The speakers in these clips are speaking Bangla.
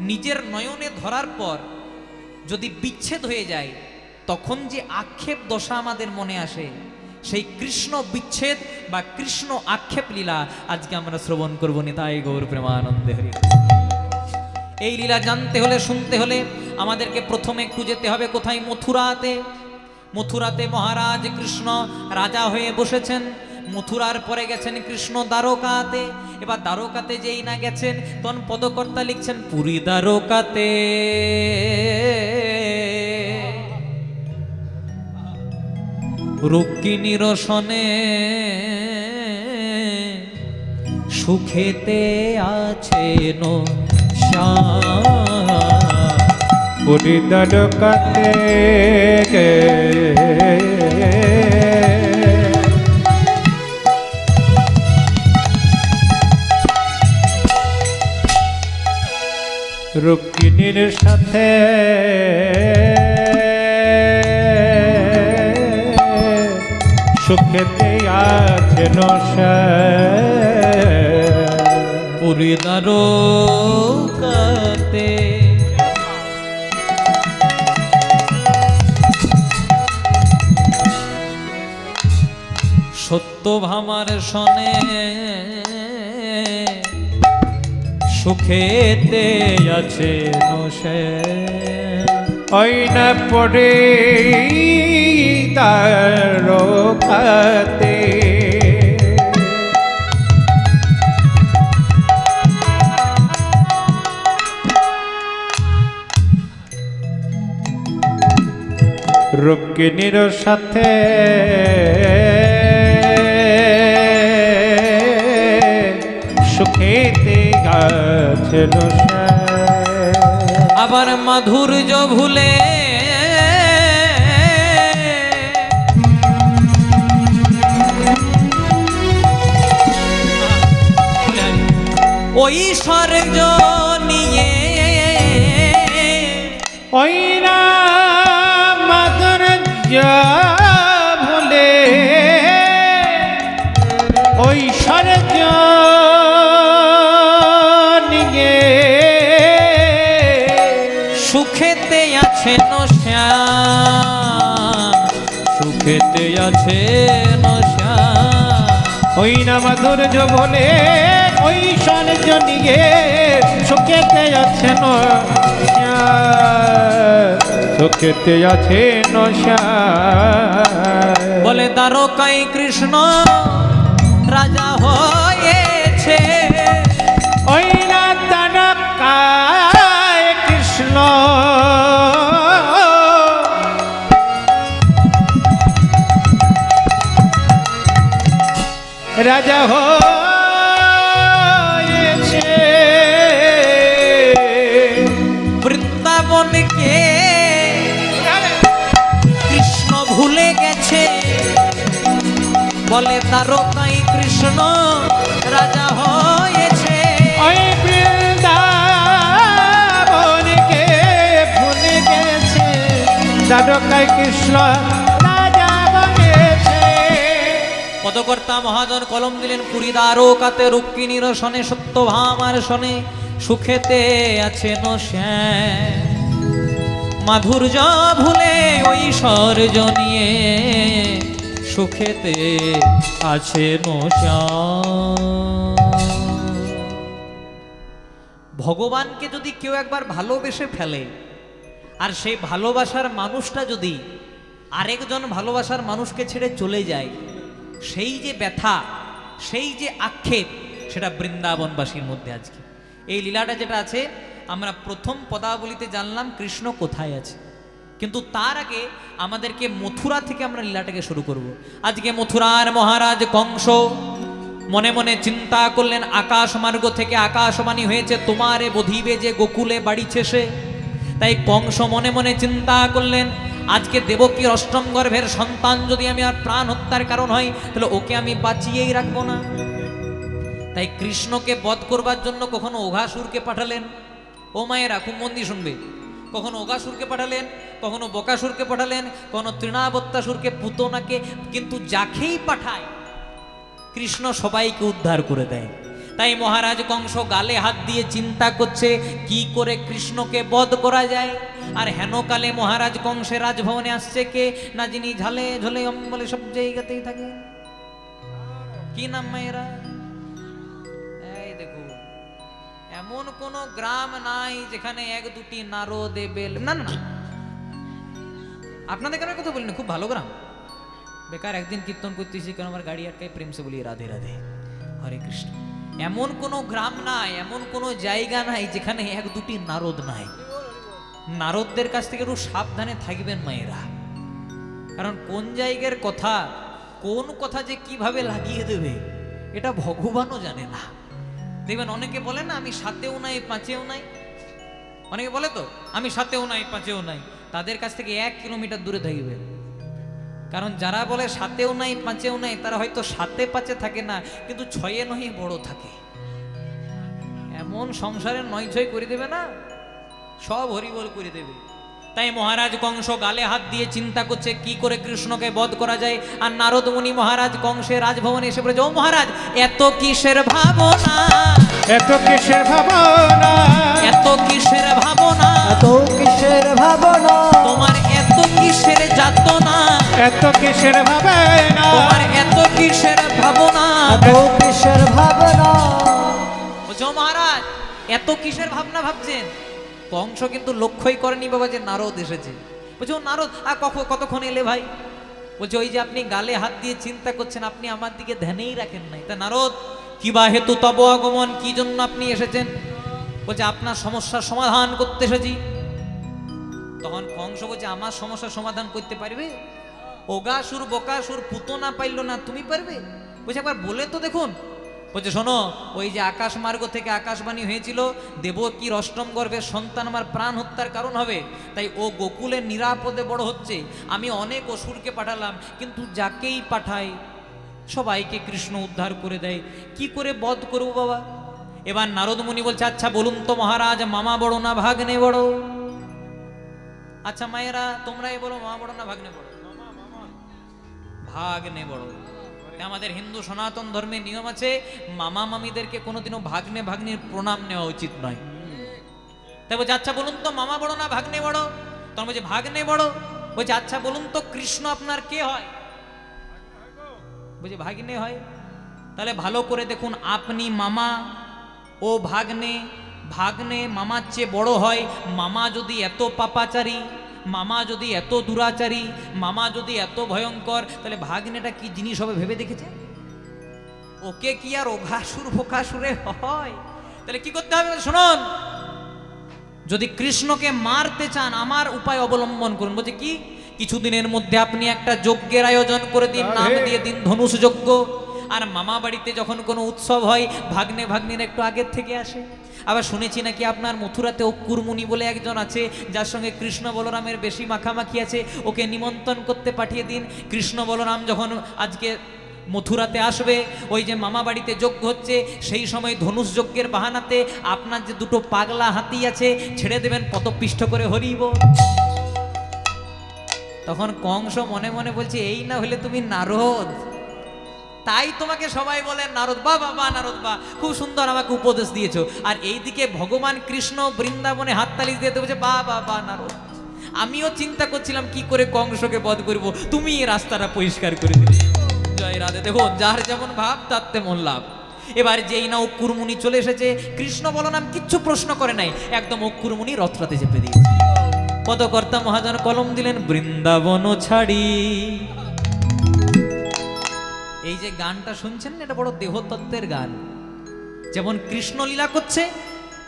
নিজের নয়নে ধরার পর যদি বিচ্ছেদ হয়ে যায়, তখন যে আক্ষেপ দশা আমাদের মনে আসে, সেই কৃষ্ণ বিচ্ছেদ বা কৃষ্ণ আক্ষেপ লীলা আজকে আমরা শ্রবণ করব। নিতাই গৌর প্রেমানন্দে হরি। এই লীলা জানতে হলে, শুনতে হলে আমাদেরকে প্রথমে একটু যেতে হবে কোথায়? মথুরাতে। মথুরাতে মহারাজ কৃষ্ণ রাজা হয়ে বসেছেন। মথুরার পরে গেছেন কৃষ্ণ দ্বারকাতে। এবার দ্বারকাতে যেই না গেছেন, তখন পদকর্তা লিখছেন পুরী দ্বারকাতে রুক্মিণীর সনে সুখেতে আছেন শ্যাম। পুরী দ্বারকাতে রুক্মিণীর সাথে সুখেতে আছেন পুরী দ্বারকাতে। সত্যভামার সনে সুখেতে আছে নশে। ওই না পড়ে দ্বারকাতে রুক্মিণীর সাথে সুখেতে আছেন আবার মাধুর্য ভুলে ওই স্বর্গ নিয়ে ওই না মাধুর্য ভুলে ওই স্বর্গ নিয়ে সুখেতে আছেন শ্যাম। সুখেতে আছেন শ্যাম। ওই না মাধুর্য ভুলে ওই স্বর্গ নিয়ে সুখেতে আছেন সুখেতে আছেন বলে দ্বারকায় কৃষ্ণ রাজা হয়েছে। ওই না দ্বারকায় কৃষ্ণ রাজা হয়েছে। বৃন্দাবনকে কৃষ্ণ ভুলে গেছে। বলে দ্বারকায় কৃষ্ণ রাজা হয়েছে। ওই বৃন্দাবনকে ভুলে গেছে। দ্বারকায় কৃষ্ণ রাজা হয়েছে। পদকর্তা মহাজন কলম দিলেন পুরী দ্বারকাতে রুক্মিণীর সনে সত্যভামার সনে সুখেতে আছেন শ্যাম। মাধুর্য ভুলে ওই স্বর্গ নিয়ে সুখেতে আছেন শ্যাম। ভগবানকে যদি কেউ একবার ভালোবেসে ফেলে, আর সেই ভালোবাসার মানুষটা যদি আরেকজন ভালোবাসার মানুষকে ছেড়ে চলে যায়, সেই যে ব্যথা, সেই যে আক্ষেপ, সেটা বৃন্দাবনবাসীর মধ্যে আজকে এই লীলাটা যেটা আছে, আমরা প্রথম পদাবলিতে জানলাম কৃষ্ণ কোথায় আছে, কিন্তু তার আগে আমাদেরকে মথুরা থেকে আমরা লীলাটাকে শুরু করব। আজকে মথুরার মহারাজ কংস মনে মনে চিন্তা করলেন, আকাশ মার্গ থেকে আকাশবাণী হয়েছে তোমারে বধিবে যে গোকুলে বাড়িছে সে। তাই কংস মনে মনে চিন্তা করলেন, আজকে দেবকীর অষ্টম গর্ভের সন্তান যদি আমি আর প্রাণ হত্যার কারণ হয়, তাহলে ওকে আমি বাঁচিয়েই রাখবো না। তাই কৃষ্ণকে বধ করবার জন্য কখনো অঘাসুরকে পাঠালেন। ও মায়েরা খুব মন দিয়ে শুনবে, কখনো অঘাসুরকে পাঠালেন, কখনো বকাসুরকে পাঠালেন, কখনো তৃণাবত্তাসুরকে, পুতনাকে, কিন্তু যাকেই পাঠায় কৃষ্ণ সবাইকে উদ্ধার করে দেয়। তাই মহারাজ কংস গালে হাত দিয়ে চিন্তা করছে কি করে কৃষ্ণকে বধ করা যায়। আর হেনকালে মহারাজ কংসের রাজভবনে আসছে কে না, যিনি ঝালে ঝোলে অম্বলে সব জায়গাতেই থাকে। কি নাম মায়েরা? এই দেখো, এমন কোন গ্রাম নাই যেখানে এক দুটি নারদ বেল, না না, আপনাদের কেন কথা বলিনি, খুব ভালো গ্রাম। বেকার একদিন কীর্তন করতেছি কেন আমার গাড়ি আটকায়, প্রেম সে বলি রাধে রাধে হরে কৃষ্ণ। এমন কোন গ্রাম নাই, এমন কোন জায়গা নাই যেখানে এক দুটি নারদ নাই। নারদদের কাছ থেকে একটু সাবধানে থাকবেন মায়েরা, কারণ কোন জায়গার কথা, কোন কথা যে কিভাবে লাগিয়ে দেবে এটা ভগবানও জানে না। দেখবেন অনেকে বলে না আমি সাতেও নাই পাঁচেও নাই, অনেকে বলে তো আমি সাতেও নাই পাঁচেও নাই, তাদের কাছ থেকে 1 কিলোমিটার দূরে থাকবে। কারণ যারা বলে সাতেও নাই পাঁচেও নাই তারা হয়তো সাতে পাঁচে থাকে না, কিন্তু 6 9 বড় থাকে। এমন সংসারের 9 6 করে দেবে না, সব হরিবল করে দেবে। তাই মহারাজ কংস গালে হাত দিয়ে চিন্তা করছে কি করে কৃষ্ণকে বধ করা যায়। আর নারদ মুনি মহারাজ কংসের রাজভবনে এসে বলেছে, ও মহারাজ এত কিসের ভাবনা, এত কিসের ভাবনা, এত কিসের ভাবনা, এত কিসের ভাবনা, তোমার এত কিসের যাতনা, এত কিসের ভাবনা, তোমার এত কিসের ভাবনা, এত কিসের ভাবনা। বলছে ও মহারাজ এত কিসের ভাবনা ভাবছেন। কংস কিন্তু লক্ষ্যই করেনি বাবা যে নারদ এসেছে। বলছে ও নারদ কতক্ষণ এলে ভাই? বলছে ওই যে আপনি গালে হাত দিয়ে চিন্তা করছেন, আপনি আমার দিকে ধ্যানেই রাখেন নাই। তা নারদ কি বা হেতু তব আগমন, কি জন্য আপনি এসেছেন? বলছে আপনার সমস্যার সমাধান করতে এসেছি। তখন কংস বলছে আমার সমস্যার সমাধান করতে পারবে? ওগাসুর বকাসুর পুতনা পাইল না, তুমি পারবে? বলছে একবার বলে তো দেখুন। বলছে শোনো, ওই যে আকাশ মার্গ থেকে আকাশবাণী হয়েছিল দেবকীর অষ্টম গর্ভের সন্তান আমার প্রাণ হত্যার কারণ হবে, তাই ও গোকুলে নিরাপদে বড় হচ্ছে। আমি অনেক অসুরকে পাঠালাম, কিন্তু যাকেই পাঠাই সবাইকে কৃষ্ণ উদ্ধার করে দেয়। কি করে বধ করবো বাবা? এবার নারদ মুনি বলছে আচ্ছা বলুন তো মহারাজ, মামা বড় না ভাগ্নে বড়? আচ্ছা মায়েরা তোমরাই বলো, মামা বড় না ভাগ্নে বড়? ভাগ্নে বড়। আমাদের হিন্দু সনাতন ধর্মের নিয়ম আছে মামা মামিদেরকে কোনোদিনও ভাগ্নে ভাগ্নির প্রণাম নেওয়া উচিত নয়। তাই বলছে আচ্ছা বলুন তো মামা বড় না ভাগ্নে বড়? তখন বলছে ভাগ্নে বড়। বলছে আচ্ছা বলুন তো কৃষ্ণ আপনার কে হয়? বলছে ভাগ্নে হয়। তাহলে ভালো করে দেখুন, আপনি মামা ও ভাগ্নে, ভাগ্নে মামার চেয়ে বড় হয়। মামা যদি এত পাপাচারী, মামা যদি এত দুরাচারী, মামা যদি এত ভয়ঙ্কর, তাহলে ভাগ্নেটা কি জিনিস হবে ভেবে দেখেছে? ওকে কি আর ওঘাসুর ফোকাসুরে হয়? তাহলে কি করতে হবে শুনুন, যদি কৃষ্ণকে মারতে চান আমার উপায় অবলম্বন করুন। বলছে কি? কিছুদিনের মধ্যে আপনি একটা যজ্ঞের আয়োজন করে দিন, নাম দিয়ে দিন ধনুষ যজ্ঞ। আর মামা বাড়িতে যখন কোনো উৎসব হয় ভাগ্নে ভাগ্নিরা একটু আগের থেকে আসে। আবার শুনেছি নাকি আপনার মথুরাতে অক্কুরমুনি বলে একজন আছে যার সঙ্গে কৃষ্ণ বলরামের বেশি মাখামাখি আছে, ওকে নিমন্ত্রণ করতে পাঠিয়ে দিন। কৃষ্ণ বলরাম যখন আজকে মথুরাতে আসবে, ওই যে মামা বাড়িতে যজ্ঞ হচ্ছে, সেই সময় ধনুষ যজ্ঞের বাহানাতে আপনার যে দুটো পাগলা হাতি আছে ছেড়ে দেবেন পদপিষ্ট করে হরিব। তখন কংস মনে মনে বলছে এই না হলে তুমি নারদ, তাই তোমাকে সবাই বলে নারদ বা বাবা, নারদ বা, খুব সুন্দর আমাকে উপদেশ দিয়েছো। আর এইদিকে ভগবান কৃষ্ণ বৃন্দাবনে হাততালি দিয়ে বলছে বা বাবা নারদ। আমিও চিন্তা করছিলাম কি করে কংসকে বধ করব, তুমি এই রাস্তাটা পরিষ্কার করে দিলে। জয় রাধে। দেখো যার যেমন ভাব তার তেমন লাভ। এবার যেই না অক্কুরমুনি চলে এসেছে, কৃষ্ণ বলরাম কিচ্ছু প্রশ্ন করে নাই, একদম অক্কুরমুনি রথটাতে চেপে দিয়েছে। পদকর্তা মহাজন কলম দিলেন বৃন্দাবন ছাড়ি। এই যে গানটা শুনছেন এটা বড় দেহতত্ত্বের গান। যেমন কৃষ্ণ লীলা করছে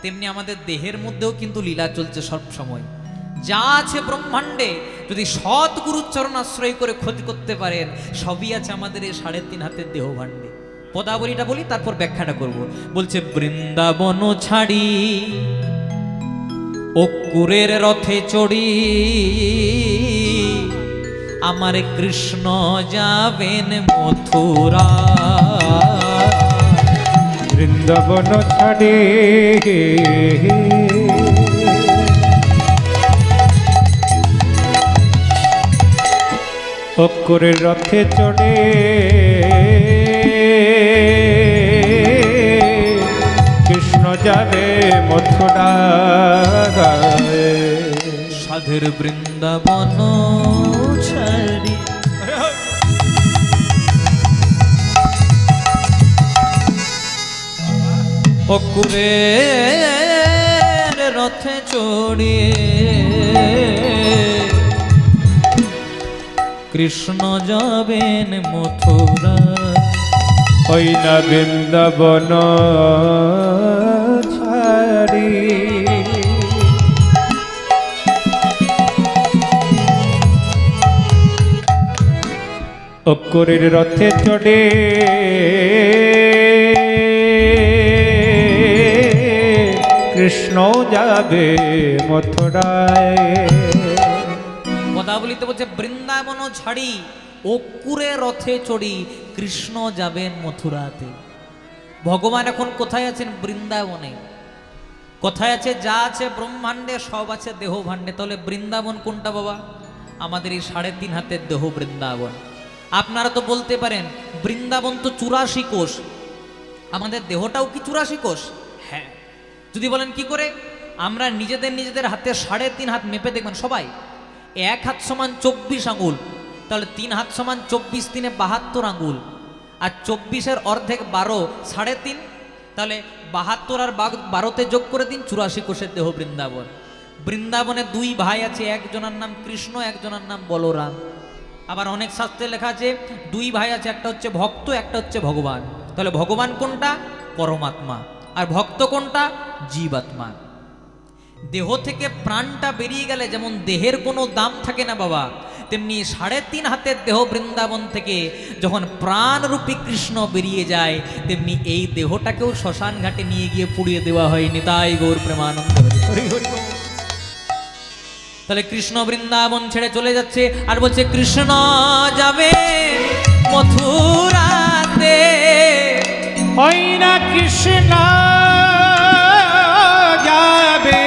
তেমনি আমাদের দেহের মধ্যেও কিন্তু লীলা চলছে সব সময়। যা আছে ব্রহ্মাণ্ডে যদি সৎ গুরুর চরণ আশ্রয় করে ক্ষতি করতে পারেন, সবই আছে আমাদের এই 3.5 হাতের দেহ ভাণ্ডে। পদাবলীটা বলি তারপর ব্যাখ্যাটা করব। বলছে বৃন্দাবন ছাড়ি অক্কুরের রথে চড়ি, আমার কৃষ্ণ যাবেন মথুরা। বৃন্দাবন ছাড়ে অক্কুরের রথে চড়ে যাবে মথুরায়। সাধের বৃন্দাবন ছাড়ি অকুরের রথে চড়িয়ে কৃষ্ণ যাবেন মথুরা। ওই না বৃন্দাবন ছাড়ি অকুরের রথে চড়ে কৃষ্ণ যাবে মথুরায়। পদাবলিতে বলছে বৃন্দাবন ছাড়ি অকুরে রথে চড়ি কৃষ্ণ যাবেন মথুরাতে। ভগবান এখন কোথায় আছেন? বৃন্দাবনে। কোথায় আছে? যা আছে ব্রহ্মাণ্ডে সব আছে দেহ ভাণ্ডে। তাহলে বৃন্দাবন কোনটা বাবা? আমাদের এই 3.5 হাতের দেহ বৃন্দাবন। আপনারা তো বলতে পারেন বৃন্দাবন তো 84 কোষ, আমাদের দেহটাও কি 84 কোষ? হ্যাঁ। যদি বলেন কি করে, আমরা নিজেদের হাতে 3.5 হাত মেপে দেখবেন সবাই 1 হাত সমান 24 আঙুল, তাহলে 3 হাত সমান 24, 3 এ 72 আঙুল, আর 24-এর অর্ধেক 12, 3.5, তাহলে 72 আর 12-তে যোগ করে দিন, 84 কোষের দেহ বৃন্দাবন। বৃন্দাবনে 2 ভাই আছে, একজনের নাম কৃষ্ণ, একজনের নাম বলরাম। আবার অনেক শাস্ত্রে লেখা আছে 2 ভাই আছে, একটা হচ্ছে ভক্ত, একটা হচ্ছে ভগবান। তাহলে ভগবান কোনটা? পরমাত্মা। আর ভক্ত কোনটা? জীবাত্মা। দেহ থেকে প্রাণটা বেরিয়ে গেলে যেমন দেহের কোনো দাম থাকে না বাবা, তেমনি 3.5 হাতের দেহ বৃন্দাবন থেকে যখন প্রাণরূপী কৃষ্ণ বেরিয়ে যায়, তেমনি এই দেহটাকেও শ্মশান ঘাটে নিয়ে গিয়ে পুড়িয়ে দেওয়া হয়। নিতাই গৌর প্রেমানন্দ হরি হরি বল। তাহলে কৃষ্ণ বৃন্দাবন ছেড়ে চলে যাচ্ছে আর বলছে কৃষ্ণ যাবে মথুরাতে। ওই না কৃষ্ণ যাবে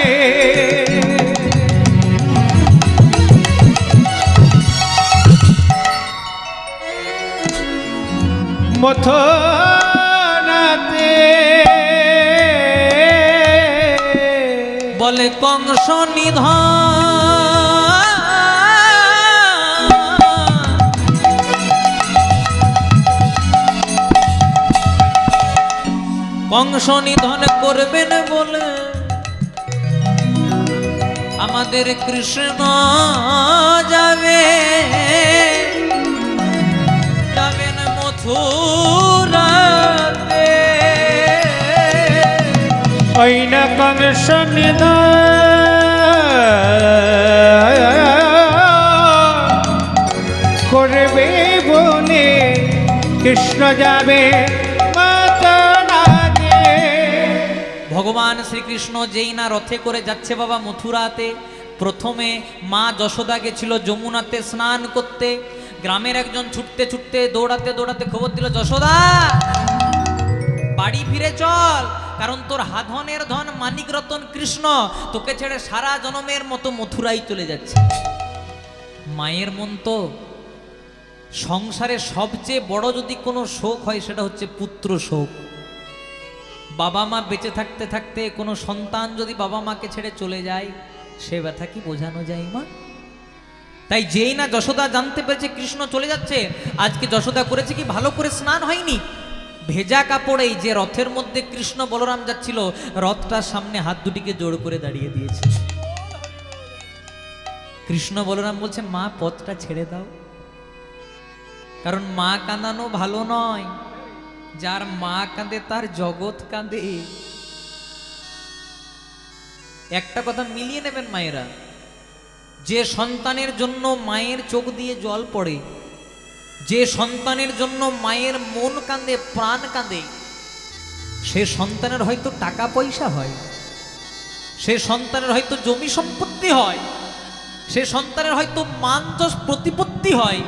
মথুরাতে। বলে কংস নিধন কংস নিধন করবেন বলে আমাদের কৃষ্ণ যাবেন মথুরাতে। ওই না কংস করবে বলে কৃষ্ণ যাবে মথুরাতে। ভগবান শ্রীকৃষ্ণ যেই না রথে করে যাচ্ছে বাবা মথুরাতে, প্রথমে মা যশোদা গেছিল যমুনাতে স্নান করতে। গ্রামের একজন ছুটতে ছুটতে দৌড়াতে দৌড়াতে খবর দিল, যশোদা বাড়ি ফিরে চল, কারণ তোর হাধনের ধন মানিক রতন কৃষ্ণ তোকে ছেড়ে সারা জনমের মতো মথুরাই চলে যাচ্ছে। মায়ের মন তো, সংসারে সবচেয়ে বড় যদি কোনো শোক হয় সেটা হচ্ছে পুত্র শোক। বাবা মা বেঁচে থাকতে থাকতে কোনো সন্তান যদি বাবা মাকে ছেড়ে চলে যায়, সে ব্যথা কি বোঝানো যায় মা? তাই যেই না যশোদা জানতে পেরেছে কৃষ্ণ চলে যাচ্ছে, আজকে যশোদা করেছে কি, ভালো করে স্নান হয়নি, ভেজা কাপড়েই যে রথের মধ্যে কৃষ্ণ বলরাম যাচ্ছিল, রথটার সামনে হাত দুটিকে জোড় করে দাঁড়িয়ে দিয়েছে। কৃষ্ণ বলরাম বলছে, মা পথটা ছেড়ে দাও, কারণ মা কাঁদানো ভালো নয়। যার মা কাঁদে তার জগৎ কাঁদে। একটা কথা মিলিয়ে নেবেন মায়েরা, যে সন্তানের জন্য মায়ের চোখ দিয়ে জল পড়ে, যে সন্তানের জন্য মায়ের মন কাঁদে, প্রাণ কাঁদে, সে সন্তানের হয়তো টাকা পয়সা হয়, সে সন্তানের হয়তো জমি সম্পত্তি হয়, সে সন্তানের হয়তো মান যশ প্রতিপত্তি হয়,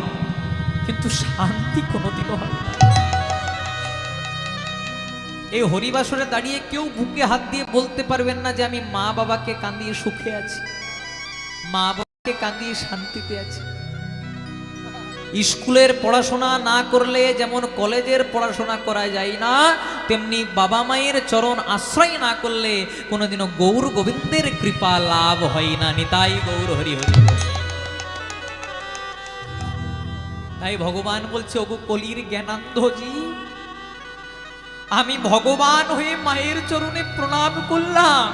কিন্তু শান্তি কোনোদিনও হয় না। এই হরিবাসরে দাঁড়িয়ে কেউ বুকে হাত দিয়ে বলতে পারবেন না যে আমি মা বাবাকে কাঁদিয়ে সুখে আছি, মা বাবাকে কাঁদিয়ে শান্তিতে আছি। স্কুলের পড়াশোনা না করলে যেমন কলেজের পড়াশোনা করা যায় না, তেমনি বাবা মায়ের চরণ আশ্রয় না করলে কোনোদিনও গৌর গোবিন্দের কৃপা লাভ হয় না। নিতাই গৌর হরি হরি। তাই ভগবান বলছে, ওগো কলির জ্ঞানান্ধজি, আমি ভগবান হয়ে মায়ের চরণে প্রণাম করলাম,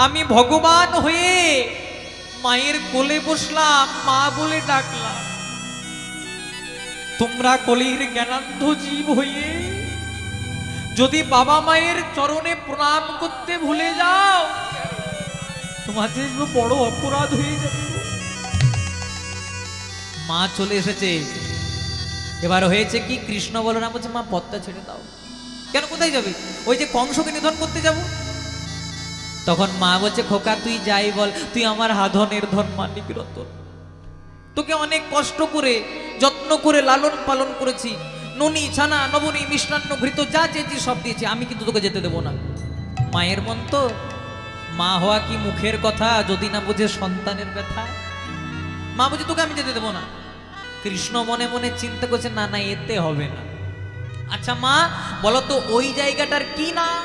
আমি ভগবান হয়ে মায়ের কোলে বসলাম, মা বলে ডাকলাম। তোমরা কলির জ্ঞানান্ধ জীব হয়ে যদি বাবা মায়ের চরণে প্রণাম করতে ভুলে যাও, তোমাদের বড় অপরাধ হয়ে যাবে। মা চলে এসেছে, এবার হয়েছে কি, কৃষ্ণ বলরাম বলছে, মা পথটা ছেড়ে দাও। কেন, কোথায় যাবে? ওই যে কংসকে নিধন করতে যাব। তখন মা বলছে, খোকা তুই যাই বল, তুই আমার হাধনের ধন মানিক রতন, তোকে অনেক কষ্ট করে যত্ন করে লালন পালন করেছি, ননি ছানা নবনী মিষ্টান্ন ঘৃত যা চেয়েছি সব দিয়েছি, আমি কিন্তু তোকে যেতে দেবো না। মায়ের মন তো, মা হওয়া কি মুখের কথা, যদি না বুঝে সন্তানের ব্যথা। মা বলছে, তোকে আমি যেতে দেবো না। কৃষ্ণ মনে মনে চিন্তা করছে, না না এতে হবে না। আচ্ছা মা বলো তো ওই জায়গাটার কি নাম?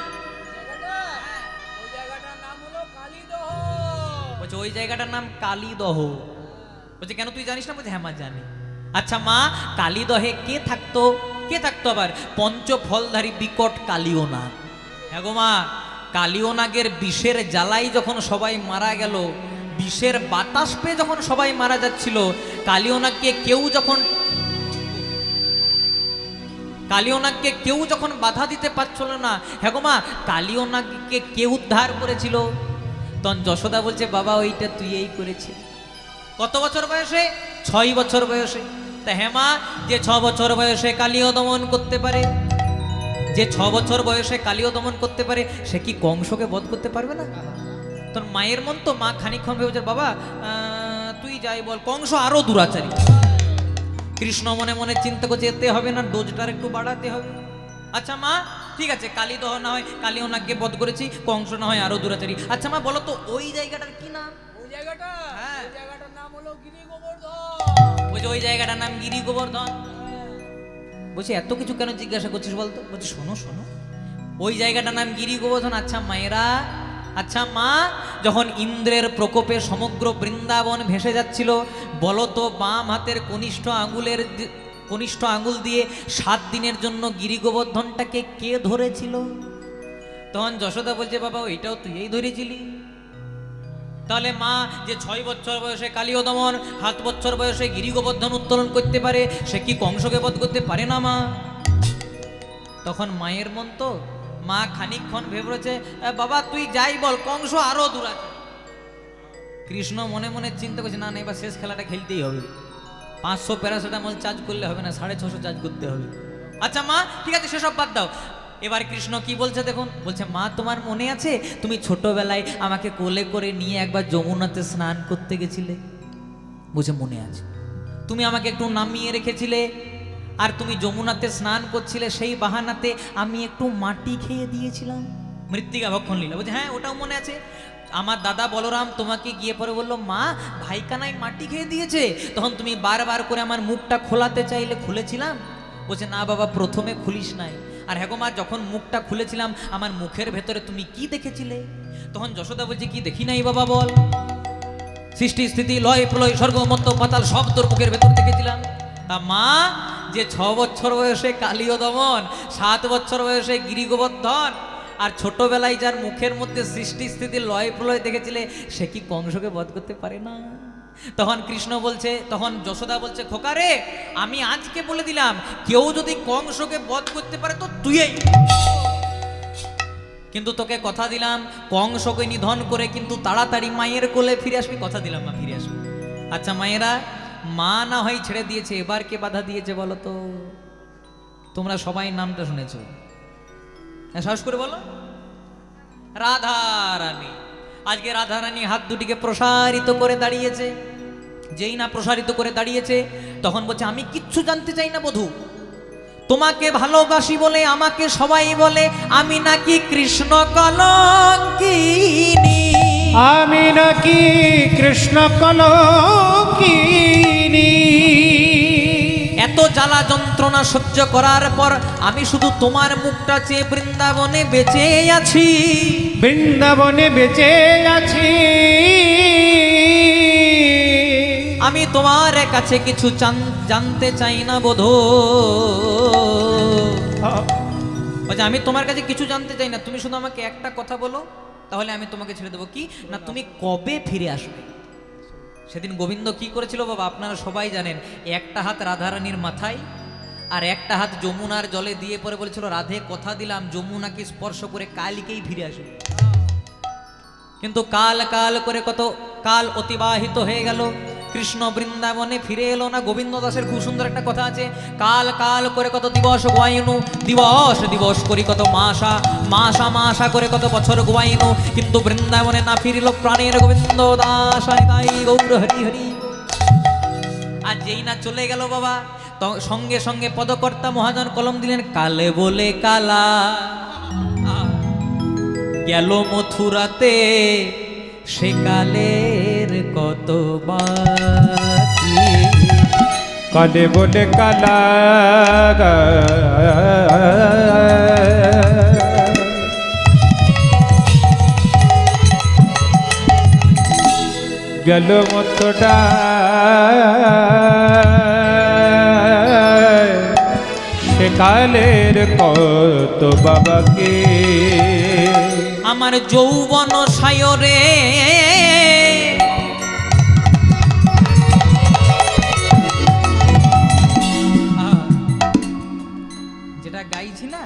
বলছে ওই জায়গাটার নাম কালীদহ। বলছে কেন, তুই জানিস না? বলছে হ্যাঁ মা জানি। আচ্ছা মা, কালীদহে কে থাকতো? কে থাকতো আবার? পঞ্চফলধারী বিকট কালীয় নাগ। হ্যাঁ গো মা, কালীয় নাগের বিষের জ্বালাই যখন সবাই মারা গেল, বিষের বাতাস পেয়ে যখন সবাই মারা যাচ্ছিল, কালীয় নাগকে কেউ যখন বাধা দিতে পারছিল না, হ্যাঁ গো মা, কালীয় নাগকে কে উদ্ধার করেছিল? তখন যশোদা বলছে, বাবা ওইটা তুই এই করেছিস। কত বছর বয়সে? 6 বছর বয়সে। তা হ্যাঁ মা, যে 6 বছর বয়সে কালীয় দমন করতে পারে, যে 6 বছর বয়সে কালীয় দমন করতে পারে, সে কি কংসকে বধ করতে পারবে না? তোর মায়ের মন তো, মা খানিকক্ষণ ভেবেছে, বাবা তুই যাই বল, কংস আরো দুরাচারী। কৃষ্ণ মনে মনে চিন্তা করছে, এতে হবে না, ডোজটার একটু বাড়াতে হবে। আচ্ছা মা ঠিক আছে, কালীদহ না হয় কালীয় নাগকে বধ করেছি, কংস না হয় আরো দুরাচারী। আচ্ছা মা বলো তো ওই জায়গাটার কি নাম? ওই জায়গাটা, হ্যাঁ, ওই জায়গাটার নাম হলো গিরি গোবর্ধন। বলছে ওই জায়গাটার নাম গিরি গোবর্ধন। বলছে এত কিছু কেন জিজ্ঞাসা করছিস বলতো? বলছে শোনো শোনো, ওই জায়গাটার নাম গিরি গোবর্ধন। আচ্ছা মায়েরা, আচ্ছা মা, যখন ইন্দ্রের প্রকোপে সমগ্র বৃন্দাবন ভেসে যাচ্ছিল, বলো তো বাম হাতের কনিষ্ঠ আঙ্গুল দিয়ে 7 দিনের জন্য গিরি গোবর্ধনটাকে কে ধরেছিল? তখন যশোদা বলছে, বাবা ওইটাও তুই ধরেছিলি। তাহলে মা, যে 6 বছর বয়সে কালীয় দমন, 7 বছর বয়সে গিরি গোবর্ধন উত্তোলন করতে পারে, সে কি কংসকে বধ করতে পারে না মা? তখন মায়ের মন তো, মা খানিকক্ষণ ভেবেছে, বাবা তুই যাই বল, কংস আরো দুরাচারী। কৃষ্ণ মনে মনে চিন্তা করছে, না না এবার শেষ খেলাটা খেলতেই হবে, 500 প্যারাসিটামল চার্জ করলে হবে না, 650 চার্জ করতে হবে। আচ্ছা মা ঠিক আছে, সেসব বাদ দাও। এবার কৃষ্ণ কি বলছে দেখুন, বলছে মা তোমার মনে আছে তুমি ছোটবেলায় আমাকে কোলে করে নিয়ে একবার যমুনাতে স্নান করতে গেছিলে? বলছে মনে আছে। তুমি আমাকে একটু নামিয়ে রেখেছিলে, আর তুমি যমুনাতে স্নান করছিলে, সেই বাহানাতে আমি একটু মাটি খেয়ে দিয়েছিলাম, মৃত্তিকা ভক্ষণ লীলা। বলছে হ্যাঁ ওটাও মনে আছে। আমার দাদা বলরাম তোমাকে গিয়ে পরে বললো, মা ভাইকানাই মাটি খেয়ে দিয়েছে, তখন তুমি বারবার করে আমার মুখটা খোলাতে চাইলে খুলেছিলাম। বলছে না বাবা, প্রথমে খুলিস নাই। আর হ্যাঁ গো মা, যখন মুখটা খুলেছিলাম আমার মুখের ভেতরে তুমি কি দেখেছিলে? তখন যশোদা বলছে, কি দেখি নাই বাবা বল? সৃষ্টি স্থিতি লয় প্রলয় স্বর্গ মত্ত পাতাল সব তোর মুখের ভেতর দেখেছিলাম। তা মা, যে 6 বছর বয়সে কালীয় দমন, 7 বছর বয়সে গিরি গোবর্ধন, আর ছোটবেলায় যার মুখের মধ্যে সৃষ্টি স্থিতি লয় প্রলয় দেখেছিলে, সে কি কংসকে বধ করতে পারে না? তখন কৃষ্ণ বলছে, তখন যশোদা বলছে, খোকা রে, আমি আজকে বলে দিলাম, কেউ যদি কংসকে বধ করতে পারে তো তুই। কিন্তু তোকে কথা দিলাম, কংসকে নিধন করে কিন্তু তাড়াতাড়ি মায়ের কোলে ফিরে আসবি, কথা দিলাম মা ফিরে আসবি। আচ্ছা মায়েরা, মা না হয় ছেড়ে দিয়েছে, এবার কে বাধা দিয়েছে বলো তো? তোমরা সবাই নামটা শুনেছো, সাহস করে বলো। রাধা রানী। আজকে রাধা রানী হাত দুটিকে প্রসারিত করে দাঁড়িয়েছে। যেই না প্রসারিত করে দাঁড়িয়েছে, তখন বলছে, আমি কিচ্ছু জানতে চাই না বধূ, তোমাকে ভালোবাসি বলে আমাকে সবাই বলে আমি নাকি কৃষ্ণ কলঙ্কিনী। আমি নাকি কৃষ্ণ কলঙ্কিনী। জ্বালা যন্ত্রণা সহ্য করার পর আমি শুধু তোমার মুখটা চেয়ে বৃন্দাবনে বেঁচে আছি। বৃন্দাবনে বেঁচে আছি। আমি তোমার কাছে কিছু জানতে চাই না বোধো। বলছে আমি তোমার কাছে কিছু জানতে চাই না, তুমি শুধু আমাকে একটা কথা বলো, তাহলে আমি তোমাকে ছেড়ে দেবো। কি না, তুমি কবে ফিরে আসবে? সেদিন গোবিন্দ কি করেছিল বাবা আপনারা সবাই জানেন। একটা হাত রাধারানীর মাথায় আর একটা হাত যমুনার জলে দিয়ে পরে বলেছিল, রাধে কথা দিলাম যমুনাকে স্পর্শ করে কালকেই ফিরে আসবে। কিন্তু কাল কাল করে কত কাল অতিবাহিত হয়ে গেল, কৃষ্ণ বৃন্দাবনে ফিরে এলো না। গোবিন্দ দাসের খুব সুন্দর একটা কথা আছে, কাল কাল করে কত দিবস গোয়াইনু, দিবস দিবস করি কত মাসা, মাসা মাসা করে কত বছর গোয়াইনু, কিন্তু বৃন্দাবনে না ফিরিল প্রাণের গোবিন্দ দাস। তাই গৌর হরি হরি। আর যেই না চলে গেল বাবা, সঙ্গে সঙ্গে পদকর্তা মহাজন কলম দিলেন, কালে বলে কালা গেল মথুরাতে, সে কালের কত বাকি। কালে বলে কালা গেল মতটা, সে কালের কত বাবাকে। আমার যৌবন সায়রে যেটা গাইছি না,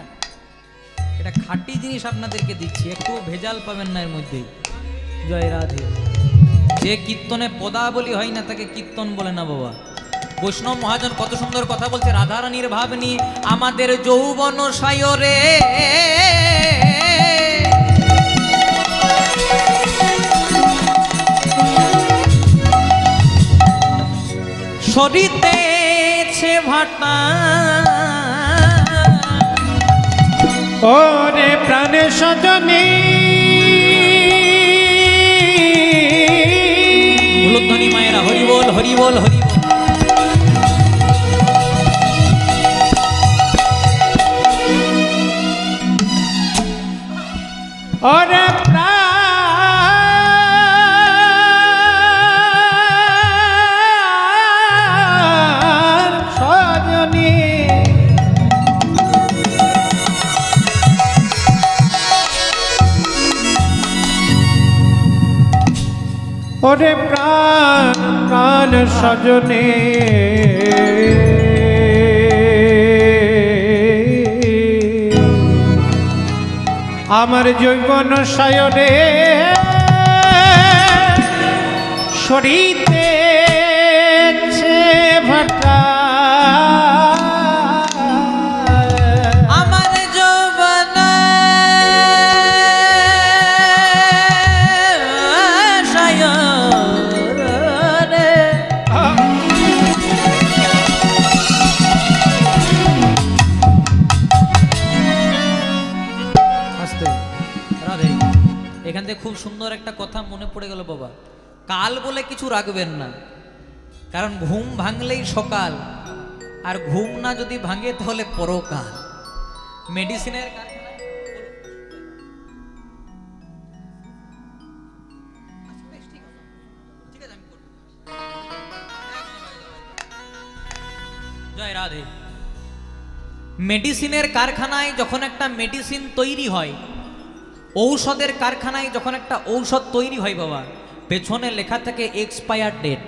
এটা খাঁটি জিনিস আপনাদেরকে দিচ্ছি, একটু ভেজাল পাবেন না এর মধ্যে। জয় রাধে। যে কীর্তনে পদাবলী হয় না তাকে কীর্তন বলে না বাবা। বৈষ্ণব মহাজন কত সুন্দর কথা বলছে, রাধারানীর ভাব নিয়ে। আমাদের যৌবন সায়রে সরিতেছে ভাটা, ওরে প্রাণে সজনী উলুধ্বনি মায়েরা হরি বল হরি বল হরি বল। ওরে প্রাণ সজনী ওরে প্রাণ প্রাণ সজনে আমার যৌবন সায়রে সরিতেছে ভাটা। আমার যৌবন সায়রে আস্তে রাধে। এখান থেকে খুব সুন্দর একটা কথা মনে পড়ে গেল বাবা, কাল বলে কিছু রাখবেন না, কারণ ঘুম ভাঙলেই সকাল, আর ঘুম না যদি ভাঙে তাহলে পরকাল। মেডিসিনের কারখানায় জয় রাধে। মেডিসিনের কারখানায় যখন একটা মেডিসিন তৈরি হয়, ঔষধের কারখানায় যখন একটা ঔষধ তৈরি হয় বাবা, পেছনে লেখা থাকে এক্সপায়ার ডেট,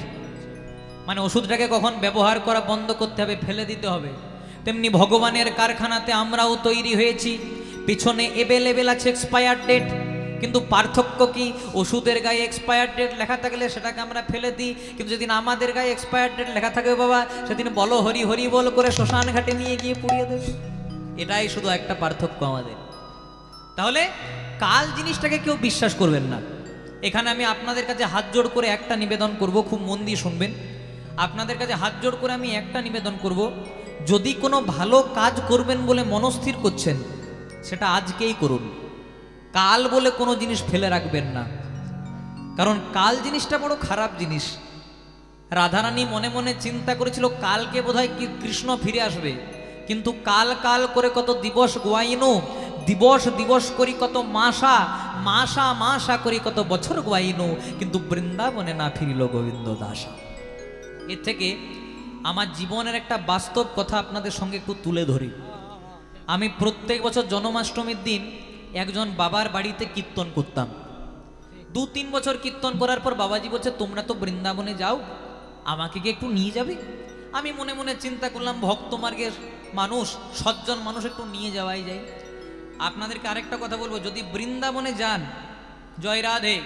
মানে ওষুধটাকে কখন ব্যবহার করা বন্ধ করতে হবে, ফেলে দিতে হবে। তেমনি ভগবানের কারখানাতে আমরাও তৈরি হয়েছি, পিছনে অ্যাভেলেবেল আছে এক্সপায়ার ডেট, কিন্তু পার্থক্য কি? ওষুধের গায়ে এক্সপায়ার ডেট লেখা থাকলে সেটাকে আমরা ফেলে দিই, কিন্তু যেদিন আমাদের গায়ে এক্সপায়ার ডেট লেখা থাকবে বাবা, সেদিন বলো হরি হরি বল করে শ্মশান ঘাটে নিয়ে গিয়ে পুড়িয়ে দেবে। এটাই শুধু একটা পার্থক্য আমাদের। তাহলে কাল জিনিসটাকে কেউ বিশ্বাস করবেন না। এখানে আমি আপনাদের কাছে হাত জোড় করে একটা নিবেদন করব, খুব মন দিয়ে শুনবেন। আপনাদের কাছে হাত জোড় করে আমি একটা নিবেদন করব, যদি কোনো ভালো কাজ করবেন বলে মনস্থির করছেন, সেটা আজকেই করুন। কাল বলে কোনো জিনিস ফেলে রাখবেন না, কারণ কাল জিনিসটা বড় খারাপ জিনিস। রাধারানী মনে মনে চিন্তা করেছিল কালকে বোধহয় কৃষ্ণ ফিরে আসবে, কিন্তু কাল কাল করে কত দিবস গোয়াইনু, দিবস দিবস করি কত মাসা, মাসা মাসা করি কত বছর গোয়াইনু, কিন্তু বৃন্দাবনে না ফিরিল গোবিন্দ দাসা। এর থেকে আমার জীবনের একটা বাস্তব কথা আপনাদের সঙ্গে একটু তুলে ধরি। আমি প্রত্যেক বছর জন্মাষ্টমীর দিন একজন বাবার বাড়িতে কীর্তন করতাম। 2-3 বছর কীর্তন করার পর বাবাজি বলছে তোমরা তো বৃন্দাবনে যাও, আমাকে কি একটু নিয়ে যাবে? আমি মনে মনে চিন্তা করলাম ভক্ত মার্গের মানুষ, সজ্জন মানুষ, একটু নিয়ে যাওয়াই যায়। আপনাদেরকে আরেকটা কথা বলবো, যদি বৃন্দাবনে যান, জয় রাধে,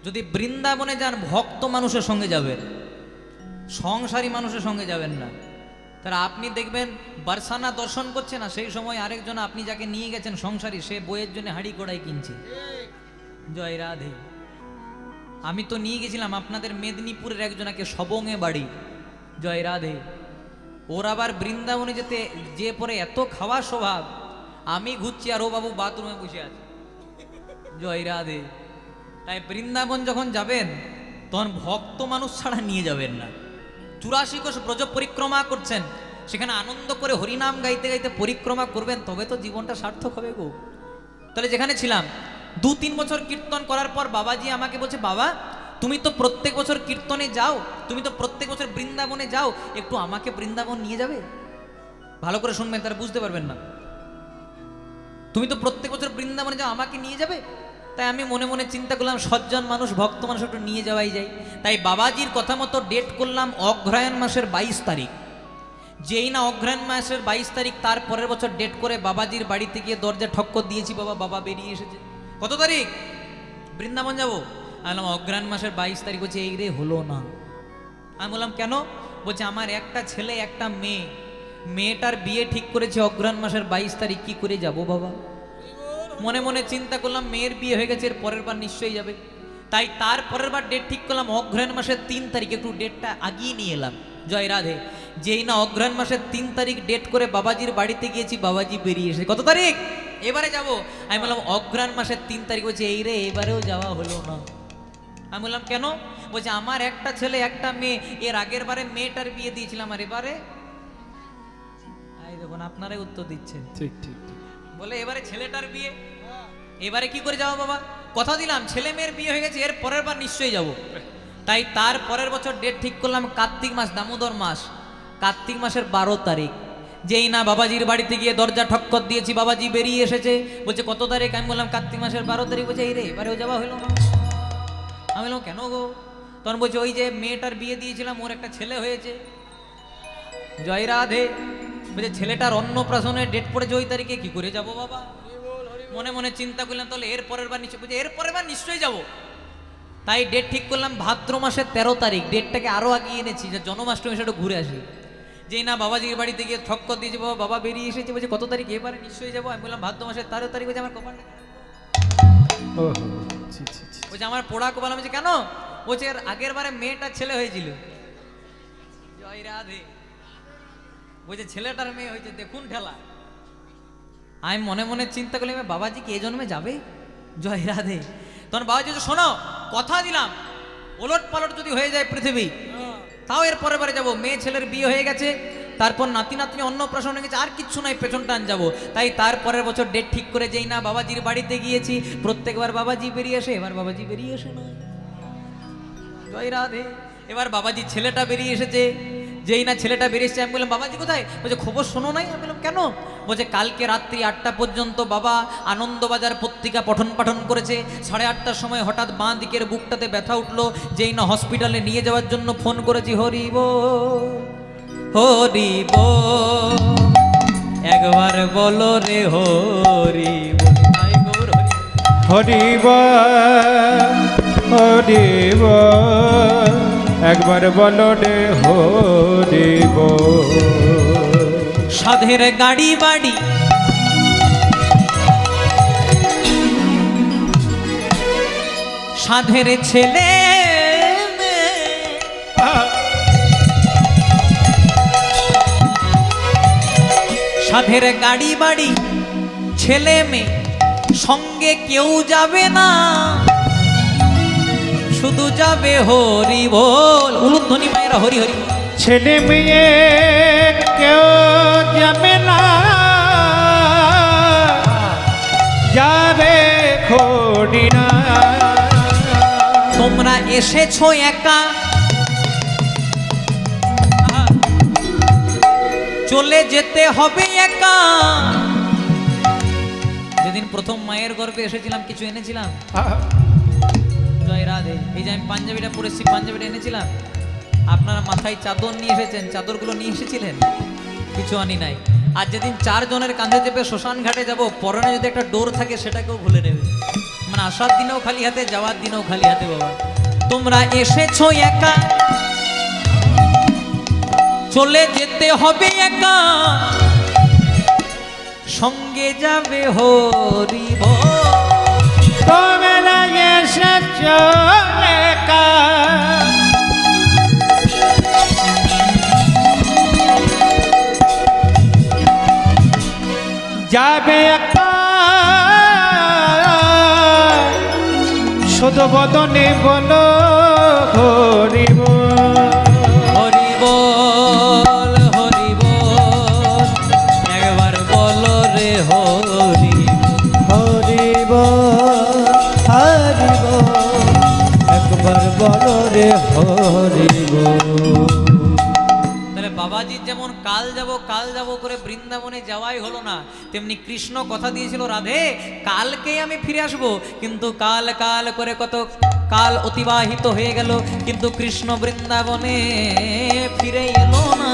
যদি বৃন্দাবনে যান ভক্ত মানুষের সঙ্গে যাবেন, সংসারী মানুষের সঙ্গে যাবেন না। তারা আপনি দেখবেন বারসানা দর্শন করছে না, সেই সময় আরেকজন আপনি যাকে নিয়ে গেছেন সংসারী, সে বইয়ের জন্য হাঁড়ি কড়াই কিনছে। জয় রাধে। আমি তো নিয়ে গেছিলাম আপনাদের মেদিনীপুরের একজনাকে, সবংয়ে বাড়ি, জয় রাধে। ওর আবার বৃন্দাবনে যেতে যে পরে এত খাওয়া স্বভাব, আমি ঘুরছি আর ও বাবু বাথরুমে বসে আছে। জয় রাধে। তাই বৃন্দাবন যখন যাবেন তখন ভক্ত মানুষ ছাড়া নিয়ে যাবেন না। 84 কোষ ব্রজ পরিক্রমা করছেন, সেখানে আনন্দ করে হরিনাম গাইতে গাইতে পরিক্রমা করবেন, তবে তো জীবনটা সার্থক হবে গো। তাহলে যেখানে ছিলাম 2-3 বছর কীর্তন করার পর বাবাজি আমাকে বলছে, বাবা তুমি তো প্রত্যেক বছর কীর্তনে যাও, তুমি তো প্রত্যেক বছর বৃন্দাবনে যাও, একটু আমাকে বৃন্দাবন নিয়ে যাবে? ভালো করে শুনবেন, তারা বুঝতে পারবেন না। তুমি তো প্রত্যেক বছর বৃন্দাবনে যাও, আমাকে নিয়ে যাবে? তাই আমি মনে মনে চিন্তা করলাম সজ্জন মানুষ, ভক্ত মানুষ, একটু নিয়ে যাওয়াই যায়। তাই বাবাজির কথা মতো ডেট করলাম অগ্রহায়ণ মাসের 22 তারিখ। যেই না অগ্রহায়ণ মাসের 22 তারিখ, তার পরের বছর ডেট করে বাবাজির বাড়িতে গিয়ে দরজা ঠক্কর দিয়েছি, বাবা বেরিয়ে এসেছে। কত তারিখ? বৃন্দাবন যাবো। আমি বললাম অগ্রহায়ণ মাসের 22 তারিখ। বলছে এই রে হলো না। আমি বললাম কেন? বলছে আমার একটা ছেলে একটা মেয়ে, মেয়েটার বিয়ে ঠিক করেছে অগ্রহায়ণ মাসের 22 তারিখ, কি করে যাব বাবা? মনে মনে চিন্তা করলাম মেয়ের বিয়ে হয়ে গেছে, এর পরের বার নিশ্চয়ই যাবে। তাই তার পরের বার ডেট ঠিক করলাম অগ্রহায়ণ মাসের 3 তারিখ, একটু ডেটটা আগিয়ে নিয়ে এলাম। জয় রাধে। যেই না অগ্রহায়ণ মাসের 3 তারিখ ডেট করে বাবাজির বাড়িতে গিয়েছি, বাবাজি বেরিয়ে এসে কত তারিখ? এবারে যাব। আমি বললাম অগ্রহায়ণ মাসের 3 তারিখ। বলছে এই রে এবারেও যাওয়া হলো না। আমি বললাম কেন? বলছে আমার একটা ছেলে একটা মেয়ে, এর আগের বারে মেয়েটার বিয়ে দিয়েছিলাম, আর এবারে দেখুন আপনারাই উত্তর দিচ্ছেন। ঠিক ঠিক। বলে এবারে ছেলেটার বিয়ে, এবারে কি করে যাবো বাবা? কথা দিলাম ছেলে মেয়ের বিয়ে হয়ে গেছে, এর পরের বার নিশ্চয়ই যাব। তাই তার পরের বছর ডেট ঠিক করলাম কার্তিক মাস, দামোদর মাস, কার্তিক মাসের 12 তারিখ। যেই না বাবাজির বাড়িতে গিয়ে দরজা ঠক্কর দিয়েছি, বাবাজি বেরিয়ে এসেছে। বলছে কত তারিখ? আমি বললাম কার্তিক মাসের 12 তারিখ। বলছে এই রে এবারেও যাওয়া হলো না। আমি বললাম কেন গো? তখন বলছে ওই যে মেয়েটার বিয়ে দিয়েছিলাম, ওর একটা ছেলে হয়েছে। জয় রাধে। বলছে ছেলেটার অন্নপ্রাশনের ডেট পড়েছে ওই তারিখে, কি করে যাব বাবা? মনে মনে চিন্তা করলাম তাহলে এর পরের বার নিশ্চয়, বলছে এর পরের বার নিশ্চয়ই যাব। তাই ডেট ঠিক করলাম ভাদ্র মাসের 13 তারিখ। ডেটটাকে আরো আগিয়ে এনেছি যে জন্মাষ্টমী সেটা ঘুরে আসি। যেই না বাবাজির বাড়িতে গিয়ে ঠক্কর দিয়েছে, বাবা বেরিয়ে এসেছে। বলছে কত তারিখ? এবারে নিশ্চয়ই যাবো। আমি বললাম ভাদ্র মাসের 13 তারিখ। বলছে আমার কপালটা, বলছে আমার পোড়া কপাল। বলছে কেন? বলছে এর আগের বারে মেয়েটার ছেলে হয়েছিল। জয় রাধে। বলছে ছেলেটার মেয়ে হয়েছে, দেখুন ঠেলা। আমি মনে মনে চিন্তা করলাম বাবাজি কি এ জন্মে যাবে? জয় রাধে। তখন বাবাজি শোনো কথা দিলাম, ওলট পালট যদি হয়ে যায় পৃথিবী, তাও এর পরের বারে যাবো। মেয়ে ছেলের বিয়ে হয়ে গেছে, তারপর নাতি নাতনি অন্নপ্রাশন হয়ে গেছে, আর কিচ্ছু নাই, পেছন টান যাবো। তাই তার পরের বছর ডেট ঠিক করে যেই না বাবাজির বাড়িতে গিয়েছি, প্রত্যেকবার বাবাজি বেরিয়ে আসে, এবার বাবাজি বেরিয়ে আসে না। জয় রাধে। এবার বাবাজি ছেলেটা বেরিয়ে এসেছে। যেই না ছেলেটা বেরিয়ে এসেছে, আমি বললাম বাবাজি কোথায়? বলছে খবর শোনো নাই? আমি বললাম কেন? বলছে কালকে রাত্রি 8টা পর্যন্ত বাবা আনন্দবাজার পত্রিকা পঠন পাঠন করেছে। 8:30টার সময় হঠাৎ বাঁ দিকের বুকটাতে ব্যথা উঠলো। যেই না হসপিটালে নিয়ে যাওয়ার জন্য ফোন করেছি। হরিব হরিব, একবার বলো রে হরিব। হরিব হরিব, একবার বলো রে হরিব। সাধের গাড়ি বাড়ি সাধের ছেলে সাধের গাড়ি বাড়ি ছেলে মেয়ে, সঙ্গে কেউ যাবে না, শুধু যাবে হরি বল, উলুধ্বনি মায়েরা হরি হরি বল। ছেলে মেয়ে কেউ যাবে না, যাবে খড়িনা। তোমরা এসেছো একা, চলে যেতে হবে একা। যেদিন প্রথম মায়ের গর্ভে এসেছিলাম কিছু এনেছিলাম? জয় রাধে। এই যে আমি পাঞ্জাবিটা পরেছি, পাঞ্জাবিটা এনেছিলাম। আপনারা মাথায় চাদর নিয়ে এসেছেন, চাদরগুলো নিয়ে এসেছিলেন? কিছু আনি নাই। আর যেদিন 4 জনের কাঁধে চেপে শ্মশান ঘাটে যাব, পরনে যদি একটা ডোর থাকে সেটাকেও ভুলে নেবে। মানে আসার দিনেও খালি হাতে, যাওয়ার দিনেও খালি হাতে। বাবা তোমরা এসেছো একা, চলে যেতে হবে একা, সঙ্গে যাবে হরি বল। তোমরা এসেছো একা, যাবে একা, শুধু বদনে বলো হরি বল। হরি বল, হরি বল, একবার বলো রে হরি। হরি বল, হরি বল, একবার বলো রে হরি বল। তাহলে বাবাজির যেমন কাল যাব করে বৃন্দাবনে যাওয়াই হলো না, তেমনি কৃষ্ণ কথা দিয়েছিল রাধে কালকেই আমি ফিরে আসব। কিন্তু কাল কাল করে কত কাল অতিবাহিত হয়ে গেল, কিন্তু কৃষ্ণ বৃন্দাবনে ফিরে এলো না।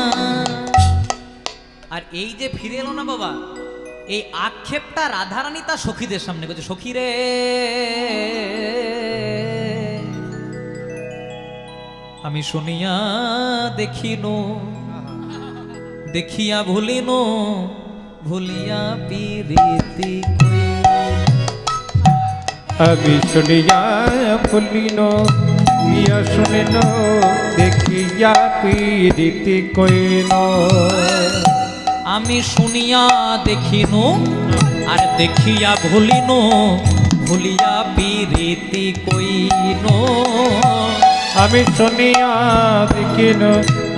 আর এই যে ফিরে এলো না বাবা, এই আক্ষেপটা রাধারানী তার সখীদের সামনে করছে। সখী রে, আমি শুনিয়া দেখিনো, দেখিয়া ভুলিনো, ভুলিয়া প্রীতি কই। আমি শুনিয়া ভুলিন, ইয়া শুনিন, দেখিয়া প্রীতি কইন। আমি শুনিয়া দেখিনো আর দেখিয়া ভুলিনো, ভুলিয়া প্রীতি কইনো। আমি শুনিয়া দেখিন,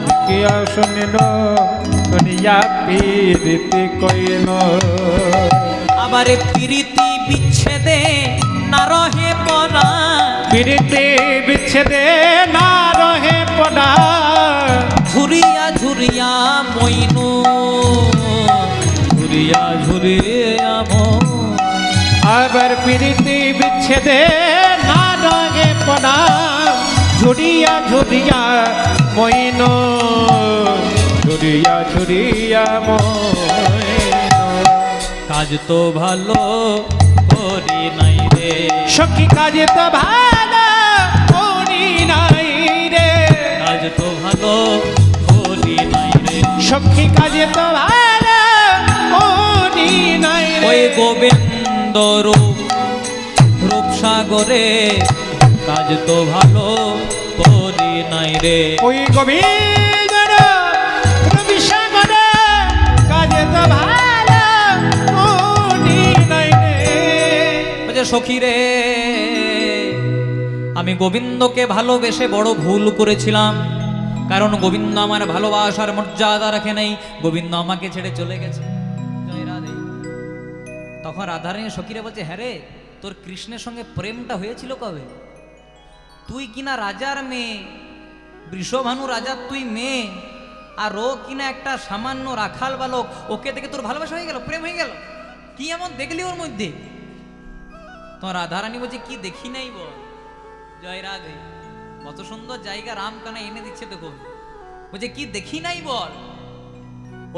দেখিয়া শুনিন, শুনিয়া প্রীতি কইন। আবার প্রীতি বিচ্ছেদে না রহে পরা, প্রীতি বিচ্ছেদে না রহে পড়া। ঝুরিয়া ঝুরিয়া মইনু, ঝুরিয়া ঝুরিয়া মন। আবার প্রীতি বিচ্ছেদে না রহে পড়া, ঝুরিয়া ঝুরিয়া মইন, ঝুরিয়া ঝুরিয়া মইন। কাজ তো ভালো করি নাই রে, সখী কাজে তো ভালো করি নাই রে, কাজ তো ভালো করি নাই রে। সখী কাজে তো ভালো করি নাই রে। ওই গোবিন্দ রূপ রূপসাগরে কাজ তো ভালো করি নাই রে। ওই গোবিন্দ রবি সাগরে কাজে তো ভালো করি নাই রে। বলছে সখী রে, আমি গোবিন্দকে ভালোবেসে বড় ভুল করেছিলাম, কারণ গোবিন্দ আমার ভালোবাসার মর্যাদা রাখে নাই, গোবিন্দ আমাকে ছেড়ে চলে গেছে। জয় রাধে। তখন রাধারানী সখীরে বলছে, হ্যাঁ রে, তোর কৃষ্ণের সঙ্গে প্রেমটা হয়েছিল কবে? তুই কিনা রাজার মেয়ে, বৃষভানু রাজার তুই মেয়ে, আর ও কিনা একটা সামান্য রাখাল বালক, ওকে দেখে তোর ভালোবাসা হয়ে গেল, প্রেম হয়ে গেল? কি এমন দেখলি ওর মধ্যে? তোমার রাধারানী বলছে, কি দেখি নাই বল। জয় রাধে। কত সুন্দর জায়গা রামকানা এনে দিচ্ছে দেখো। বলছে কি দেখি নাই বল।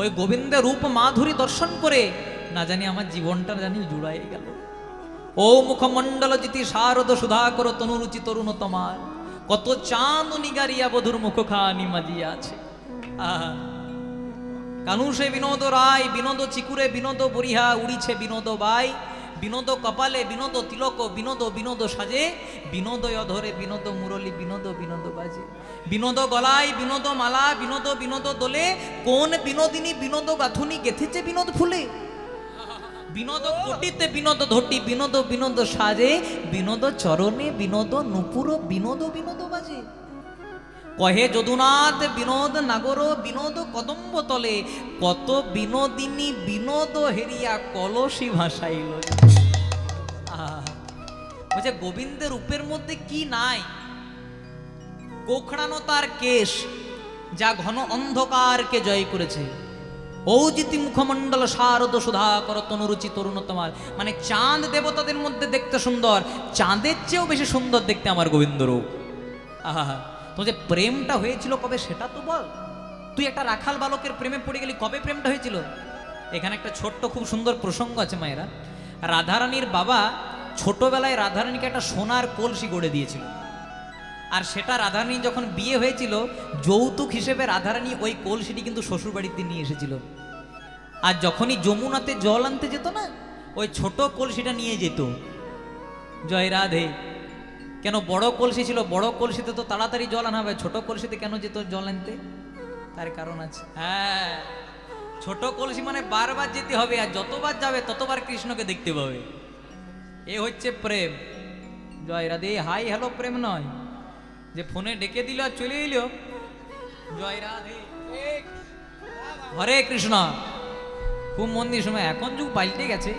ওই গোবিন্দের রূপ মাধুরী দর্শন করে না জানি আমার জীবনটা জানি জুড়াই গেল। ও মুখমণ্ডল জিতি শারদ সুধাকর তনুরুচি তরুণ তোমার, কত চাঁদ নিগারিয়া বধুর মুখ খানি মাজিয়া আছে। আহা, কানুষে বিনোদ রায়, বিনোদ চিকুরে বিনোদ বরিহা, উড়িছে বিনোদ বাই, বিনোদ কপালে বিনোদ তিলক, বিনোদ বিনোদ সাজে, বিনোদ অধরে বিনোদ মুরলী, বিনোদ বিনোদ বাজে, বিনোদ গলায় বিনোদ মালা, বিনোদ বিনোদ দোলে, কোন বিনোদিনী বিনোদ গাথুনি গেথেছে বিনোদ ফুলে। বিনোদ কোটিতে বিনোদ ধটি, বিনোদ বিনোদ সাজে, বিনোদ চরণে বিনোদ নুপুর, বিনোদ বিনোদ বাজে। কহে যদুনাথ বিনোদ নাগর, বিনোদ কদম্ব তলে, কত বিনোদিনী বিনোদ হেরিয়া কলসি ভাসাইল। বলছে গোবিন্দের রূপের মধ্যে কি নাই? কোখড়ানো তার কেশ, যা ঘন অন্ধকারকে জয় করেছে। ঔজিতি মুখমণ্ডল শারদ সুধাকর তনুরুচি তরুণতমাল, মানে চাঁদ দেবতাদের মধ্যে দেখতে সুন্দর, চাঁদের চেয়েও বেশি সুন্দর দেখতে আমার গোবিন্দ রূপ। আহা, তো যে প্রেমটা হয়েছিল কবে সেটা তো বল। তুই একটা রাখাল বালকের প্রেমে পড়ে গেলি, কবে প্রেমটা হয়েছিল? এখানে একটা ছোট্ট খুব সুন্দর প্রসঙ্গ আছে মায়েরা। রাধারানীর বাবা ছোটবেলায় রাধারানীকে একটা সোনার কলসি গড়ে দিয়েছিল, আর সেটা রাধারানী যখন বিয়ে হয়েছিল যৌতুক হিসেবে রাধারানী ওই কলসিটি কিন্তু শ্বশুর বাড়িতে নিয়ে এসেছিল। আর যখনই যমুনাতে জল আনতে যেত না, ওই ছোট কলসিটা নিয়ে যেত। জয় রাধে। কেন? বড় কলসি ছিল, বড় কলসিতে তো তাড়াতাড়ি জল আনা হবে, ছোট কলসিতে কেন যেত জল আনতে? তার কারণ আছে। হ্যাঁ, ছোট কলসি মানে বারবার যেতে হবে, আর যতবার যাবে ততবার কৃষ্ণকে দেখতে পাবে। এ হচ্ছে প্রেম। জয় রাধে। হাই হ্যালো প্রেম নয় যে ফোনে ডেকে দিল আর চলে এলো। জয় রাধে। হরে কৃষ্ণ। খুব মন দিয়ে শুনবেন, এখন যুগ পাল্টে গেছে,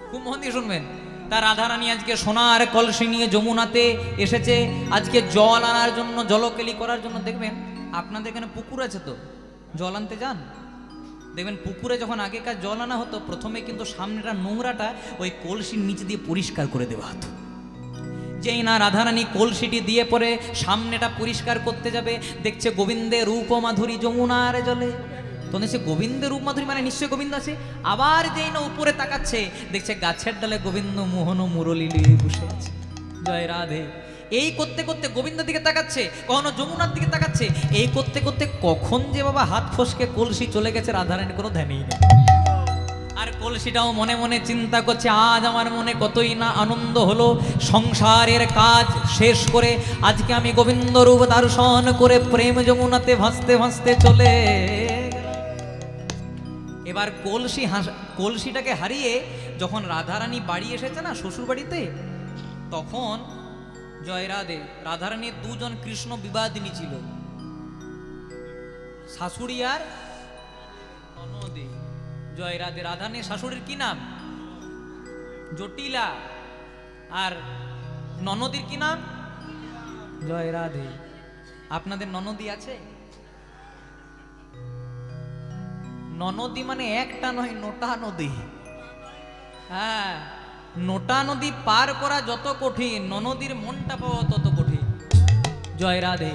খুব মন দিয়ে শুনবেন। তার রাধারানী আজকে সোনার কলসি নিয়ে যমুনাতে এসেছে, আজকে জল আনার জন্য, জলকেলি করার জন্য। দেখবেন আপনাদের এখানে পুকুর আছে, তো জল আনতে যান, দেখবেন পুকুরে যখন আগেকার জল আনা হতো, প্রথমে কিন্তু সামনেটা নোংরাটা ওই কলসির নিচে দিয়ে পরিষ্কার করে দেওয়া হতো। যেই না রাধারানী কলসিটি দিয়ে পরে সামনেটা পরিষ্কার করতে যাবে, দেখছে গোবিন্দের রূপ মাধুরী যমুনার জলে। তো সে গোবিন্দের রূপ মাধুরী মানে নিশ্চয়ই গোবিন্দ আছে। আবার যেই না উপরে তাকাচ্ছে, দেখছে গাছের ডালে গোবিন্দ মোহন মুরলী নিয়ে বসে আছে। জয় রাধে। এই করতে করতে গোবিন্দের দিকে তাকাচ্ছে, কখনো যমুনার দিকে তাকাচ্ছে। এই করতে করতে কখন যে বাবা হাত ফসকে কলসি চলে গেছে রাধারানীর কোনো ধ্যানই নেই। আর কলসিটাও মনে মনে চিন্তা করছে, আজ আমার মনে কতই না আনন্দ হলো, সংসারের কাজ শেষ করে আজকে আমি গোবিন্দ রূপ দর্শন করে প্রেম যমুনাতে ভাসতে ভাসতে চলে গেলাম। এবার কলসিটাকে হারিয়ে যখন রাধারানী বাড়ি এসেছে না শ্বশুর বাড়িতে, তখন জয় রাধে, রাধারানীর দুজন কৃষ্ণ বিবাদিনী ছিল, শাশুড়ি আর ননদী। জয় রাধে। রাধারানীর শাশুড়ির কি নাম? জটিলা। আর ননদীর কি নাম? জয় রাধে। আপনাদের ননদী আছে? ননদী মানে একটা নয়, নোটা নদী। হ্যাঁ, নোটা নদী পার করা যত কঠিন, ননদীর মনটা পাওয়া তত কঠিন। জয় রাধে।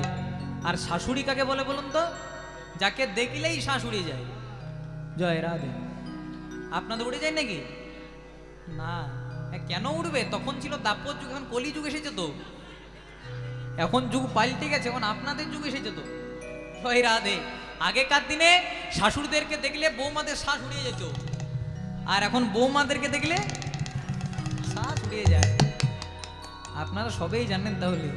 আর শাশুড়ি কাকে বলে বলুন তো? যাকে দেখলেই শাশুড়ি যায়। জয় রাধে। আপনাদের উড়ে যায় নাকি? না। কেন উঠবে? তখন ছিল দাপর যুগ, এখন কলি যুগ এসেছে তো, এখন যুগ পাল্টে গেছে, এখন আপনাদের যুগ এসেছে তো। জয় রাধে। আগেকার দিনে শাশুড়িদেরকে দেখলে বৌমাদের শ্বাস উড়িয়ে যেত, আর এখন বৌমাদেরকে দেখলে শ্বাস উড়িয়ে যায়। আপনারা সবেই জানেন তাহলে।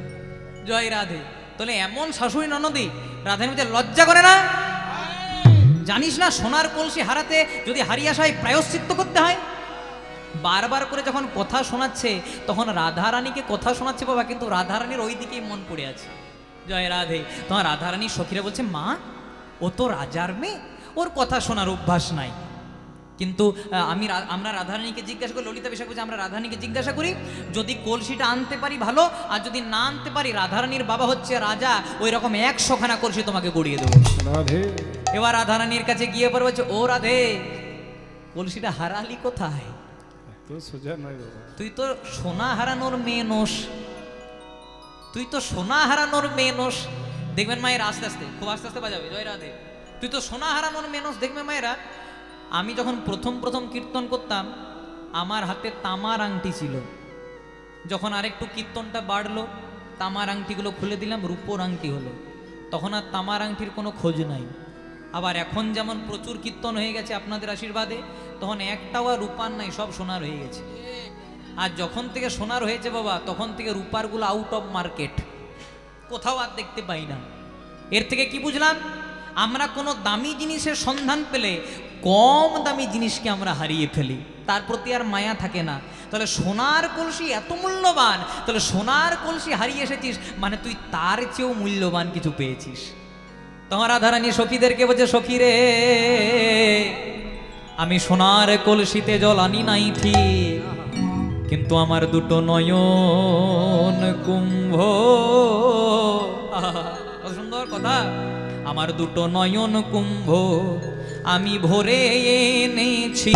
জয় রাধে। তাহলে এমন শাশুড়ি ননদী রাধার মধ্যে লজ্জা করে না? জানিস না সোনার কলসি হারাতে যদি হারিয়ে আসা হয় প্রায়শ্চিত্ত করতে হয়? বারবার করে যখন কথা শোনাচ্ছে তখন রাধারানীকে কথা শোনাচ্ছে বাবা, কিন্তু রাধারানীর ওই দিকেই মন পড়ে আছে। জয় রাধে। তখন রাধারানীর সখীরা বলছে, মা ও তো রাজার মেয়ে, ওর কথা শোনার অভ্যাস নাই। কিন্তু আমরা রাধারানীকে জিজ্ঞাসা করি, ললিতা বিশ্বাস বলছে আমরা রাধারানীকে জিজ্ঞাসা করি, যদি কলসিটা আনতে পারি ভালো, আর যদি না আনতে পারি রাধারানীর বাবা হচ্ছে রাজা, ওই রকম 100খানা কলসি তোমাকে গড়িয়ে দেবো। রাধে। এবার রাধারানীর কাছে গিয়ে পরে বলছে, ও রাধে, কলসিটা হারালি কোথায়? তো সোজা নয় বাবা, তুই তো সোনা হারানোর মেয়ে নোস, তুই তো সোনা হারানোর মেয়ে নোস। দেখবেন মায়েরা আস্তে আস্তে, খুব আস্তে আস্তে বাজাবে। জয় রাধে। তুই তো সোনা হারানোর মেয়ে নোস। দেখবে মায়েরা, আমি যখন প্রথম কীর্তন করতাম আমার হাতে তামার আংটি ছিল, যখন আরেকটু কীর্তনটা বাড়লো তামার আংটিগুলো খুলে দিলাম, রূপোর আংটি হলো, তখন আর তামার আংটির কোনো খোঁজ নাই। আবার এখন যেমন প্রচুর কীর্তন হয়ে গেছে আপনাদের আশীর্বাদে, তখন একটাও আর রূপার নাই, সব সোনার হয়ে গেছে। আর যখন থেকে সোনার হয়েছে বাবা, তখন থেকে রূপারগুলো আউট অফ মার্কেট, কোথাও আর দেখতে পাই না। এর থেকে কি বুঝলাম? আমরা কোনো দামি জিনিসের সন্ধান পেলে কম দামি জিনিসকে আমরা হারিয়ে ফেলি, তার প্রতি আর মায়া থাকে না। তাহলে সোনার কলসি এত মূল্যবান, তাহলে সোনার কলসি হারিয়ে এসেছিস মানে তুই তার চেয়েও মূল্যবান কিছু পেয়েছিস। তোমার রাধারানী সখীদেরকে বলছে, সখী রে, আমি সোনার কলসিতে জল আনি নাই ঠিক, কিন্তু আমার দুটো নয়ন কুম্ভ। আহা, কত সুন্দর কথা। আমার দুটো নয়ন কুম্ভ আমি ভরে এনেছি।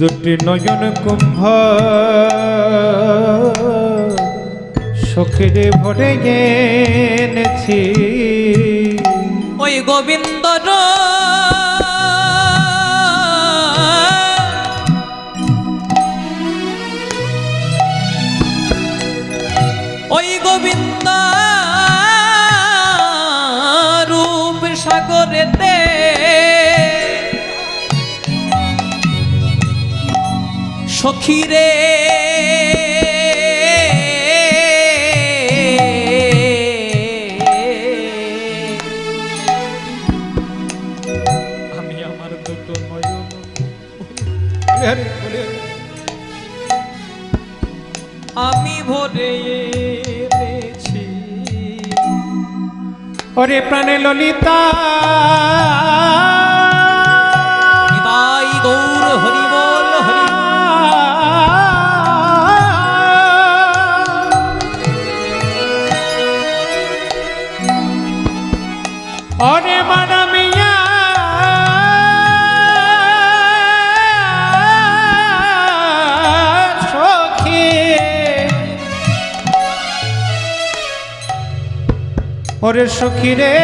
দুটি নয়ন কুম্ভ সখীরে ভরে এনেছি। ওই গোবিন্দ ওই গোবিন্দ রূপ সাগরেতে সখীরে আমি আমার দুটো নয়ন আমি ভরে এনেছি। ওরে প্রাণে ললিতা নিতাই গৌর হরি বল হরি। ওরে মানমিয়া সখী, ওরে সখী রে,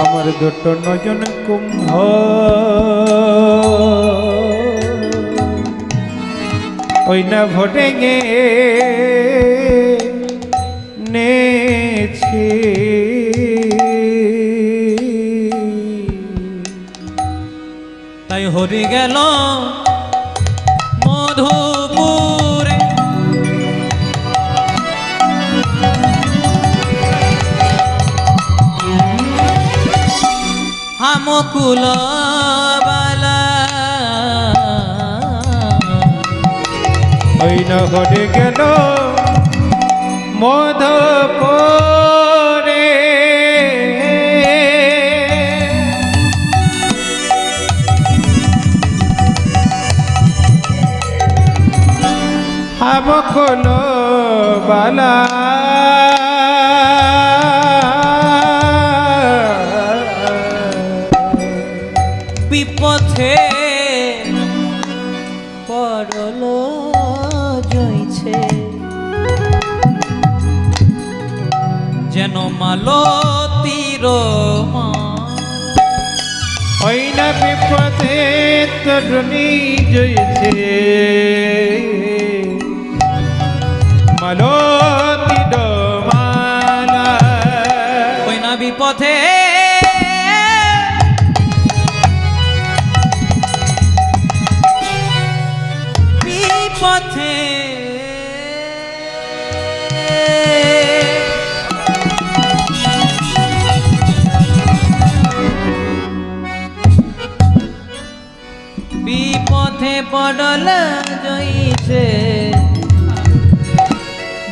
আমার দুটো নয়ন কুম্ভ ওই না ভরে গে নেছি। তাই হরি গেল মধুপুরে হামকুল বালা। ওই না ভরে গেল মধুপুরে হামকুল বালা। বিপথে পড়ল জইছে যেন মালতীর ওই না বিপদে তরুণী জয়েছে মালতী ডোমালা। ওই না বিপথে বিপথে বিপথে পড়ল জইছে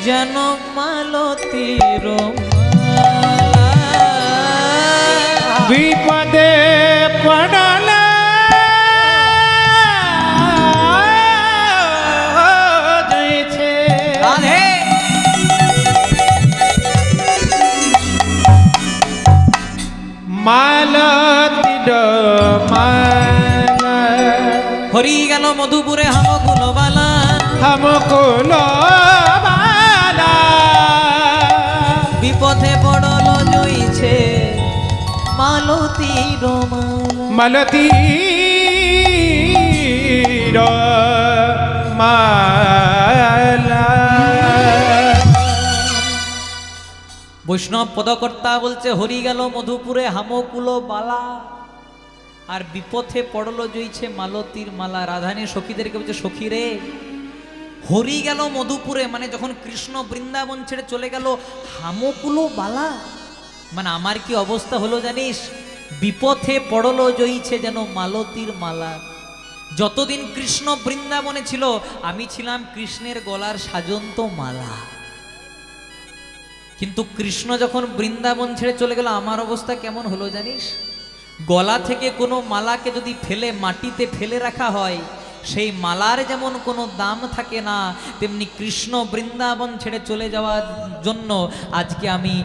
যেন মালতীর বিপদে পড়ল জয়েছে রাধে মালতী ডোমালা। হরি গেল মধুপুরে হামকুল বালা। হামকুল বালা। বিপথে পড়ল জইছে মালতীর মালতী মালা। বৈষ্ণব পদকর্তা বলছে হরি গেল মধুপুরে হামকুল বালা। আর বিপথে পড়লো জইছে মালতীর মালা। রাধানী সখীদেরকে বলছে, সখী রে, হরি গেল মধুপুরে, মানে যখন কৃষ্ণ বৃন্দাবন ছেড়ে চলে গেল, হামকুলো বালা, মানে আমার কি অবস্থা হলো জানিস? বিপথে পড়লো জইছে যেন মালতীর মালা। যতদিন কৃষ্ণ বৃন্দাবনে ছিল আমি ছিলাম কৃষ্ণের গলার সাজন্ত মালা, কিন্তু কৃষ্ণ যখন বৃন্দাবন ছেড়ে চলে গেল আমার অবস্থা কেমন হলো জানিস? গলা থেকে কোনো মালাকে যদি ফেলে মাটিতে ফেলে রাখা হয়, সেই মালার যেমন কোনো দাম থাকে না, তেমনি কৃষ্ণ বৃন্দাবন ছেড়ে চলে যাওয়ার জন্য আজকে আমি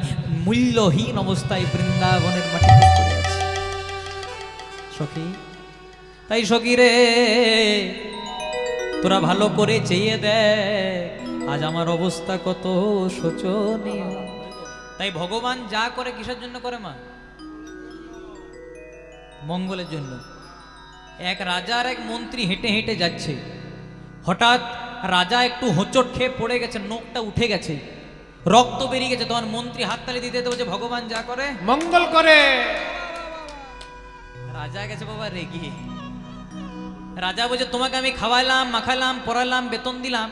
মূল্যহীন অবস্থায় বৃন্দাবনের মাটিতে পড়ে আছি। সখী, তাই সখী রে, তোরা ভালো করে চেয়ে দেখ আজ আমার অবস্থা কত শোচনীয়। তাই ভগবান যা করে কিসের জন্য করে মা? মঙ্গলের জন্য। এক রাজা আর এক মন্ত্রী হেঁটে হেঁটে যাচ্ছে, হঠাৎ রাজা একটু হোঁচট খেয়ে পড়ে গেছে, নোকটা উঠে গেছে, রক্ত বেরিয়ে গেছে। তখন মন্ত্রী হাততালি দিতে দিতে বলছে, ভগবান যা করে মঙ্গল করে। রাজা গেছে বাবা রেগে। রাজা বলছে, তোমাকে আমি খাওয়াইলাম, মাখাইলাম, পড়াইলাম, বেতন দিলাম,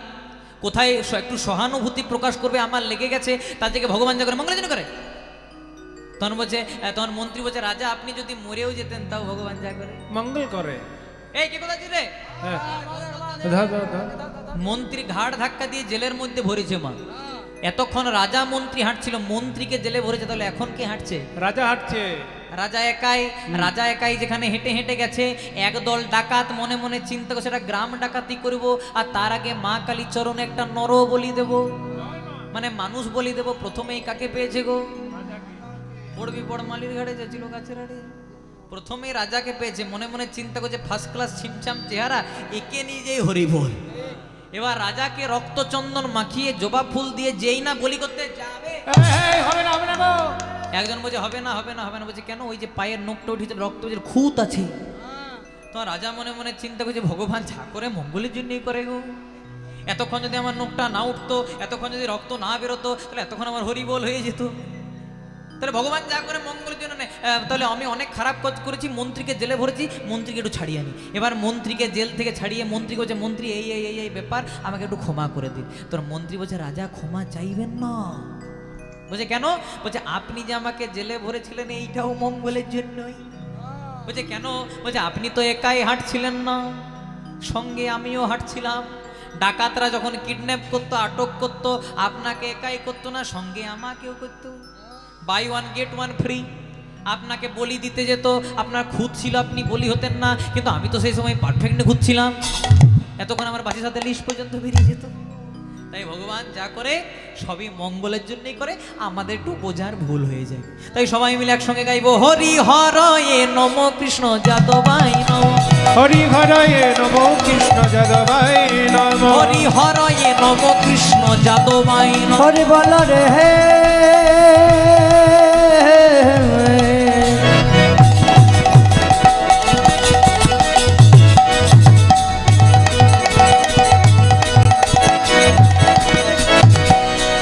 কোথায় একটু সহানুভূতি প্রকাশ করবে? আমার লেগে গেছে, তার থেকে ভগবান যা করে মঙ্গলের জন্য করে। তখন বলছে, তখন মন্ত্রী বলছে, রাজা আপনি যদি মরেও যেতেন তাও ভগবান যা করে মঙ্গল করে। এই কে কোথায় রে? হ্যাঁ, ধর, ধর, ধর। মন্ত্রী ঘাড় ধাক্কা দিয়ে জেলের মধ্যে ভরেছে মা। এতক্ষণ রাজা মন্ত্রী হাঁটছিল, মন্ত্রীকে জেলে ভরেছে, তাহলে এখন কে হাঁটছে? রাজা হাঁটছে। রাজা একাই যেখানে হেঁটে হেঁটে গেছে, একদল ডাকাত মনে মনে চিন্তা করছে একটা গ্রাম ডাকাতি করব, আর তার আগে মা কালী চরণে একটা নর বলি দেব, মানে মানুষ বলি দেব। প্রথমেই কাকে পেয়েছে গো? পড়বি বড়মালির ঘাড়ে যাচ্ছিল গাছের আড়ে, প্রথমেই রাজাকে পেয়েছে। মনে মনে চিন্তা করছে ফার্স্ট ক্লাস ছিমছাম চেহারা, একে নিয়ে যেই হরি বল। এবার রাজাকে রক্তচন্দন মাখিয়ে জবা ফুল দিয়ে যেই না বলি করতে যাবে, এই, হবে না, হবে না গো। একজন বলছে হবে না হবে না হবে না, বলছে কেন? ওই যে পায়ের নখটা উঠেছে, রক্ত খুঁত আছে। তো রাজা মনে মনে চিন্তা করছে, ভগবান যা করে মঙ্গলের জন্যই করে গো। এতক্ষণ যদি আমার নখটা না উঠতো, এতক্ষণ যদি রক্ত না বেরোতো, তাহলে এতক্ষণ আমার হরিবোল হয়ে যেত। তাহলে ভগবান যা করে মঙ্গলের জন্য নেই। তাহলে আমি অনেক খারাপ কাজ করেছি, মন্ত্রীকে জেলে ভরেছি, মন্ত্রীকে একটু ছাড়িয়ে আনি। এবার মন্ত্রীকে জেল থেকে ছাড়িয়ে মন্ত্রী বলছে, মন্ত্রী এই এই এই এই ব্যাপার, আমাকে একটু ক্ষমা করে দিন। তোর মন্ত্রী বলছে, রাজা ক্ষমা চাইবেন না। বলছে কেন? বলছে আপনি যে আমাকে জেলে ভরেছিলেন এইটাও মঙ্গলের জন্যই। বলছে কেন? বলছে আপনি তো একাই হাঁটছিলেন না, সঙ্গে আমিও হাঁটছিলাম। ডাকাতরা যখন কিডন্যাপ করতো, আটক করতো, আপনাকে একাই করতো না, সঙ্গে আমাকেও করতো। Buy one get one free. আপনাকে বলি দিতে যেত, আপনার খুঁত ছিল, আপনি বলি হতেন না, কিন্তু আমি তো সেই সময় পারফেক্টলি খুঁজছিলাম, এতক্ষণ আমার বাসির সাথে লিস্ট পর্যন্ত বেরিয়ে যেত। তাই ভগবান যা করে সবই মঙ্গলের জন্যই করে, আমাদের একটু বোঝার ভুল হয়ে যায়। তাই সবাই মিলে একসঙ্গে গাইবো, হরি হরয়ে নম কৃষ্ণ যাদবাই নম, হরি হরয়ে নম কৃষ্ণ যাদবাই নম, হরি হরয়ে নম কৃষ্ণ যাদবাই নম। হরি বল রে হে,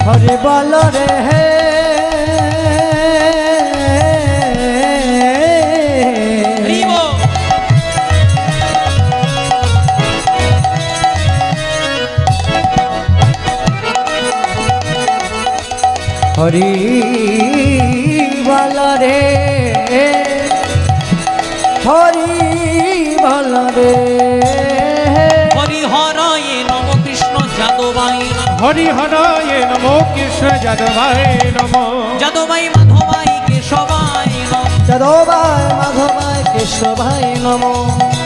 হরি বল রে হে, হরিবো। হরি বল রে, হরি বল রে, হরি হরয়ে নম কৃষ্ণ যাদবাই নম, হরি হরয়ে নম কৃষ্ণ যাদবাই নম, যাদবাই মাধবাই কেশবাই নম, যাদবাই মাধবাই কেশবাই নম,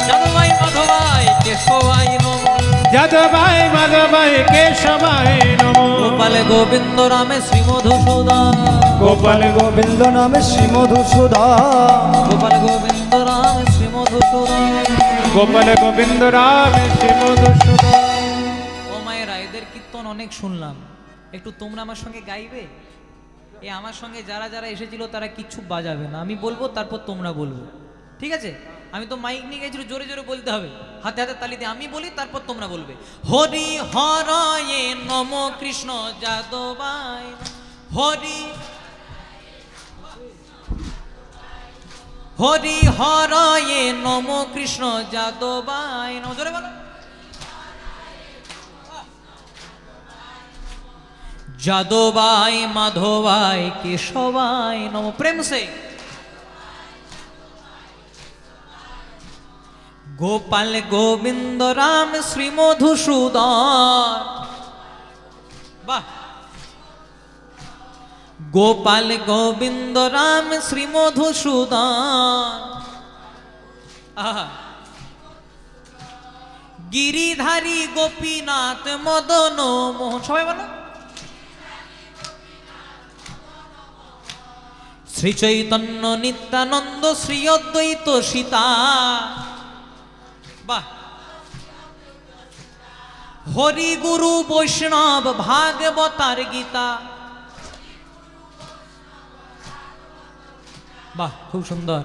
যাদবাই মাধবাই কেশবাই নম, যাদবাই মাধবাই কেশবাই নম, গোপাল গোবিন্দ রামে শ্রী মধুসূদন, গোপাল গোবিন্দ নামে শ্রী মধুসূদন, গোপাল গোবিন্দ রামে শ্রী মধুসূদন। গোপাল গোবিন্দ রাম শ্রী মধুসূদন। ও মায়েরা, এদের কীর্তন অনেক শুনলাম, একটু তোমরা আমার সঙ্গে গাইবে? এ আমার সঙ্গে যারা যারা এসেছিল তারা কিচ্ছু বাজাবে না, আমি বলবো তারপর তোমরা বলবো, ঠিক আছে? আমি তো মাইক নিয়ে গেছিল, জোরে জোরে বলতে হবে, হাতে হাতে তালি দিয়ে আমি বলি, তারপর তোমরা বলবে। হরি হরয়ে নম কৃষ্ণ যাদবাই, হরি হরি হরয়ে নম কৃষ্ণ যাদবায় নম। জোরে বলো। যাদবায় মাধবায় কেশবায় নম। প্রেম সে। গোপাল গোবিন্দ রাম শ্রী মধুসূদন। বাহ। গোপাল গোবিন্দ রাম শ্রী মধুসূদন। আহা। গিরিধারী গোপীনাথ মদন মোহন। সবাই বলো। শ্রী চৈতন্য নিত্যানন্দ শ্রী অদ্বৈত সীতা। বাহ। হরি গুরু বৈষ্ণব ভাগবতার গীতা। বাহ, খুব সুন্দর।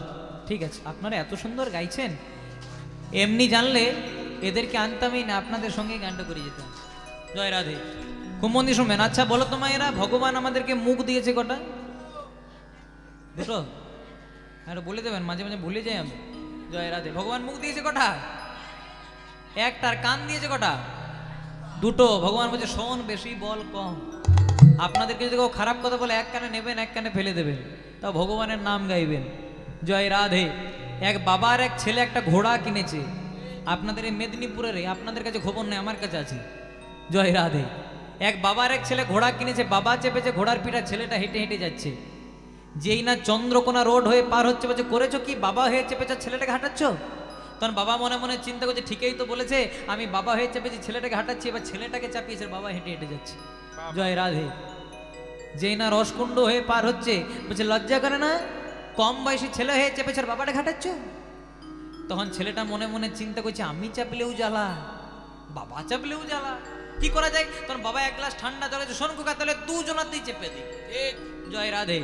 ঠিক আছে, আপনারা এত সুন্দর গাইছেন, এমনি জানলে এদেরকে আনতামই না, আপনাদের সঙ্গে গানটা করে যেতাম। জয় রাধে। খুব মন দিয়ে শুনবেন। আচ্ছা বলো তো মায়েরা, ভগবান আমাদেরকে মুখ দিয়েছে কটা? দুটো? আর বলে দেবেন, মাঝে মাঝে ভুলে যাই আমি। জয় রাধে। ভগবান মুখ দিয়েছে কটা? একটা। আর কান দিয়েছে কটা? দুটো। ভগবান বলছে শোন বেশি, বল কম। আপনাদেরকে যদি কেউ খারাপ কথা বলে, এক কানে নেবেন, এক কানে ফেলে দেবেন, তাও ভগবানের নাম গাইবেন। জয় রাধে। এক বাবার এক ছেলে একটা ঘোড়া কিনেছে। আপনাদের এই মেদিনীপুরের, আপনাদের কাছে খবর নেই, আমার কাছে আছে। জয় রাধে। এক বাবার এক ছেলে ঘোড়া কিনেছে, বাবা চেপেছে ঘোড়ার পিঠা, ছেলেটা হেঁটে হেঁটে যাচ্ছে। যেই না চন্দ্রকোনা রোড হয়ে পার হচ্ছে, বলছে করেছো কি? বাবা হয়ে চেপেছে, ছেলেটাকে হাঁটাচ্ছ? তখন বাবা মনে মনে চিন্তা করছে, ঠিকই তো বলেছে, আমি বাবা হয়ে চেপেছি, ছেলেটাকে হাঁটাচ্ছি, এবার ছেলেটাকে চাপিয়েছে, বাবা হেঁটে হেঁটে যাচ্ছে। জয় রাধে। যেই না রসকুণ্ড হয়ে পার হচ্ছে, বলছে লজ্জা করে না? কম বয়সী ছেলে হয়ে চেপেছে, আর বাবাটাকে হাঁটাচ্ছ? তখন ছেলেটা মনে মনে চিন্তা করছে, আমি চাপলেও জ্বালা, বাবা চাপলেও জ্বালা, কি করা যায়? তখন বাবা এক গ্লাস ঠান্ডা জলে শোন খোকা, তাহলে দুজনাতেই চেপে দিই। জয় রাধে।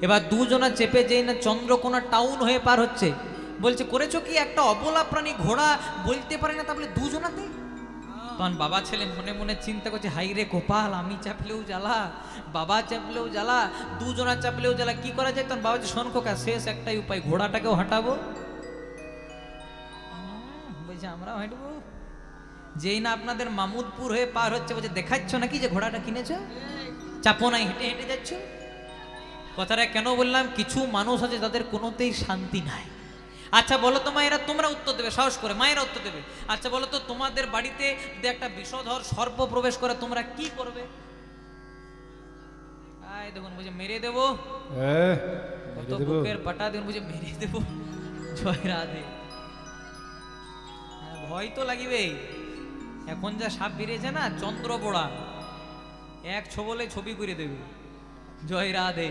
এবার দুজনা চেপে যেই না চন্দ্রকোনা টাউন হয়ে পার হচ্ছে, বলছে করেছো কি? একটা অবলা প্রাণী ঘোড়া বলতে পারে না, তা বলে দুজনাতে? তখন বাবা ছেলে মনে মনে চিন্তা করছে, হাই রে গোপাল, আমি চাপলেও জ্বালা, বাবা চাপলেও জ্বালা, দুজনা চাপলেও জ্বালা, কি করা যায়? তখন বাবা শোন খোকা, শেষ একটাই উপায়, ঘোড়াটাকেও হাঁটাবো। বলছে আমরাও হাঁটবো। যেই না আপনাদের মামুদপুর হয়ে পার হচ্ছে, বলছে দেখাচ্ছ নাকি যে ঘোড়াটা কিনেছো? চাপো নাই, হেঁটে হেঁটে যাচ্ছ। কথাটা কেন বললাম? কিছু মানুষ আছে তাদের কোনোতেই শান্তি নাই। আচ্ছা বলো তো মায়েরা, তোমরা উত্তর দেবে, সাহস করে মায়েরা উত্তর দেবে। আচ্ছা বলো তো, তোমাদের বাড়িতে যদি একটা বিষধর সর্প প্রবেশ করে, তোমরা কি করবে? আয় দেখুন, বুঝে মেরে দেবো, কত বুকের পাটা দেখুন, বুঝে মেরে দেবো। জয় রাধে। ভয় তো লাগিবে। এখন যা সাপ বেরিয়েছে না, চন্দ্রবোড়া, এক ছোবলে ছবি করে দেবে। জয় রাধে।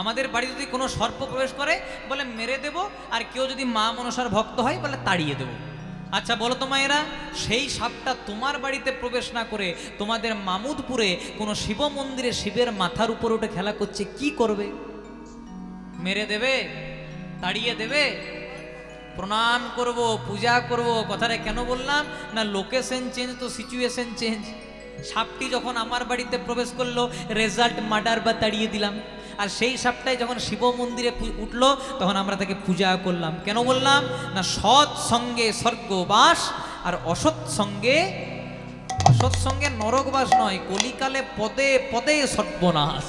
আমাদের বাড়ি যদি কোনো সর্প প্রবেশ করে, বলে মেরে দেব, আর কেউ যদি মা মনসার ভক্ত হয়, বলে তাড়িয়ে দেব। আচ্ছা বলো তো মায়েরা, সেই সাপটা তোমার বাড়িতে প্রবেশ না করে তোমাদের মামুদপুরে কোনো শিব মন্দিরে শিবের মাথার উপর উঠে খেলা করছে, কি করবে? মেরে দেবে? তাড়িয়ে দেবে? প্রণাম করব, পূজা করব। কথাটা কেন বললাম না, লোকেশন চেঞ্জ তো সিচুয়েশন চেঞ্জ। সাপটি যখন আমার বাড়িতে প্রবেশ করলো, রেজাল্ট মার্ডার বা তাড়িয়ে দিলাম। আর সেই সাপটাই যখন শিব মন্দিরে উঠলো, তখন আমরা তাকে পূজা করলাম। কেন বললাম না, সৎ সঙ্গে স্বর্গবাস, আর অসৎ সঙ্গে নরকবাস নয়, কলিকালে পদে পদে সর্বনাশ।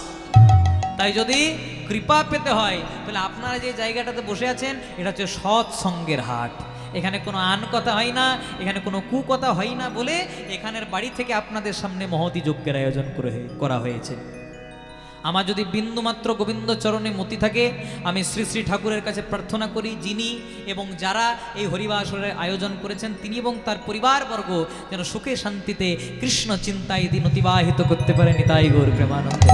তাই যদি কৃপা পেতে হয়, তাহলে আপনারা যে জায়গাটাতে বসে আছেন, এটা হচ্ছে সৎ সঙ্গের হাট। এখানে কোনো আন কথা হয় না, এখানে কোনো কুকথা হয় না বলে এখানের বাড়ি থেকে আপনাদের সামনে মহতি যজ্ঞের আয়োজন করা হয়েছে। আমার যদি বিন্দুমাত্র গোবিন্দ চরণে মতি থাকে, আমি শ্রী শ্রী ঠাকুরের কাছে প্রার্থনা করি, যিনি এবং যারা এই হরিবাসরের আয়োজন করেছেন, তিনি এবং তার পরিবারবর্গ যেন সুখে শান্তিতে কৃষ্ণ চিন্তায় দিন অতিবাহিত করতে পারেন। নিতাই গৌর প্রেমানন্দে।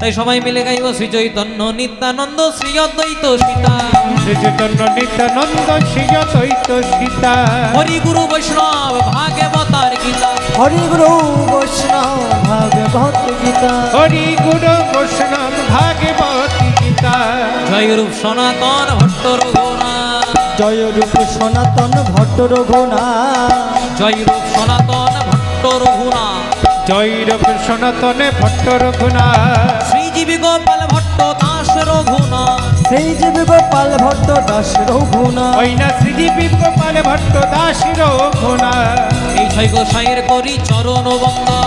তাই সবাই মিলে গাইব, শ্রী চৈতন্য নিত্যানন্দ শ্রী অদ্বৈত সীতা, শ্রী চৈতন্য নিত্যানন্দ শ্রী অদ্বৈত সীতা, হরি গুরু বৈষ্ণব ভাগবতার গীতা, হরি গুরু বৈষ্ণব ভাগবত গীতা, হরি গুরু বৈষ্ণব ভাগবত গীতা, জয় রূপ সনাতন ভট্ট রঘুনাথ, জয় রূপ সনাতন ভট্ট রঘুনাথ, জয় রূপ সনাতন ভট্ট রঘুনাথ, জয় রূপ সনাতন ভট্ট রঘুনাথ, শ্রীজীবী গোপাল ভট্ট ভট্ট দাস রঘুনাথ, শ্রীজীব গোপাল ভট্ট দাস রঘুনাথ, ওই না শ্রীজীবী গোপাল ভট্ট দাস রঘুনাথ। এই ছয় গোসাইয়ের করি চরণ বন্দা,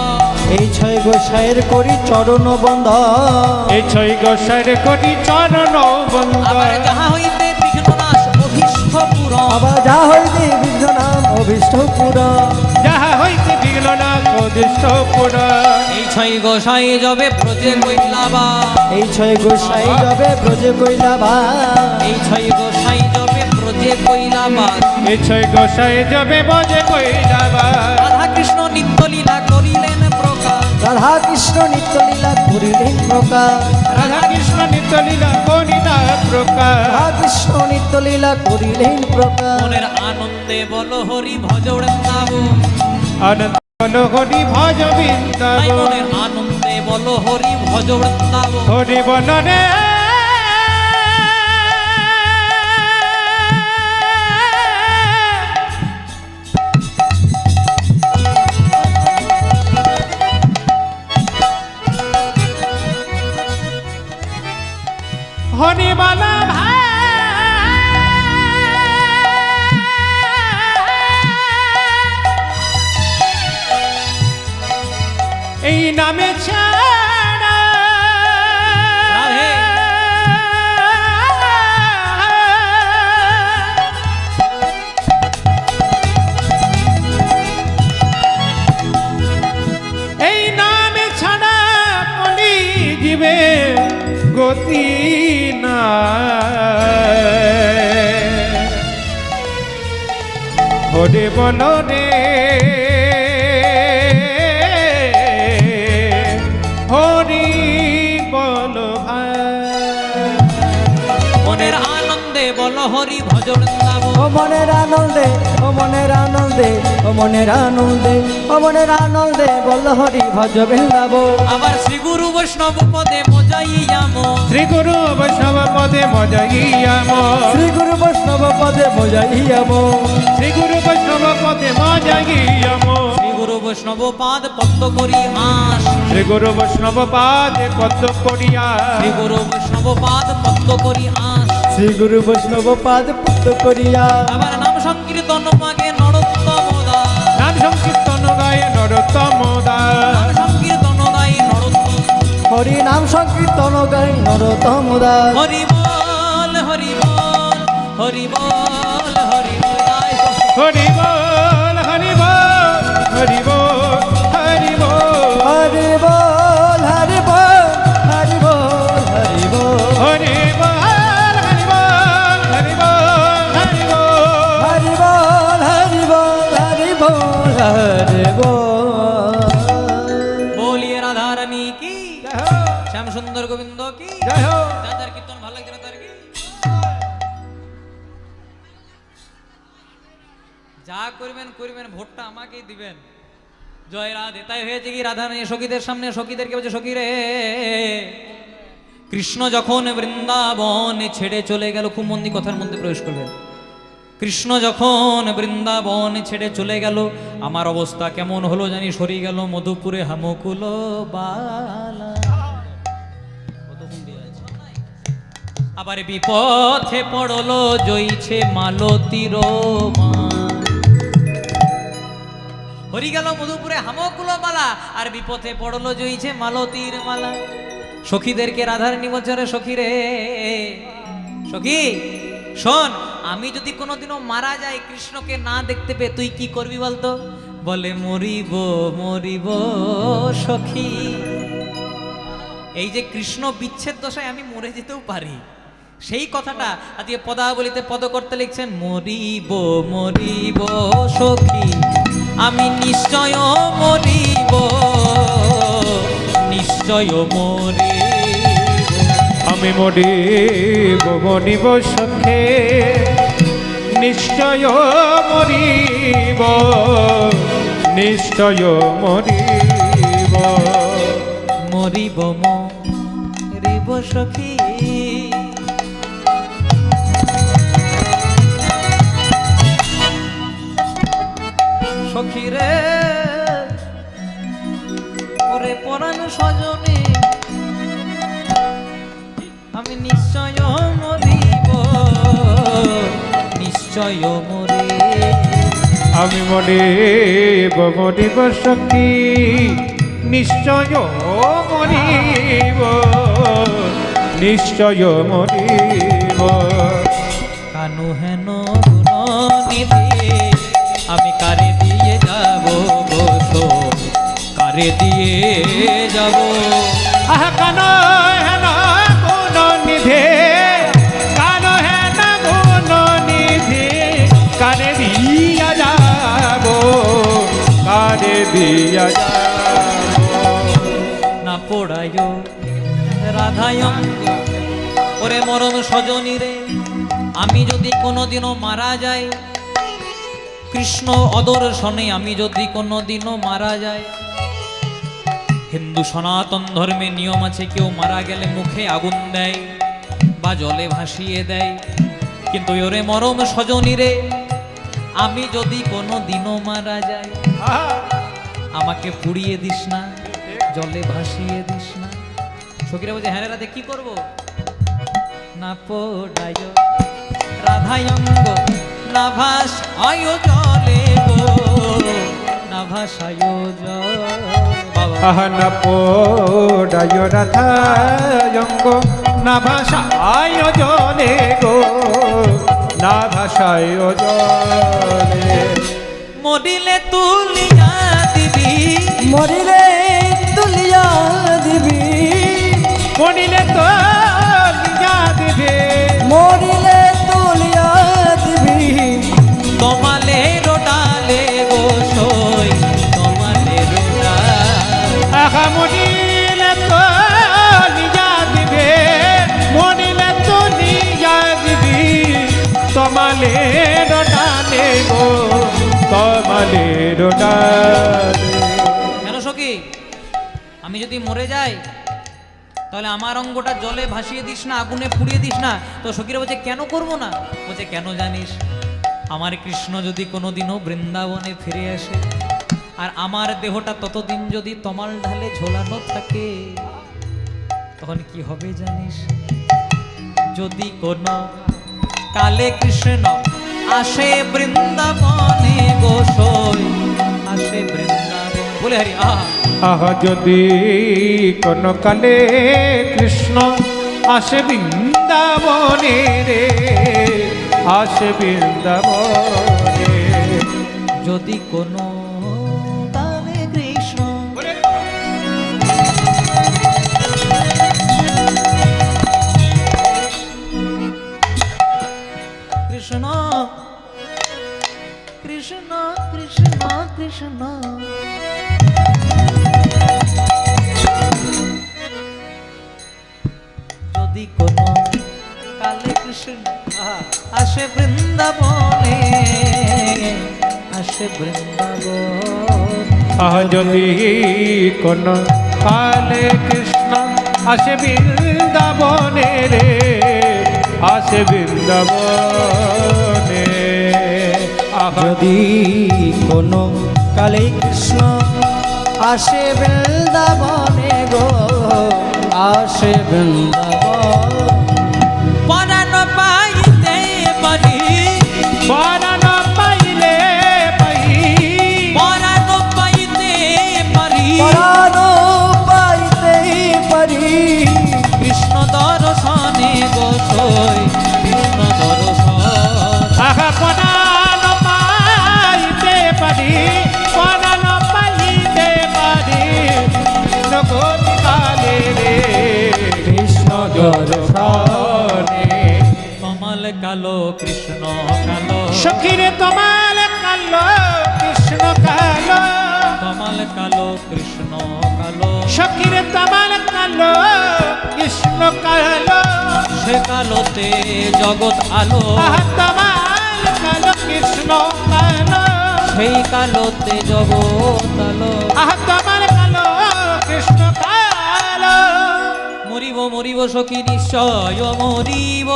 এই ছয় গোসাইয়ের করি চরণ বন্দন। এই ছয় গোসাইর কোটি চরণ বন্দন। আবার যাহা হইতে বিঘ্ননাশ অভীষ্ট পূরণ, আবার যা হইতে বিঘ্ন নাম অভীষ্ট পুরন। যাহা হইতে বিঘ্ন না প্রদিষ্ট পুরা। এই ছয় গোসাই যবে ব্রজে কইলাবা, এই ছয় গোসাই যাবে ব্রজে কইলাবা, এই ছয় গোসাই যবে ব্রজে কইলাবা। এই ছয় গোসাই যাবে বজে কইলাবা। রাধা কৃষ্ণ নিত্য লীলা করিলেন প্রকাশ, রাধা কৃষ্ণ নিত্য লীলা করিলেন প্রকাশ, রাধা কৃষ্ণ নিত্য লীলা করিলা প্রকাশ। রাধা কৃষ্ণ নিত্য লীলা করিলেন প্রকাশ। মনের আনন্দে বল হরি ভজ বৃন্দাবন, আনন্দ হরি ভজ তাই বৃন্দাবন। মনের আনন্দে বল হরি ভজ বৃন্দাবন। হরি বননে হরি বল ভাই। এই নামে ছাড়া রাধে। এই নামে ছাড়া পলি জীবে গতি না। হরে বল রে হরি বল ভাই। মনের আনন্দে বল হরি ভজ বৃন্দাবন। ও মনের আনন্দে, ও মনের আনন্দে, ও মনের আনন্দে, ও মনের আনন্দে বল হরি ভজ বৃন্দাবন। আবার শ্রী গুরু বৈষ্ণব পদে মজাইয়াম, শ্রী গুরু বৈষ্ণব পদে মজাইয়াম। শ্রী গুরু বৈষ্ণব পদে মজাইয়াম, শ্রী গুরু বৈষ্ণব পদে মজাইয়াম। শ্রী গুরু বৈষ্ণব পাদ পদ্ম করি আস, শ্রী গুরু বৈষ্ণব পাদে পদ্ম করিয়া। শ্রী গুরু বৈষ্ণব পাদ পদ্ম করি আস। শ্রী গুরু বৈষ্ণব পাদ পুত্র করিয়া। আবার নাম সংকীর্তন মাগে নরোত্তম দাস, নাম সংকীর্তন গায়ে নরোত্তম দাস। নাম সংকীর্তন গাই নরোত্তম। হরি নাম সংকীর্তন গাই নরোত্তম দাস। হরি বল হরি বল হরি বল হরি বল। হরি বল হরি বল হরি বল হরি বল। হরি বল হরি বল হরি বল হরি বল। হরি বল হরি বল হরি বল হরি বল। হরি বল হরি বল হরি বল হরি বল। বলিয়ে রাধা রানী কি, জয় হো, শ্যাম সুন্দর গোবিন্দ কি। জয় হো। যাদের কীর্তন ভালো লাগছে না তার কি, যা করবেন করবেন, ভোটটা আমাকেই দিবেন। জয় রাধে। তাই হয়েছে কি, রাধা রানী সখীদের সামনে সখীদেরকে বলছে, সখী রে, কৃষ্ণ যখন বৃন্দাবন ছেড়ে চলে গেল, খুব মন্দি কথার মধ্যে প্রবেশ করবেন। কৃষ্ণ যখন বৃন্দাবন ছেড়ে চলে গেল, আমার অবস্থা কেমন হলো জানি, সরি গেল মধুপুরে হামকুল বালা। আবার বিপথে পড়লো জইছে মালতীর মা। হরি গেল মধুপুরে হামকুল মালা, আর বিপথে পড়লো জইছে মালতীর মালা। সখীদেরকে রাধার নিমজ্জনে, সখী রে, সখী শোন, আমি যদি কোনোদিনও মারা যাই কৃষ্ণকে না দেখতে পেয়ে, তুই কি করবি বলতো? বলে মরিব মরিব সখী। এই যে কৃষ্ণ বিচ্ছেদ দশায় আমি মরে যেতেও পারি, সেই কথাটা আজকে পদাবলিতে পদ করতে লিখছেন, মরিব মরিব সখী, আমি নিশ্চয় মরিব, নিশ্চয় মরিব। আমি মরিব মরিব সখে, নিশ্চয় মরিব, নিশ্চয় মরিব। মরিব মরিব সখী। সখী রে, ওরে পরাণ সজনে নিশ্চয় মরে। আমি মরিব সখী নিশ্চয় মরিব, নিশ্চয় মরিব। কানু হেন গুণনিধি আমি কারে দিয়ে যাব গো, কারে দিয়ে যাব। আহ কান হেন গুণ নিধে, কান হেন গুণ নিধে, কারে দিয়া যাব, কারে দিয়া যাব। না পোড়ায় রাধায়ং ওরে মরণ সজনী রে, আমি যদি কোনোদিনও মারা যাই, কৃষ্ণ অদর্শনে আমি যদি কোনোদিনও মারা যাই। হিন্দু সনাতন ধর্মে নিয়ম আছে কেউ মারা গেলে মুখে আগুন দেয় বা জলে ভাসিয়ে দেয়, কিন্তু ওরে মরণ সজনী রে, আমি যদি কোনোদিনও মারা যাই, আমাকে পুড়িয়ে দিস না, জলে ভাসিয়ে দিস না। সখীরা বলছে হ্যাঁ রে রাধে কি করবো? না পোড়ায় রাধায়ঙ্গ না ভাস আয় জলে গো, না ভাসায় জল। বাবা আহন পোড়ায় রাধায়ঙ্গ না ভাষায় জলে গো, না ভাষায় জলে। মরিলে তুলিয়া দিবি, মরিলে তুলিয়া দিবি, মরিলে তো লিয়া দেবে, মরিলে তুলিয়া দিবি। তোমালে রোডালে গো সই, তোমালে রোডাল। আহা মরিলে তো লিয়া দেবে, মরিলে তো লিয়া দিবি, তোমালে ডালে গো, তোমালে ডালে। কেন সখী? আমি যদি মরে যাই তাহলে আমার অঙ্গটা জলে ভাসিয়ে দিস না, আগুনে পুড়িয়ে দিস না। তো সখীরা বলছে কেন করবো না? বলছে কেন জানিস? আমার কৃষ্ণ যদি কোনোদিনও বৃন্দাবনে ফিরে আসে আর আমার দেহটা ততদিন যদি তমাল ঢালে ঝোলানো থাকে, তখন কি হবে জানিস? যদি কোনো কালে কৃষ্ণ আসে বৃন্দাবনে গোসই, আসে বৃন্দাবন বলে হরি আহা। আহ যদি কোন কালে কৃষ্ণ আসে বৃন্দাবনে রে, আসে বৃন্দাবনে। যদি কোনো কালে কৃষ্ণ কৃষ্ণ কৃষ্ণ কৃষ্ণ কৃষ্ণ যদি কোনো কালে কৃষ্ণ আসে বৃন্দাবনে, আসে বৃন্দাবন। আহ যদি কোন কালে কৃষ্ণ আসে বৃন্দাবনে রে, আসে বৃন্দাবনে। আহ যদি কোনো কালে কৃষ্ণ আসে বৃন্দাবনে গো, আসে বৃন্দাবন। পরাণ পাইতে পারি, পরাণ পাইলে পাই, পরাণ পাইতে পারি, পরাণ পাইতে পারি। কৃষ্ণ দর্শনে গোসই, কৃষ্ণ দর্শন। আহা পরাণ পাইতে পারি, পরাণ পাইতে পারি, নগতি কালে রে, কৃষ্ণ দর্শনে। কমল কালো কৃষ্ণ কালো, সখীরে তোমাল কালো কৃষ্ণ কালো, কমল কালো কৃষ্ণ কালো, সখীরে তোমাল কালো কৃষ্ণ কালো। সে কালোতে জগৎ আলো, আহা তোমাল কালো কৃষ্ণ কালো, সেই কালোতে জগৎ আলো। আহা তোমাল কালো কৃষ্ণ কালো। মরিব মরিব সখী নিশ্চয় মরিব,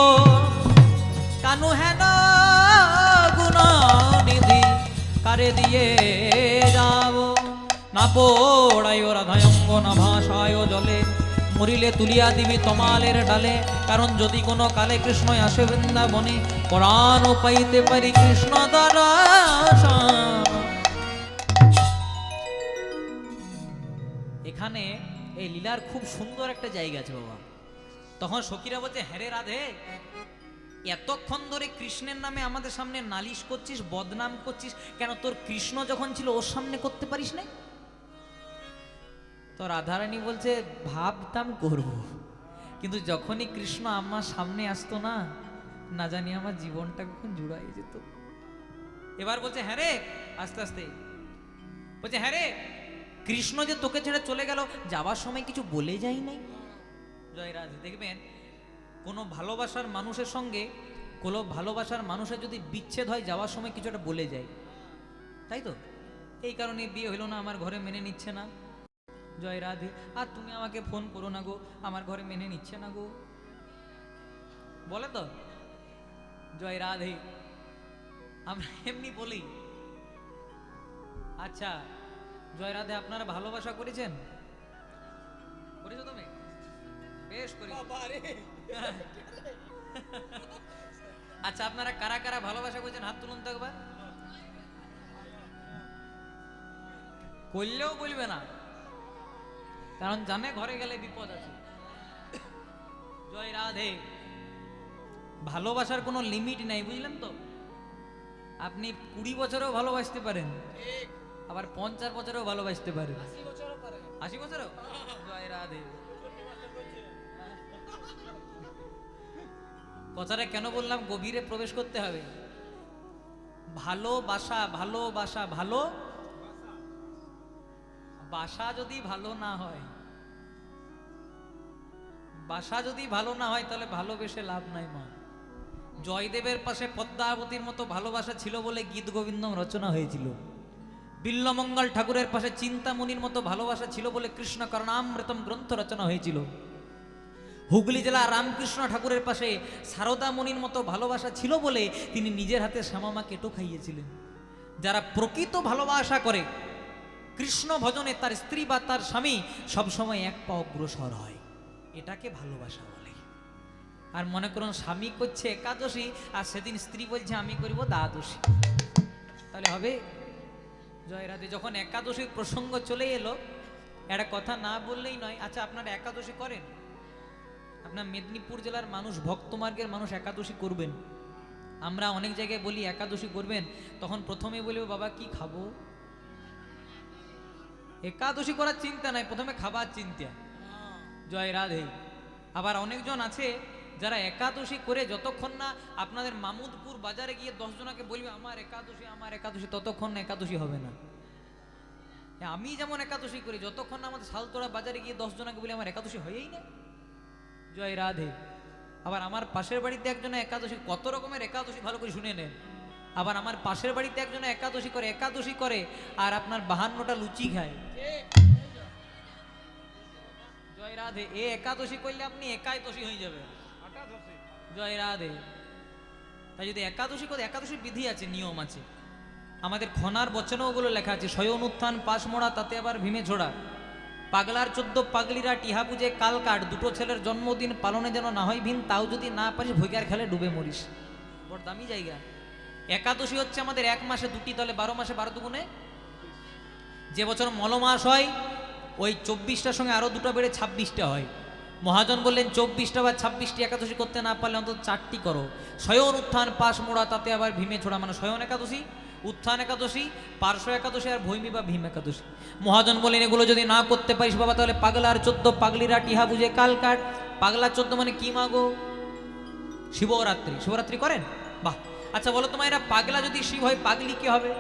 কানু হেন গুণ নিধি কারে দিয়ে যাব। না পোড়ায় রাধায়ঙ্গ না ভাসায় জলে, মরিলে তুলিয়া দিবি তমালের ডালে, কারণ যদি কোনো কালে কৃষ্ণ আসে বৃন্দাবনে, পরাণ পাইতে পারি কৃষ্ণ দ্বারা। এখানে এই লীলার খুব সুন্দর একটা জায়গা আছে বাবা। তখন সখীরা বলছে, হ্যাঁ রে রাধে, এতক্ষণ ধরে কৃষ্ণের নামে আমাদের সামনে নালিশ করছিস, বদনাম করছিস, কেন তোর কৃষ্ণ যখন ছিল ওর সামনে করতে পারিস না? তো রাধারানী বলছে, ভাবতাম করব, কিন্তু যখনই কৃষ্ণ আমার সামনে আসতো না, না জানি আমার জীবনটা কখন জুড়াই যেত। এবার বলছে, হ্যাঁ রে, আস্তে আস্তে বলছে, হ্যাঁ রে, কৃষ্ণ যে তোকে ছেড়ে চলে গেল, যাওয়ার সময় কিছু বলে যাই নাই? জয় রাধে। দেখবেন কোনো ভালোবাসার মানুষের সঙ্গে কোনো ভালোবাসার মানুষের যদি বিচ্ছেদ হয়, যাওয়ার সময় কিছু একটা বলে যায়, তাই তো? এই কারণে বিয়ে হলো না, আমার ঘরে মেনে নিচ্ছে না। জয় রাধে। আর তুমি আমাকে ফোন করো না গো, আমার ঘরে মেনে নিচ্ছে না গো, বলে তো? জয় রাধে। আমরা এমনি বলি। আচ্ছা জয় রাধে, আপনারা ভালোবাসা করেছেন? করেছো তুমি? বেশ করি। আচ্ছা, আপনারা কারা কারা ভালোবাসা করেছেন হাত তুলুন তো একবার। করলেও বলবে না, কারণ জানে ঘরে গেলে বিপদ আছে। জয় রাধে। ভালোবাসার কোনো লিমিট নাই, বুঝলেন তো? আপনি 20 বছরেও ভালোবাসতে পারেন, আবার 50 বছরেও ভালোবাসতে পারেন। 80 বছরেও? জয় রাধে। কথাটা কেন বললাম, গভীরে প্রবেশ করতে হবে। ভালোবাসা, ভালোবাসা, ভালো বাসা যদি ভালো না হয়, বাসা যদি ভালো না হয়, তাহলে ভালোবেসে লাভ নাই মা। জয়দেবের পাশে পদ্মাবতীর মতো ভালোবাসা ছিল বলে গীত গোবিন্দম রচনা হয়েছিল। বিল্লমঙ্গল ঠাকুরের পাশে চিন্তামণির মতো ভালোবাসা ছিল বলে কৃষ্ণ করণামৃতম গ্রন্থ রচনা হয়েছিল। হুগলি জেলা রামকৃষ্ণ ঠাকুরের পাশে সারদা মুনির মতো ভালোবাসা ছিল বলে তিনি নিজের হাতে শ্যামামা কেটো খাইয়েছিলেন। যারা প্রকৃত ভালোবাসা করে কৃষ্ণ ভজনে, তার স্ত্রী বা তার স্বামী সবসময় এক পা অগ্রসর হয়, এটাকে ভালোবাসা বলে। আর মনে করুন স্বামী করছে একাদশী, আর সেদিন স্ত্রী বলছে আমি করিব দ্বাদশী, তাহলে হবে? জয় রাধে। যখন একাদশীর প্রসঙ্গ চলে এলো, একটা কথা না বললেই নয়। আচ্ছা, আপনারা একাদশী করেন? আপনার মেদিনীপুর জেলার মানুষ, ভক্তমার্গের মানুষ একাদশী করবেন। আমরা অনেক জায়গায় বলি একাদশী করবেন, তখন প্রথমে বলবে বাবা কি খাবো। একাদশী করার চিন্তা নাই, প্রথমে খাবার চিন্তা। জয় রাধে। আবার অনেকজন আছে যারা একাদশী করে যতক্ষণ না আপনাদের মামুদপুর বাজারে গিয়ে 10 জনকে বলবে আমার একাদশী, আমার একাদশী, ততক্ষণ না একাদশী হবে না। আমি যেমন একাদশী করি, যতক্ষণ না আমাদের শালতোড়া বাজারে গিয়ে 10 জনকে বলি আমার একাদশী হয়েই না। জয় রাধে। আবার আমার পাশের বাড়িতে একজনে একাদশী, কত রকমের একাদশী ভালো করে শুনে নেন। আবার আমার পাশের বাড়িতে একজনে একাদশী করে আর আপনার 52টা লুচি খায়। জয় রাধে। এ একাদশী করলে আপনি একাদশী হয়ে যাবে। জয় রাধে। তাই যদি একাদশী করে, একাদশীর বিধি আছে, নিয়ম আছে, আমাদের খনার বচনেও ওগুলো লেখা আছে। শয়ন উত্থান পাশ মোড়া, তাতে আবার ভীমে ছোড়া। পাগলার 14 পাগলিরা টিহা পুজে কাল কাট, দুটো ছেলের জন্মদিন পালনে যেন না হয় ভিন, তাও যদি না পারিস ভৈকার খেলে ডুবে মরিস। বড় দামি জায়গা। একাদশী হচ্ছে আমাদের 1 মাসে 2টি, তাহলে 12 মাসে 12 দুগুণে। যে বছর মলমাস হয়, ওই 24টার সঙ্গে আরো 2টা বেড়ে 26টা হয়। মহাজন বললেন 24টা বা 26টি একাদশী করতে না পারলে অন্তত 4টি করো। শয়ন উত্থান পাশ মোড়া, তাতে আবার ভীমে ছোড়া, মানে শয়ন একাদশী, উত্থান একাদশী, পার্শ্ব একাদশী আর ভৈমী বা ভীম একাদশী। মহাজন বলেন এগুলো যদি না করতে পারিস বাবা, তাহলে পাগলার 14 পাগলিরা টিহা বুঝে কাল কাট। পাগলার 14 মানে কি মাগো? শিবরাত্রি। শিবরাত্রি করেন? বাহ। আচ্ছা বলো তোমার, এরা পাগলা যদি শিব হয়, পাগলি কি হবে?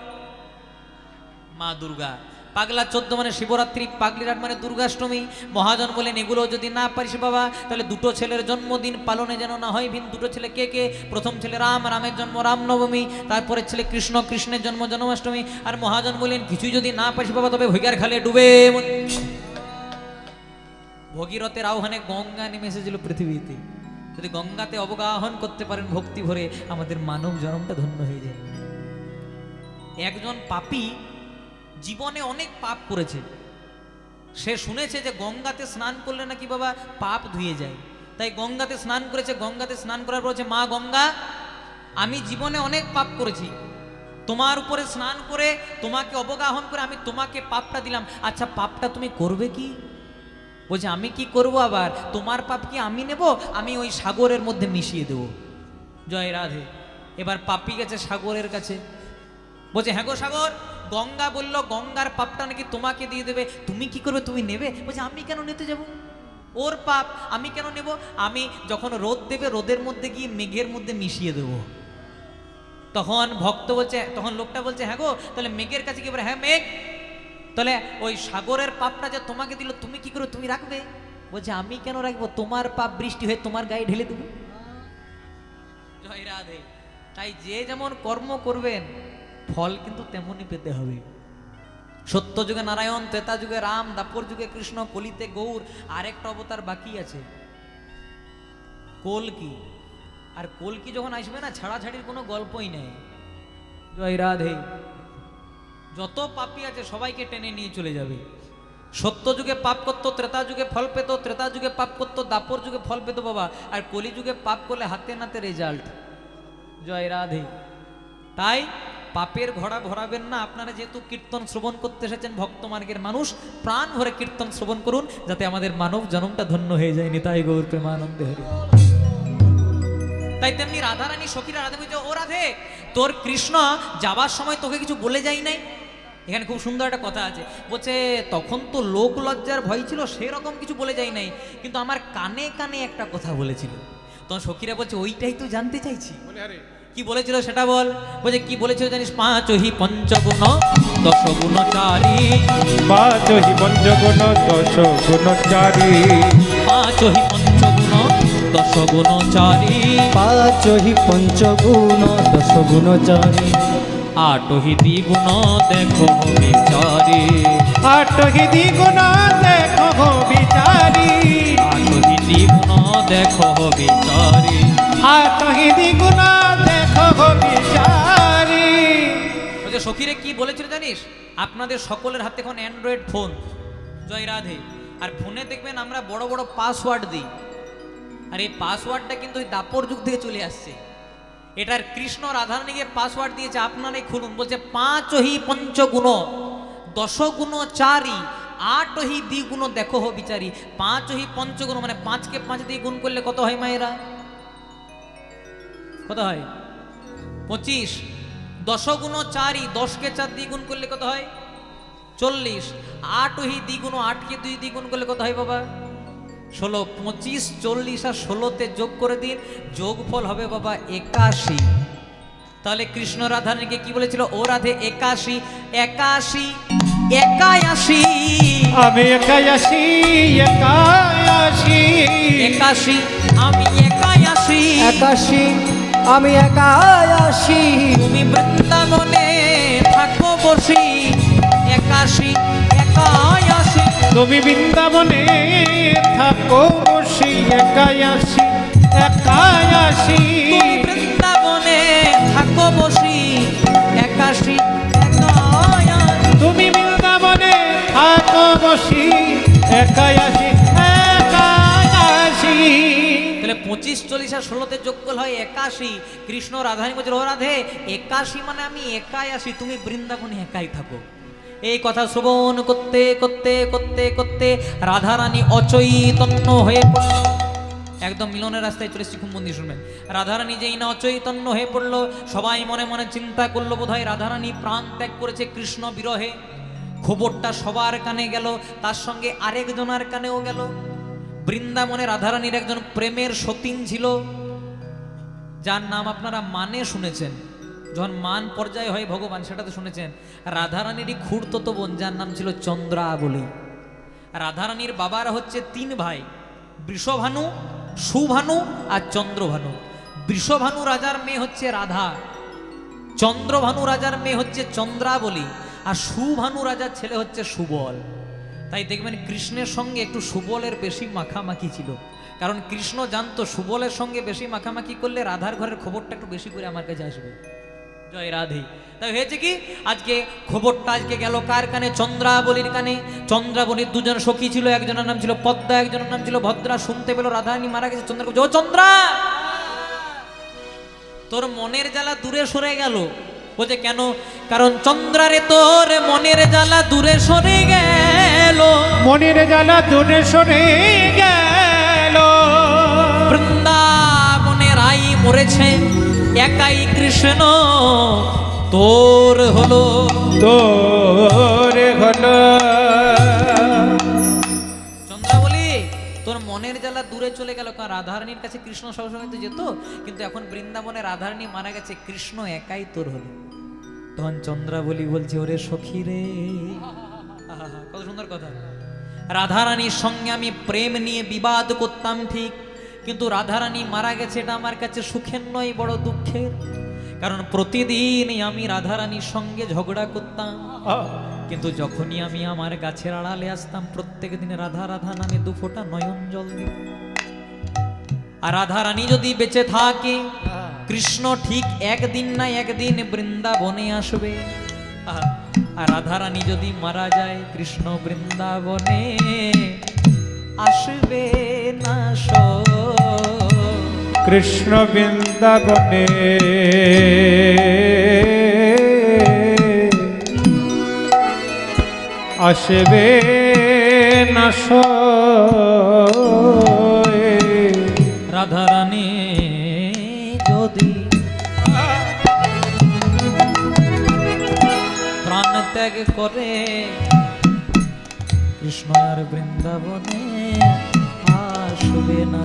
মা দুর্গা। পাগলা 14 মানে শিবরাত্রি, পাগলিরাট মানে দুর্গাষ্টমী। মহাজন বলেন এগুলো যদি না পারিস বাবা, তাহলে 2টো ছেলের জন্মদিন পালনে যেন না হয় ভিন। 2টো ছেলে কে কে? প্রথম ছেলে রাম, রামের জন্ম রামনবমী, তারপরে ছেলে কৃষ্ণ, কৃষ্ণের জন্ম জন্মাষ্টমী। আর মহাজন বলেন কিছুই যদি না পারিস বাবা, তবে ভৈগার খালে ডুবে। ভগীরথের আহ্বানে গঙ্গা নেমে এসেছিল পৃথিবীতে। যদি গঙ্গাতে অবগাহন করতে পারেন ভক্তি ভরে, আমাদের মানব জন্মটা ধন্য হয়ে যায়। একজন পাপী জীবনে অনেক পাপ করেছে, সে শুনেছে যে গঙ্গাতে স্নান করলে নাকি বাবা পাপ ধুয়ে যায়, তাই গঙ্গাতে স্নান করেছে। গঙ্গাতে স্নান করার পর বলছে, মা গঙ্গা, আমি জীবনে অনেক পাপ করেছি, তোমার উপরে স্নান করে তোমাকে অবগাহন করে আমি তোমাকে পাপটা দিলাম, আচ্ছা পাপটা তুমি করবে কি? বলছে, আমি কি করব আবার, তোমার পাপ কি আমি নেব? আমি ওই সাগরের মধ্যে মিশিয়ে দেব। জয় রাধে। এবার পাপি গেছে সাগরের কাছে, বলছে, হ্যাঁ গো সাগর, গঙ্গা বলল গঙ্গার পাপটা নাকি তোমাকে দিয়ে দেবে, তুমি কি করবে, তুমি নেবে? বলছে, আমি কেন নিতে যাব, ওর পাপ আমি কেন নেব? আমি যখন রোদ দেবে রোদের মধ্যে গিয়ে মেঘের মধ্যে মিশিয়ে দেব। তখন ভক্ত বলছে, তখন লোকটা বলছে, হ্যাঁ গো, তাহলে মেঘের কাছে গিয়ে বলে, হ্যাঁ মেঘ, তাহলে ওই সাগরের পাপটা যে তোমাকে দিল তুমি কি করে, তুমি রাখবে? বলছে, আমি কেন রাখবো, তোমার পাপ বৃষ্টি হয়ে তোমার গায়ে ঢেলে দেবো। জয় রাধে। তাই যে যেমন কর্ম করবেন ফল কিন্তু তেমনই পেতে হবে। সত্য যুগে নারায়ণ, ত্রেতা যুগে রাম, দাপর যুগে কৃষ্ণ, কলিতে গৌর, আরেকটা অবতার বাকি আছে কলকি। আর কলকি যখন আসবে না, ছাড়াছাড়ির কোনো গল্পই নেই। জয় রাধে। যত পাপী আছে সবাইকে টেনে নিয়ে চলে যাবে। সত্য যুগে পাপ করতো, ত্রেতা যুগে ফল পেত, ত্রেতা যুগে পাপ করতো, দাপর যুগে ফল পেত বাবা, আর কলি যুগে পাপ করলে হাতে নাতে রেজাল্ট। জয় রাধে। তাই পাপের ঘোড়া ভরাবেন না। আপনারা যেহেতু কীর্তন শ্রবণ করতে এসেছেন, ভক্ত মার্গের মানুষ, প্রাণ ভরে কীর্তন শ্রবণ করুন, যাতে আমাদের মানব জন্মটা ধন্য হয়ে যায়। নিতাই গৌর প্রেমানন্দে হরি। তাই তেমনি রাধারানী সখীরা রাধে বলছে, ও রাধে, তোর কৃষ্ণ যাবার সময় তোকে কিছু বলে যাই নাই? এখানে খুব সুন্দর একটা কথা আছে, বলছে তখন তো লোক লজ্জার ভয় ছিল, সেরকম কিছু বলে যাই নাই, কিন্তু আমার কানে কানে একটা কথা বলেছিল। তখন সখীরা বলছে, ওইটাই তো জানতে চাইছি, কি বলেছিল সেটা বল। বলছে, কি বলেছিল জানিস? পাঁচহি পঞ্চগুণ দশগুণ চারি, পাঁচহি পঞ্চগুণ দশ গুণ চারি, পাঁচহি পঞ্চগুণ দশগুণ চারি, পাঁচহি পঞ্চগুণ দশগুণ চারি, আটহি দ্বিগুণ দেখো বিচারি, আটহি দ্বিগুণ দেখো বিচারি, আটহি দ্বিগুণ দেখো বিচারি। আটহি দ্বিগুণ দেখো বিচারি। বলছে, সখীরে কি বলেছিল জানিস? আপনাদের সকলের হাতে এখন অ্যান্ড্রয়েড ফোন। জয় রাধে। আর ফোনে দেখবেন আমরা বড় বড় পাসওয়ার্ড দিই, আর এই পাসওয়ার্ডটা কিন্তু ওই দাপর যুগ থেকে চলে আসছে। এটার কৃষ্ণ রাধারানীকে পাসওয়ার্ড দিয়েছে, আপনারাই খুলুন। বলছে, পাঁচহি পঞ্চগুণ দশগুণ চারি, আটহি দ্বিগুণ দেখো বিচারি। পাঁচহি পঞ্চগুণ মানে 5কে 5 দিয়ে গুণ করলে কত হয় মায়েরা? কত হয়? 25। দশগুণ চারি, 10কে 4 দিয়ে গুণ করলে কত হয়? 40। আটহি দ্বিগুণ, 8কে 2 দিয়ে গুণ করলে কত হয় বাবা? 16। 25, 40 আর 16তে যোগ করে দিন, যোগফল হবে বাবা 81। তাহলে কৃষ্ণ রাধারানীকে কি বলেছিল? ও রাধে 81, 81, 81, আমি একায়াসি, একায়াসি, 81, আমি 81, 81, আমি একায়াসি, তুমি বৃন্দাবনে থাকো বসি। 81, 81, তুমি বৃন্দাবনে থাকো বসি। একায়াসি, একায়াসি, তুমি বৃন্দাবনে থাকো বসি। 81, 81, তুমি বৃন্দাবনে থাকো বসি। একায়াসি, একায়াসি। তাহলে 25, 40 আর 16তে যোগফল হয় 81। কৃষ্ণ রাধারানী বলছে, ও রাধে 81 মানে আমি একাই আসি, তুমি বৃন্দাবনে একাই থাকো। এই কথা শ্রবণ করতে করতে করতে করতে রাধারানী অচৈতন্য হয়ে পড়ল। একদম মিলনের রাস্তায় চলে এসেছি, খুব মন দিয়ে শুনবেন। রাধারানী যেই না অচৈতন্য হয়ে পড়লো, সবাই মনে মনে চিন্তা করলো বোধহয় রাধারানী প্রাণ ত্যাগ করেছে কৃষ্ণ বিরহে। খবরটা সবার কানে গেল, তার সঙ্গে আরেকজনের কানেও গেল। বৃন্দাবনে রাধারানীর একজন প্রেমের সতীন ছিল, যার নাম আপনারা মানে শুনেছেন। যখন মান পর্যায়ে হয় ভগবান, সেটা তো শুনেছেন। রাধারানীরই খুড়তো বোন, যার নাম ছিল চন্দ্রাবলী। রাধারানীর বাবারা হচ্ছে 3 ভাই, বৃষভানু, সুভানু আর চন্দ্রভানু। বৃষভানু রাজার মেয়ে হচ্ছে রাধা, চন্দ্রভানু রাজার মেয়ে হচ্ছে চন্দ্রাবলী, আর সুভানু রাজার ছেলে হচ্ছে সুবল। তাই দেখবেন কৃষ্ণের সঙ্গে একটু সুবলের বেশি মাখামাখি ছিল, কারণ কৃষ্ণ জানতো সুবলের সঙ্গে বেশি মাখামাখি করলে রাধার ঘরের খবরটা একটু বেশি করে আমার কাছে আসবে। জয় রাধে। তাই হয়েছে কি, আজকে খবরটা আজকে গেল কার কানে? চন্দ্রাবলীর কানে। চন্দ্রাবলীর দুজন সখী ছিল, একজনের নাম ছিল পদ্মা, একজনের নাম ছিল ভদ্রা। শুনতে পেল রাধারানী মারা গেছে। চন্দ্রা বলছে, ও চন্দ্রা, তোর মনের জ্বালা দূরে সরে গেল। বলছে কেন? কারণ চন্দ্রারে তোর মনের জ্বালা দূরে সরে গেল। মনের জ্বালা দূরে সরে গেল। বৃন্দাবনে রাই মরেছে, একাই কৃষ্ণ তোর হলো। তোর হলো। চন্দ্রাবলী, তোর মনের জ্বালা দূরে চলে গেল। কারণ রাধারানীর কাছে কৃষ্ণ সবসময় তো যেত, কিন্তু এখন বৃন্দাবনে রাধারানী মারা গেছে, কৃষ্ণ একাই তোর হলো। তখন চন্দ্রাবলী বলছে, ওরে সখী রে, কত সুন্দর কথা। রাধারানীর সঙ্গে আমি প্রেম নিয়ে বিবাদ করতাম ঠিক, কিন্তু রাধারানী মারা গেছে এটা আমার কাছে সুখের নয়, বড় দুঃখের। কারণ প্রতিদিন আমি রাধারানীর সঙ্গে ঝগড়া করতাম, কিন্তু যখনই আমি আমার গাছের আড়ালে আসতাম প্রত্যেক দিন রাধা রাধা নামে 2 ফোঁটা নয়ন জল দিত। আর রাধারানী যদি বেঁচে থাকে, কৃষ্ণ ঠিক একদিন না একদিন বৃন্দাবনে আসবে। আর রাধারানী যদি মারা যায়, কৃষ্ণ বৃন্দাবনে আসবে না। কৃষ্ণ বৃন্দাবনে আসবে না। রাধারানী যদি প্রাণ ত্যাগ করে, কৃষ্ণ আর বৃন্দাবনে আসবে না।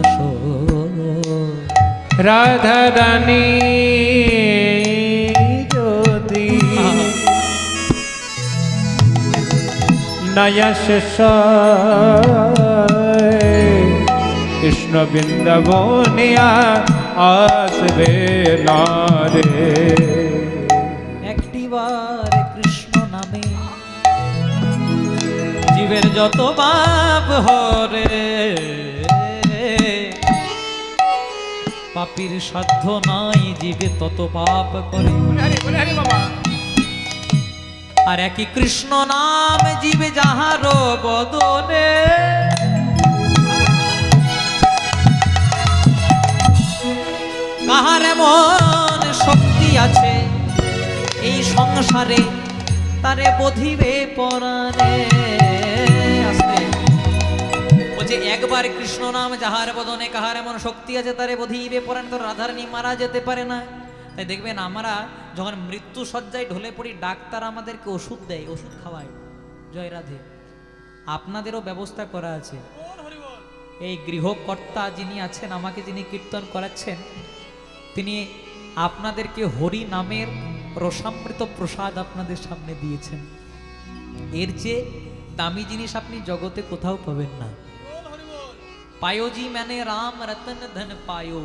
রাধা রানী যদি নয়া শেষ, কৃষ্ণ বৃন্দাবনে আসবে না রে। একটিবার কৃষ্ণ নামে জীবের যত পাপ হরে, পাপীর সাধ্য নাই, জীবে তত পাপ করে। আর একই কৃষ্ণ নাম জীবে যাহার বদনে, কাহার এমন শক্তি আছে এই সংসারে, তারে বধিবে পরাণে। আস্তে বলছে, একবার কৃষ্ণ নাম যাহার বদনে, কাহার এমন শক্তি আছে তারে বধিবে পরাণে। তো রাধারানী মারা যেতে পারে না। তাই দেখবেন আমরা যখন মৃত্যু শয্যায় ঢলে পড়ি, ডাক্তার আমাদেরকে ওষুধ দেয়, ওষুধ খাওয়ায়। জয় রাধে। আপনাদেরও ব্যবস্থা করা আছে। এই গৃহকর্তা যিনি আছেন, আমাকে যিনি কীর্তন করাচ্ছেন, তিনি আপনাদেরকে হরি নামের রসামৃত প্রসাদ আপনাদের সামনে দিয়েছেন। এর চেয়ে দামি জিনিস আপনি জগতে কোথাও পাবেন না। पायो जी मैंने राम रतन धन पायो,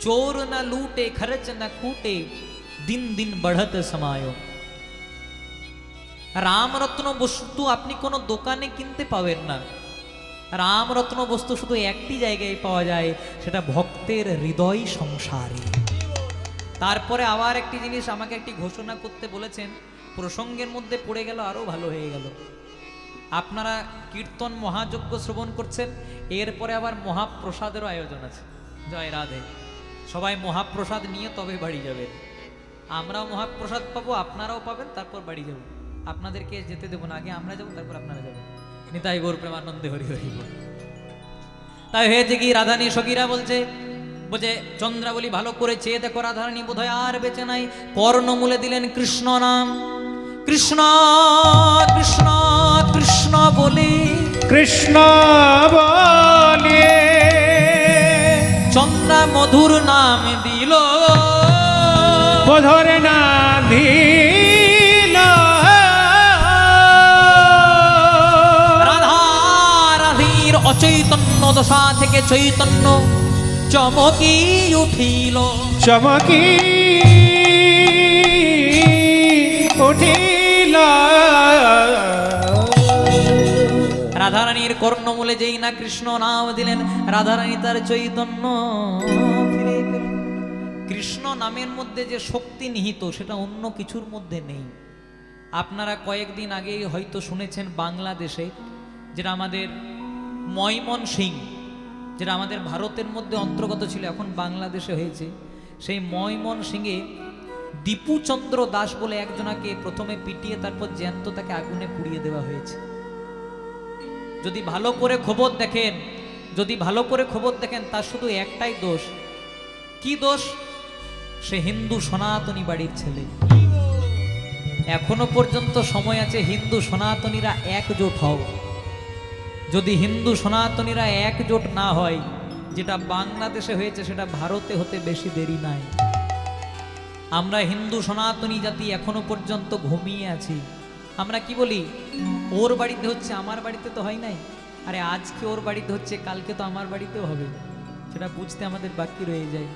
चोर न लूटे खर्च न कूटे, दिन दिन बढ़त समायो। রাম রত্ন বস্তু আপনি কোনো দোকানে কিনতে পাবেন না। রাম রত্ন বস্তু শুধু একটি জায়গায় পাওয়া যায়, সেটা ভক্তের হৃদয় সংসারে। তারপরে আবার একটি জিনিস আমাকে একটি ঘোষণা করতে বলেছেন, প্রসঙ্গের মধ্যে পড়ে গেল, আরো ভালো হয়ে গেল। আপনারা কীর্তন মহাযজ্ঞ শ্রবণ করছেন, এরপরে আবার মহাপ্রসাদেরও আয়োজন আছে। জয় রাধে। সবাই মহাপ্রসাদ নিয়ে তবে বাড়ি যাবেন। আমরাও মহাপ্রসাদ পাবো, আপনারাও পাবেন, তারপর বাড়ি যাব। আপনাদেরকে যেতে দেবো না, আগে আমরা যাবো, তারপর আপনারা যাবেন। নিতাই গৌর প্রেমানন্দে হরি হরি বল। তাই হয়েছে কি, রাধানী সখীরা বলছে, চন্দ্রাবলী ভালো করে চেয়ে দেখো, রাধারানী বোধহয় আর বেঁচে নাই। কর্ণমূলে দিলেন কৃষ্ণ নাম। কৃষ্ণ কৃষ্ণ কৃষ্ণ বলে, কৃষ্ণ বলে চন্দ্রা মধুর নাম দিল, মধুর নাম দিল। রাধা রাধীর অচৈতন্য দশা থেকে চৈতন্য চমকি উঠিল, চমকি উঠিল। রাধারানীর কর্ণমূলে যেই না কৃষ্ণ নাম দিলেন, রাধারানী তার চৈতন্য ফিরে পেল। কৃষ্ণ নামের মধ্যে যে শক্তি নিহিত সেটা অন্য কিছুর মধ্যে নেই। আপনারা কয়েকদিন আগেই হয়তো শুনেছেন বাংলাদেশে, যেটা আমাদের ময়মনসিংহ, যেটা আমাদের ভারতের মধ্যে অন্তর্গত ছিল, এখন বাংলাদেশে হয়েছে, সেই ময়মনসিংহে দীপুচন্দ্র দাস বলে একজনাকে প্রথমে পিটিয়ে তারপর জ্যান্ত তাকে আগুনে পুড়িয়ে দেওয়া হয়েছে। যদি ভালো করে খবর দেখেন, তার শুধু একটাই দোষ। কি দোষ? সে হিন্দু সনাতনী বাড়ির ছেলে। এখনো পর্যন্ত সময় আছে হিন্দু সনাতনীরা একজোট হও। যদি হিন্দু সনাতনীরা একজোট না হয়, যেটা বাংলাদেশে হয়েছে সেটা ভারতে হতে বেশি দেরি নাই। আমরা হিন্দু সনাতনী জাতি এখনো পর্যন্ত ঘুমিয়ে আছি। আমরা কি বলি, ওর বাড়িতে হচ্ছে আমার বাড়িতে তো হয় নাই, আরে আজকে ওর বাড়িতে হচ্ছে কালকে তো আমার বাড়িতেও হবে, সেটা বুঝতে আমাদের বাকি রয়ে যায়।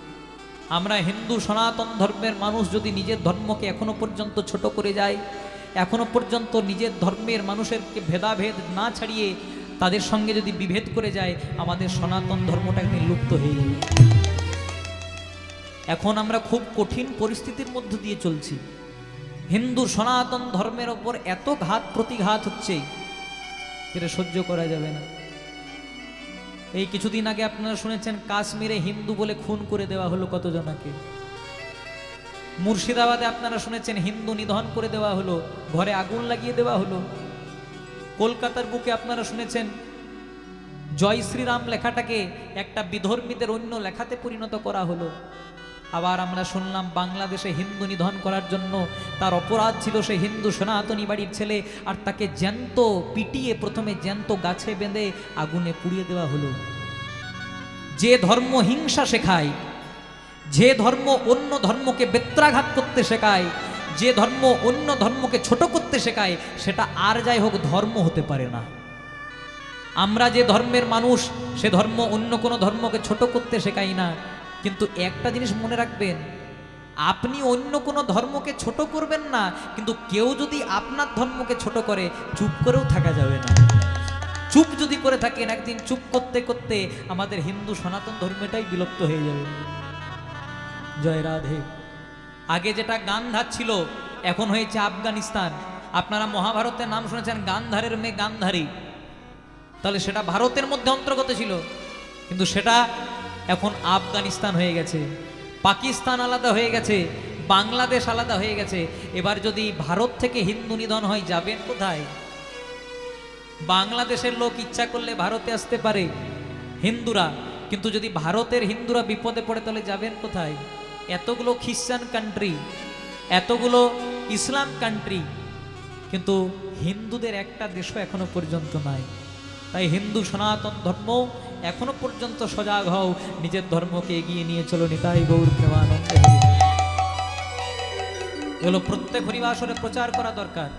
আমরা হিন্দু সনাতন ধর্মের মানুষ যদি নিজের ধর্মকে এখনো পর্যন্ত ছোট করে যায়, এখনো পর্যন্ত নিজের ধর্মের মানুষেরকে ভেদাভেদ না ছাড়িয়ে তাদের সঙ্গে যদি বিভেদ করে যায়, আমাদের সনাতন ধর্মটা একদিন লুপ্ত হয়ে যাবে। এখন আমরা খুব কঠিন পরিস্থিতির মধ্য দিয়ে চলছি। হিন্দু সনাতন ধর্মের ওপর এত ঘাত প্রতিঘাত হচ্ছে, যেটা সহ্য করা যাবে না। এই কিছুদিন আগে আপনারা শুনেছেন কাশ্মীরে হিন্দু বলে খুন করে দেওয়া হলো কতজনাকে। মুর্শিদাবাদে আপনারা শুনেছেন হিন্দু নিধন করে দেওয়া হলো, ঘরে আগুন লাগিয়ে দেওয়া হলো। কলকাতার বুকে আপনারা শুনেছেন জয় শ্রীরাম লেখাটাকে একটা বিধর্মীদের অন্য লেখাতে পরিণত করা হলো। আবার আমরা শুনলাম বাংলাদেশে হিন্দু নিধন করার জন্য তার অপরাধ ছিল সে হিন্দু সনাতনী বাড়ির ছেলে, আর তাকে জ্যান্ত পিটিয়ে প্রথমে জ্যান্ত গাছে বেঁধে আগুনে পুড়িয়ে দেওয়া হলো। যে ধর্ম হিংসা শেখায়, যে ধর্ম অন্য ধর্মকে বেত্রাঘাত করতে শেখায়, যে ধর্ম অন্য ধর্মকে ছোট করতে শেখায়, সেটা আর যাই হোক ধর্ম হতে পারে না। আমরা যে ধর্মের মানুষ, সে ধর্ম অন্য কোনো ধর্মকে ছোট করতে শেখাই না। কিন্তু একটা জিনিস মনে রাখবেন, আপনি অন্য কোনো ধর্মকে ছোট করবেন না, কিন্তু কেউ যদি আপনার ধর্মকে ছোট করে, চুপ করেও থাকা যাবে না। চুপ যদি করে থাকেন, একদিন চুপ করতে করতে আমাদের হিন্দু সনাতন ধর্মটাই বিলুপ্ত হয়ে যাবে। জয় রাধে। আগে যেটা গান্ধার ছিল, এখন হয়েছে আফগানিস্তান। আপনারা মহাভারতের নাম শুনেছেন, গান্ধারের মেয়ে গান্ধারী, তাহলে সেটা ভারতের মধ্যে অন্তর্গত ছিল, কিন্তু সেটা এখন আফগানিস্তান হয়ে গেছে। পাকিস্তান আলাদা হয়ে গেছে, বাংলাদেশ আলাদা হয়ে গেছে। এবার যদি ভারত থেকে হিন্দু নিধন হয়, যাবেন কোথায়? বাংলাদেশের লোক ইচ্ছা করলে ভারতে আসতে পারে হিন্দুরা, কিন্তু যদি ভারতের হিন্দুরা বিপদে পড়ে তাহলে যাবেন কোথায়? এতগুলো খ্রিস্টান কান্ট্রি, এতগুলো ইসলাম কান্ট্রি, কিন্তু হিন্দুদের একটা দেশও এখনো পর্যন্ত নাই। তাই হিন্দু সনাতন ধর্ম এখনো পর্যন্ত সজাগ হও, নিজের ধর্মকে এগিয়ে নিয়ে চলো। নিতাই গৌর প্রেমানন্দে। এগুলো প্রত্যেক হরিবাসরে প্রচার করা দরকার।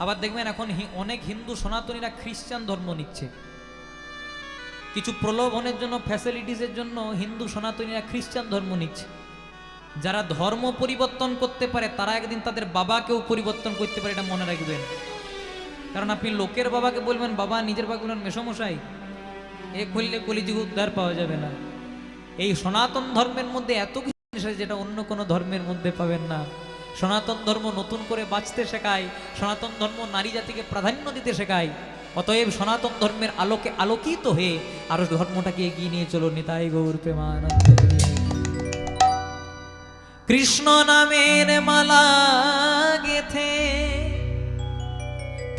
আবার দেখবেন এখন অনেক হিন্দু সনাতনীরা খ্রিস্টান ধর্ম নিচ্ছে, কিছু প্রলোভনের জন্য, ফ্যাসিলিটিসের জন্য হিন্দু সনাতনীরা খ্রিস্টান ধর্ম নিচ্ছে। যারা ধর্ম পরিবর্তন করতে পারে তারা একদিন তাদের বাবাকেও পরিবর্তন করতে পারে, এটা মনে রাখবেন। কারণ আপনি লোকের বাবাকে বলবেন বাবা, নিজের বাবা বলবেন মেসমশাই, এ করলে কলিযুগ উদ্ধার পাওয়া যাবে না। এই সনাতন ধর্মের মধ্যে এত কিছু জিনিস আছে যেটা অন্য কোনো ধর্মের মধ্যে পাবেন না। সনাতন ধর্ম নতুন করে বাঁচতে শেখায়, সনাতন ধর্ম নারী জাতিকে প্রাধান্য দিতে শেখায়। অতএব সনাতন ধর্মের আলোকে আলোকিত হয়ে আরো ধর্মটাকে এগিয়ে নিয়ে চলো। নিতাই গৌর প্রেমানন্দে। কৃষ্ণ নামের মালা গেথে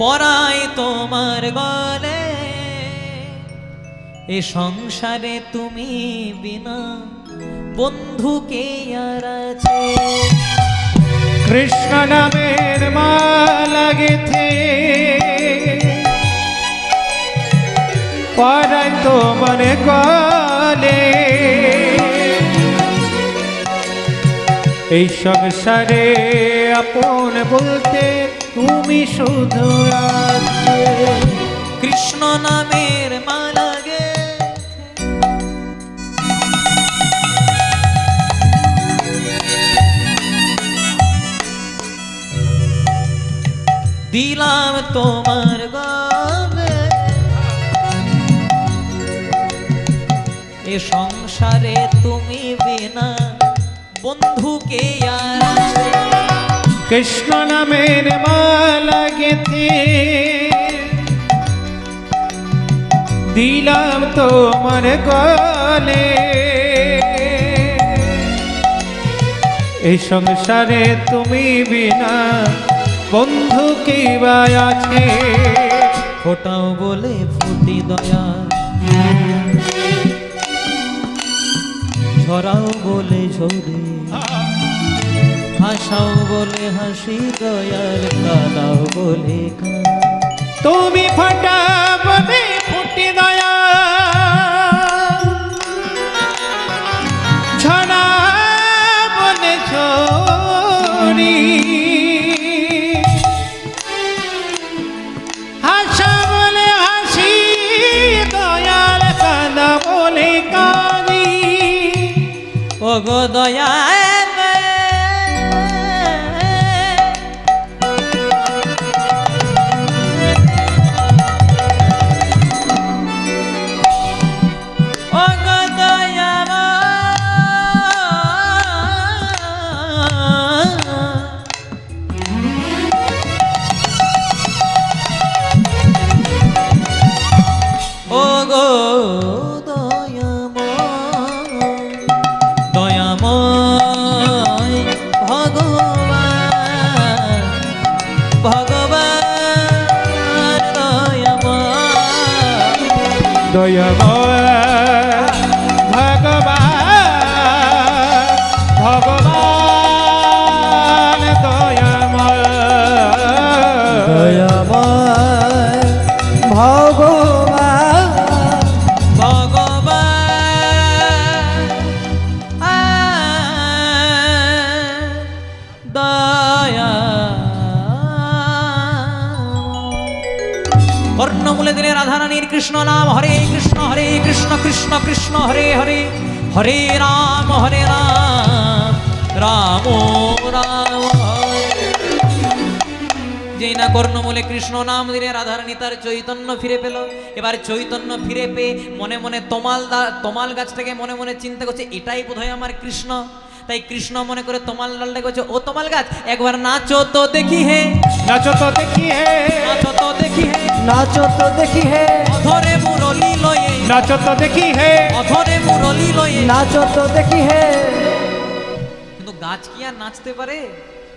পরাই তোমার গলে, এ সংসারে তুমি বিনা বন্ধু কে আর আছে। কৃষ্ণ নামের মালা গেথে পরাই তোমার গলে, এই সংসারে আপন বলতে তুমি শুধু আছো। কৃষ্ণ নামের মালা গেথে দিলাম তোমার গলে, এ সংসারে তুমি বিনা বন্ধুকে আর কৃষ্ণ নামের মালা গেথে দিলাম তোমার গলে, এই সংসারে তুমি বিনা বন্ধু কি বা আছে? ফোটাও বলে ফুটি দয়া, ঝরাও বলে ঝরে, হাসাও বলে হাসি দয়ার, কাঁদাও বলে কাঁদ। তুমি ফাটা বলে ফুটি দয়া, ছড়া বলে ছড়ি, হাসা বলে হাসি দয়াল, কাঁদা বলে কাঁদি। ও গো দয়া দয়াময় ভগবান, ভগবান দয়াময়, দয়াময় ভগবান, ভগবান দয়া। কর্ণমূলে দিলে রাধারানীর কৃষ্ণ নাম, হরে কৃষ্ণ কৃষ্ণ কৃষ্ণ হরে হরে, হরে রাম রাম রাম হরে। যেই না কর্ণমূলে কৃষ্ণ নাম দিলে রাধারানী তার চৈতন্য ফিরে পেল। এবার চৈতন্য ফিরে পেয়ে মনে মনে তমাল গাছটাকে মনে মনে চিন্তা করছে, এটাই বোধহয় আমার কৃষ্ণ। তাই কৃষ্ণ মনে করে তমাল ডালটাকে বলছে, ও তমাল গাছ একবার নাচো তো দেখি হে, নাচো তো দেখি হে, নাচো তো দেখি হে, নাচো তো দেখি হে, অধরে মুরলি লয়ে, নাচো তো দেখি হে, অধরে মুরলি লয়ে। নাচো তো দেখি হে। কিন্তু গাছ কি আর নাচতে পারে?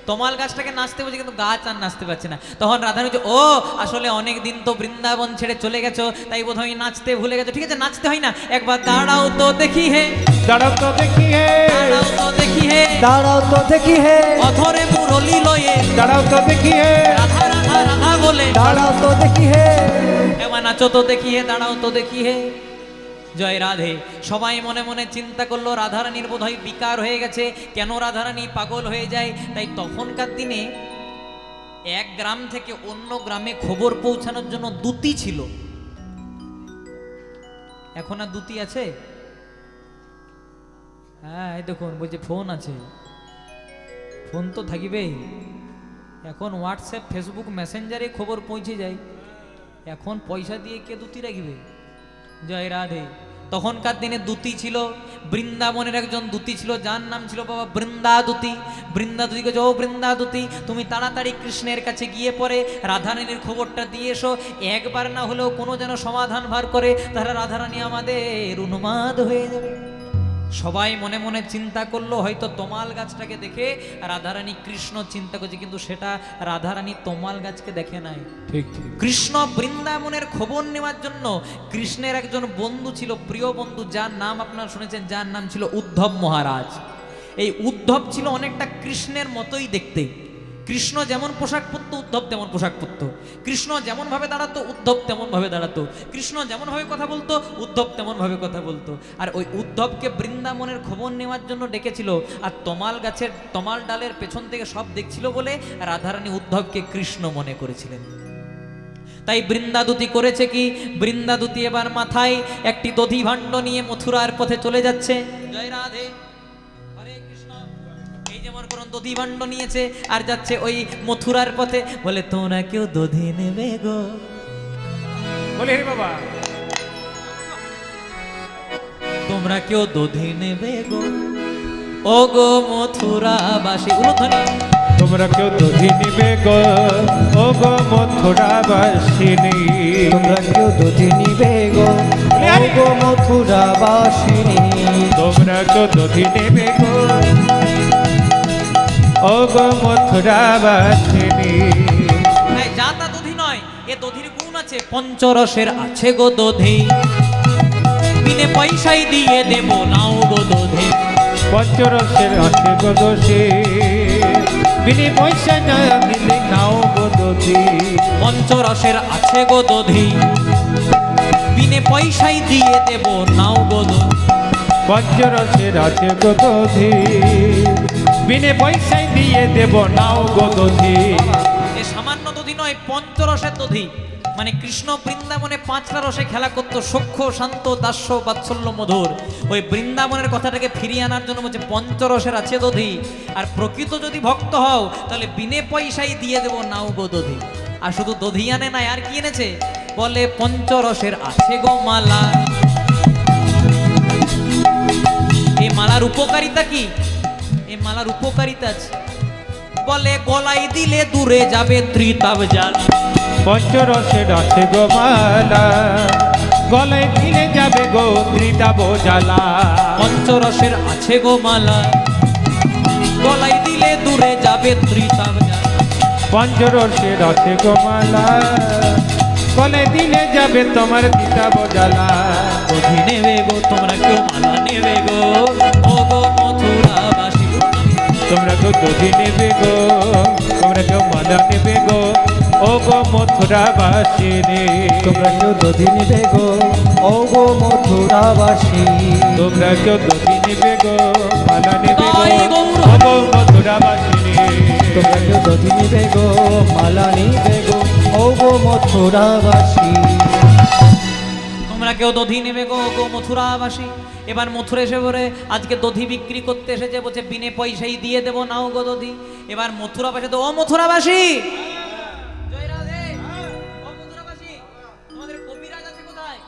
তমাল গাছটাকে নাচতে বলছে, কিন্তু গাছ আর নাচতে পারছে না। তখন রাধারানী বলছে, ও আসলে অনেক দিন তো বৃন্দাবন ছেড়ে চলে গেছো, তাই বোধহয় নাচতে ভুলে গেছো। ঠিক আছে, নাচতে হয় না, একবার দাঁড়াও তো দেখি হে, দাঁড়াও তো দেখি হে, দাঁড়াও তো দেখি হে, দাঁড়াও তো দেখি হে, অধরে মুরলি লয়ে, দাঁড়াও তো দেখি হে, রাধা রাধা রাধা বলে, দাঁড়াও তো দেখি হে। একবার নাচো তো দেখি হে, দাঁড়াও তো দেখি হে। জয় রাধে। সবাই মনে মনে চিন্তা করলো রাধারানীর বোধহয় বিকার হয়ে গেছে, কেন রাধারানী পাগল হয়ে যায়। তাই তখনকার দিনে এক গ্রাম থেকে অন্য গ্রামে খবর পৌঁছানোর জন্য দূতি ছিল। এখন আর দূতি আছে? হ্যাঁ, এই দেখুন বলছে ফোন আছে। ফোন তো থাকিবেই, এখন হোয়াটসঅ্যাপ ফেসবুক মেসেঞ্জারে খবর পৌঁছে যায়। এখন পয়সা দিয়ে কে দূতি রাখবে? জয় রাধে। তখনকার দিনে দূতি ছিল, বৃন্দাবনের একজন দূতি ছিল, যার নাম ছিল বাবা বৃন্দাদূতি। বৃন্দাদূতি কে, ও বৃন্দাদূতি, তুমি তাড়াতাড়ি কৃষ্ণের কাছে গিয়ে পরে রাধারানীর খবরটা দিয়ে এসো। একবার না হলেও কোনো যেন সমাধান ভার করে, তাহলে রাধারানী আমাদের উন্মাদ হয়ে যাবে। সবাই মনে মনে চিন্তা করলো, হয়তো তমাল গাছটাকে দেখে রাধারানী কৃষ্ণ চিন্তা করছে, কিন্তু সেটা রাধারানী তমাল গাছকে দেখে নাই। ঠিক ঠিক। কৃষ্ণ বৃন্দাবনের খবর নেওয়ার জন্য কৃষ্ণের একজন বন্ধু ছিল, প্রিয় বন্ধু, যার নাম আপনারা শুনেছেন, যার নাম ছিল উদ্ধব মহারাজ। এই উদ্ধব ছিল অনেকটা কৃষ্ণের মতোই দেখতে। কৃষ্ণ যেমন পোশাক পরতো, উদ্ধব তেমন পোশাক পরতো। কৃষ্ণ যেমন ভাবে দাঁড়াতো, উদ্ধব তেমন ভাবে দাঁড়াতো। কৃষ্ণ যেমন ভাবে কথা বলতো, উদ্ধব তেমন ভাবে কথা বলতো। আর ওই উদ্ধবকে বৃন্দাবনের খবর নেওয়ার জন্য ডেকেছিল, আর তমাল গাছের তমাল ডালের পেছন থেকে সব দেখছিল বলে রাধারানী উদ্ধবকে কৃষ্ণ মনে করেছিলেন। তাই বৃন্দাদূতি করেছে কি, বৃন্দাদূতি এবার মাথায় একটি দধি ভাণ্ড নিয়ে মথুরার পথে চলে যাচ্ছে। জয় রাধে, হরে কৃষ্ণ। এই যেমন কোন দধি ভাণ্ড নিয়েছে আর যাচ্ছে ওই মথুরার পথে। বলে, তোমরা কেউ দধি নেবে গো? বলে হে বাবা, তোমরা কেউ দধি নেবে গো? ও গো মথুরাবাসী উলুধ্বনি তোমরা কেউ দধি নিবে গো ও গো মথুরাবাসিনী তোমরা কেউ দধি নিবে গো ও গো মথুরাবাসিনী তোমরা কেউ দধি নেবে গো ও গো মথুরাবাসিনী এই যা তা দধি নয়, এ দধির গুণ আছে, পঞ্চরসের আছে গো দধি, বিনে পয়সাই দিয়ে দেব নাও গো দধি। পঞ্চরসের আছে গো দোষী বিনি পয়সা না দিলে নাও গো দধি পঞ্চরসের আছে গো দধি, বিনে পয়সাই দিয়ে দেব নাও গো দধি। পঞ্চরসের আছে গো দধি বিনে পয়সায় দিয়ে দেব নাও গো দধি এ সামান্য দধি নয়, পঞ্চরসের দধি, মানে কৃষ্ণ বৃন্দাবনে পাঁচটা রসে খেলা করতো, সখ্য শান্ত দাস্য বাৎসল্য মধুর। ওই বৃন্দাবনের কথাটাকে ফিরিয়ে আনার জন্য বলছে পঞ্চরসের আছে দধি, আর প্রকৃত যদি ভক্ত হও তাহলে বিনে পয়সাই দিয়ে দেবো নাও গো দধি। আর শুধু দধি আনে নাই, আর কি এনেছে বলে পঞ্চরসের আছে গো মালা। এই মালার উপকারিতা কি? এই মালার উপকারিতা আছে, বলে গলায় দিলে দূরে যাবে ত্রিতাব জাল। পঞ্চরসের আছে গো মালা গলায় দিলে যাবে গো ত্রিতাব জ্বালা পঞ্চরসের আছে গো মালা, গলায় দিলে দূরে যাবে ত্রিতাব জাল। পঞ্চরসের আছে গো মালা গলায় দিলে যাবে তোমার ত্রিতাব জ্বালা দধি নেবে গো তোমরা কেউ মালা নেবে গো ও গো মথুরাবাসী। তোমরা কেউ দধি নেবে গো তোমরা কেউ মালা নেবে গো ও গো মথুরাবাসিনী তোমরা কেউ দধি নিবে গো ও গো মথুরাবাসী তোমরা কেউ দধি নেবে গো মালা নেবে গো জয় গৌর ও গো মথুরাবাসিনী তোমরা কেউ দধি নিবে গো মালা নিবে গো ও গো মথুরাবাসী তোমরা কেউ দধি নেবে গো গো মথুরাবাসী। এবার মথুরা এসে বলে আজকে দধি বিক্রি করতে এসেছে, বলছে বিনে পয়সাই দিয়ে দেবো নাও গো দধি। এবার মথুরাবাসী তো ও মথুরাবাসী, জয় রাধে, ও মথুরাবাসী, তোমাদের কবিরাজ আছে কোথায়?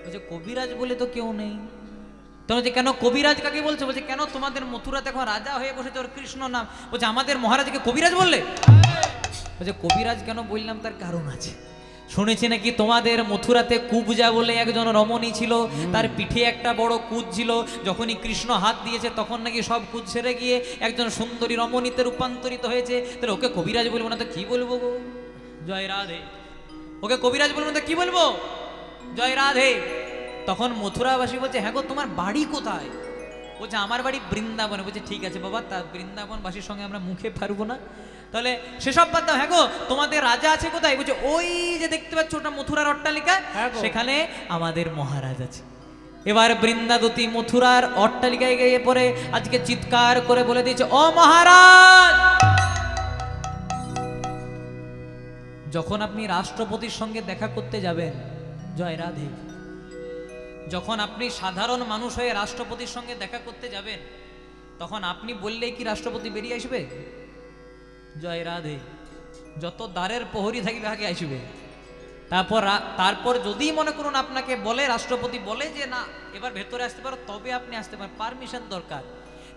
বলছে কবিরাজ বলে তো কেউ নেই। তো বলছে কেন কবিরাজ কাকে বলছে? বলছে কেন তোমাদের মথুরাতে এখন রাজা হয়ে বসেছে, ওর কৃষ্ণ নাম। বলছে আমাদের মহারাজকে কবিরাজ বললে? বলছে কবিরাজ কেন বললাম তার কারণ আছে। শুনেছি নাকি তোমাদের মথুরাতে কুবজা বলে একজন রমণী ছিল, তার পিঠে একটা বড় কুচ ছিল, যখনই কৃষ্ণ হাত দিয়েছে তখন নাকি সব কুচ ছেড়ে গিয়ে একজন সুন্দরী রমণীতে রূপান্তরিত হয়েছে। তাহলে ওকে কবিরাজ বলবো না তো কি বলবো গো? জয় রাধে। ওকে কবিরাজ বলবো না তো কি বলবো? জয় রাধে। তখন মথুরাবাসী বলছে হ্যাঁ গো তোমার বাড়ি কোথায়? বলছে আমার বাড়ি বৃন্দাবনে। বলছে ঠিক আছে বাবা, তা বৃন্দাবনবাসীর সঙ্গে আমরা মুখে পারবো না, তাহলে সেসব বাদ দাও। হ্যাঁ গো তোমাদের রাজা আছে কোথায়? বলছে ওই যে দেখতে পাচ্ছ ওটা মথুরার অট্টালিকা, সেখানে আমাদের মহারাজ আছে। এবার বৃন্দাদতী মথুরার অট্টালিকায় গিয়ে পরে আজকে চিৎকার করে বলে দিয়েছে ও মহারাজ, যখন আপনি রাষ্ট্রপতির সঙ্গে দেখা করতে যাবেন, জয় রাধে, যখন আপনি সাধারণ মানুষ হয়ে রাষ্ট্রপতির সঙ্গে দেখা করতে যাবেন, তখন আপনি বললেই কি রাষ্ট্রপতি বেরিয়ে আসবে? জয় রাধে। যত দ্বারের প্রহরী থাকবে আগে আসবে। তারপর যদি মনে করুন আপনাকে বলে রাষ্ট্রপতি বলে যে না এবার ভেতরে আসতে পারো, তবে আপনি আসতে পারেন, পারমিশন দরকার।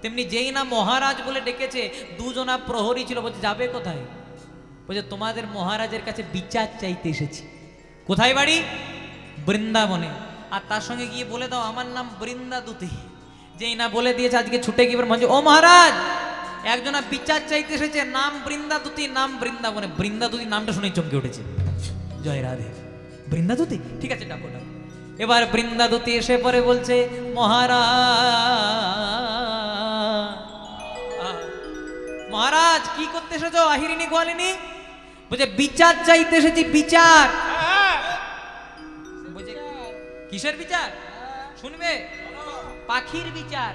তেমনি যেই না মহারাজ বলে ডেকেছে, দুজনা প্রহরী ছিল, বলছে যাবে কোথায়? বলছে তোমাদের মহারাজের কাছে বিচার চাইতে এসেছি। কোথায় বাড়ি? বৃন্দাবনে। আর তার সঙ্গে গিয়ে বলে দাও আমার নাম বৃন্দাদূতি। যেই না বলে দিয়েছে আজকে ছুটে গিয়ে বলছে ও মহারাজ, একজনা বিচার চাইতে এসেছে, নাম বৃন্দাদূতি, নাম বৃন্দাবনে। বৃন্দাদূতি নামটা শুনে চমকে উঠেছে। জয় রাধে। বৃন্দাদূতি, ঠিক আছে ডাকো ডাকো। এবার বৃন্দাদূতি এসে পরে বলছে মহারাজ কি করতে এসেছো আহিরিনী গোয়ালিনী? বলছে বিচার চাইতে এসেছি, বিচার। বলছে কিসের বিচার? শুনবে, পাখির বিচার।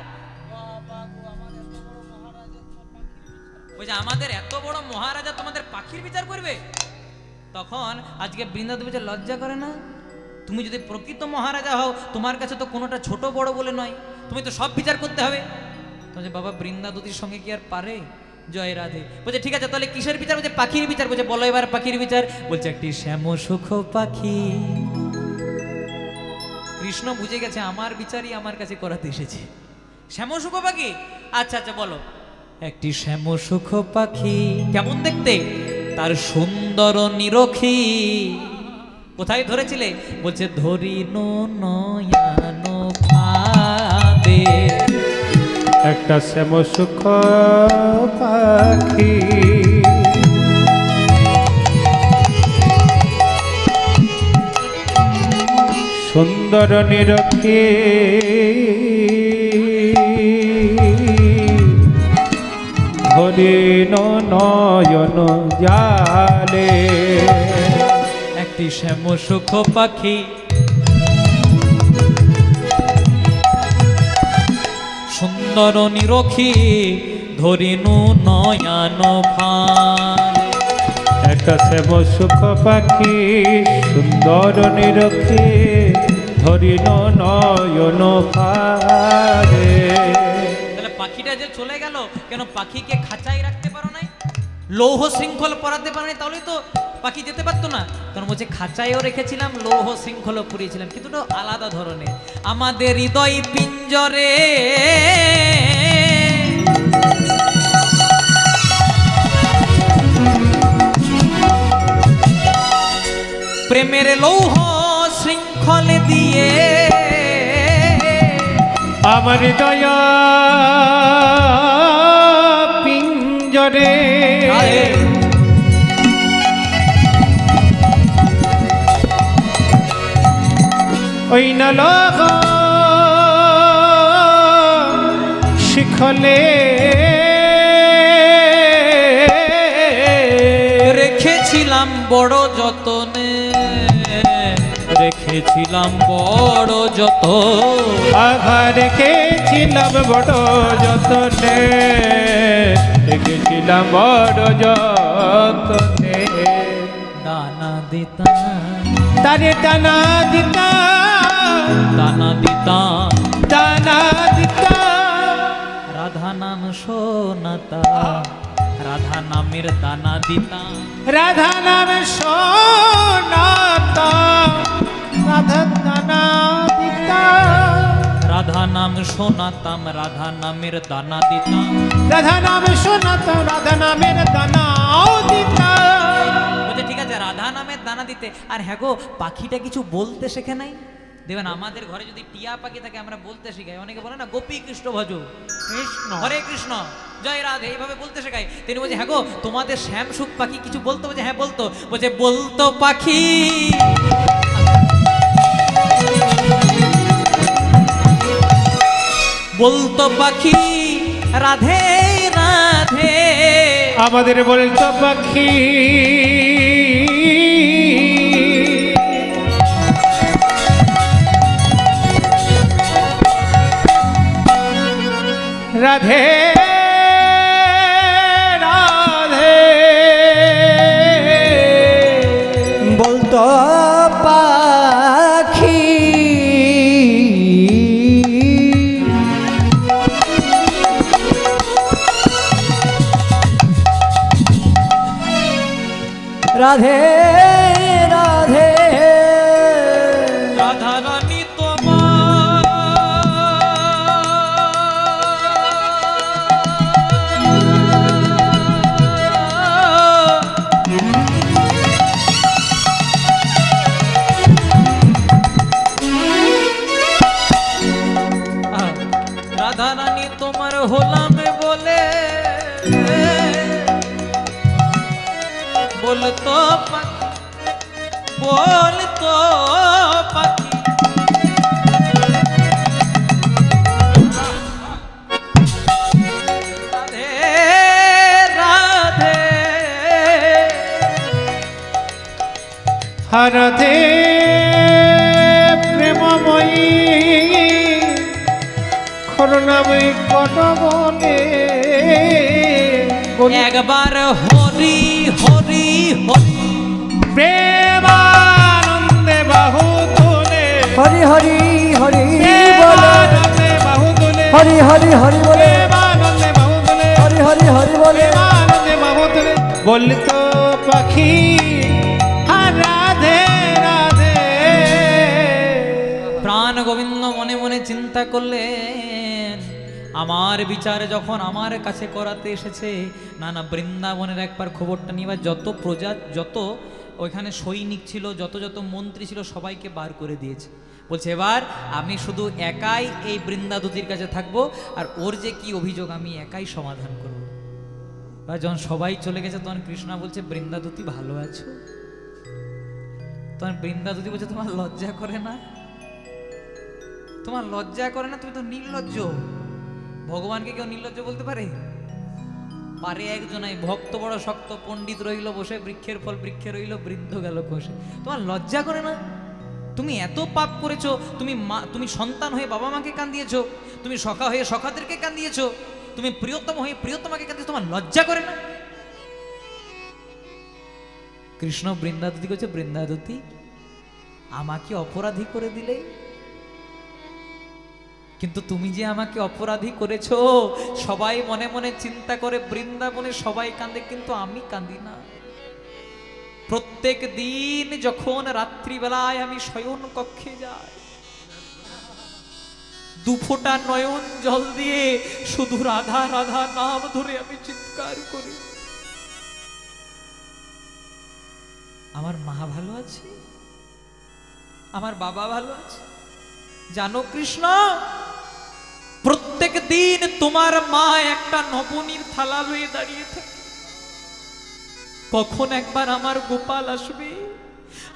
বলছে আমাদের এত বড় মহারাজা তোমাদের পাখির বিচার করবে? তখন আজকে বৃন্দাবতী বলছে লজ্জা করে না? তুমি যদি প্রকৃত মহারাজা হও তোমার কাছে তো কোনোটা ছোট বড় বলে নয়, তুমি তো সব বিচার করতে হবে। বলছে বাবা বৃন্দাবতীর সঙ্গে কি আর পারে? জয় রাধে। বলছে ঠিক আছে তাহলে কিসের বিচার? বলছে পাখির বিচার। বলছে বলো এবার পাখির বিচার। বলছে একটি শ্যাম সুখ পাখি। কৃষ্ণ বুঝে গেছে আমার বিচারই আমার কাছে করাতে এসেছে। শ্যামসুখ পাখি? আচ্ছা আচ্ছা বলো। একটি শ্যামসুখ পাখি কেমন দেখতে? তার সুন্দর নিরখী। কোথায় ধরেছিলে? বলছে ধরিনু নয়ন ফাঁদে। একটা শ্যামসুখ পাখি সুন্দর নিরখী হরিণ নয়ন জালে। একটি শ্যামসুখ পাখি সুন্দর নিরখী ধরিনু নয়ন ফাঁদে। একটা শ্যামসুখ পাখি সুন্দর নিরখী হরিণ নয়ন ফারে। তাহলে পাখিটা যে চলে গেল, কেন পাখিকে খাঁচাই রাখতে পারো নাই? লৌহ শৃঙ্খল পরাতে পারো নাই, তাহলেই তো পাখি যেতে পারতো না। কারণ বলছে খাঁচাইও রেখেছিলাম, লৌহ শৃঙ্খলও পুড়িয়েছিলাম, কিন্তু ওটা আলাদা ধরনের। আমাদের হৃদয় পিঞ্জরে প্রেমের লৌহ শৃঙ্খল দিয়ে আমার দয়া পিঞ্জরে ওই নলক শিখলে রেখেছিলাম বড় যতনে, রেখেছিলাম বড় যত। আঘা রেখেছিলাম বড় যতনে, রেখেছিলাম বড় যতনে। দানা দিতাম তারে টানা দিতা, দানা দিতাম টানা দিতা। রাধা নাম শোনাতা, রাধা নামের দানা দিতাম। রাধা নাম সোনাতা, রাধা দানা দিতা। রাধা নাম শোনাতাম, রাধা নামের দানা দিতাম। রাধা নাম সোনাতা, রাধা নামের দানাও দিতা। বলছে ঠিক আছে রাধা নামের দানা দিতে। আর হ্যাঁ গো, পাখিটা কিছু বলতে শেখে নাই? দেখবেন আমাদের ঘরে যদি টিয়া পাখি থাকে আমরা বলতে শিখাই। অনেকে বলে না গোপী কৃষ্ণ ভজো, কৃষ্ণ হরে কৃষ্ণ জয় রাধে, এইভাবে বলতে শেখাই। তিনি বলছে হ্যাঁ গো, তোমাদের শ্যামসুখ পাখি কিছু বলতো? বলছে হ্যাঁ বলতো। বলছে বলতো পাখি বলতো পাখি রাধে রাধে। আমাদের বলতো পাখি রাধে রাধে। বলতো পাখি রাধে রাধে। রাধা রানী তোমার রাধা রানী তোমার হলাম বলে বলতো পাখি, বলতো পাখি রাধে রাধে। রাধে প্রেমময়ী করুণাময়ী কত বলে। একবার হরি হরি হরি প্রেমানন্দে বাহু তুলে, হরি হরি হরি বলে, প্রেমানন্দে বাহু তুলে, হরি হরি হরি বলে, প্রেমানন্দে বাহু তুলে, হরি হরি হরি বলে। প্রেমানন্দে বাহু তুলে। বলতো পাখি রাধে রাধে। প্রাণ গোবিন্দ মনে মনে চিন্তা করলেন, আমার বিচারে যখন আমার কাছে করাতে এসেছে, না না, বৃন্দাবনের একবার খবরটা নিয়ে, বা যত প্রজা, যত ওইখানে সৈনিক ছিল, যত যত মন্ত্রী ছিল, সবাইকে বার করে দিয়েছে। বলছে এবার আমি শুধু একাই এই বৃন্দাদতির কাছে থাকবো, আর ওর যে কি অভিযোগ আমি একাই সমাধান করব। বা যখন সবাই চলে গেছে তখন কৃষ্ণা বলছে, বৃন্দাদতি ভালো আছো? তখন বৃন্দাদতি বলছে, তোমার লজ্জা করে না? তোমার লজ্জা করে না? তুমি তো নির্লজ্জ। ভগবানকে কেউ নির্লজ্জ বলতে পারে? পারে একজনাই। ভক্ত বড় শক্ত, পণ্ডিত রইল বসে, বৃক্ষের ফল বৃক্ষে রইল, বৃদ্ধ গেল খসে। তোমার লজ্জা করে না? তুমি এত পাপ করেছো, তুমি সন্তান হয়ে বাবা মাকে কান্দিয়েছো, তুমি সখা হয়ে সখাদেরকে কান্দিয়েছো, তুমি প্রিয়তম হয়ে প্রিয়তমাকে কান্দিয়েছো, তোমার লজ্জা করে না? কৃষ্ণ বৃন্দাদতি করছে, বৃন্দাদতি আমাকে অপরাধী করে দিলে, কিন্তু তুমি যে আমাকে অপরাধী করেছো, সবাই মনে মনে চিন্তা করে বৃন্দাবনে সবাই কাঁদে, কিন্তু আমি কাঁদি না। প্রত্যেক দিন যখন রাত্রিবেলায় আমি শয়ন কক্ষে যাই, দুফোঁটা নয়ন জল দিয়ে শুধু রাধা রাধা নাম ধরে আমি চিৎকার করি, আমার মা ভালো আছে, আমার বাবা ভালো আছে। জানো কৃষ্ণ, প্রত্যেক দিন তোমার মা একটা নবনীর থালা লয়ে দাঁড়িয়ে থাকে, কখন একবার আমার গোপাল আসবে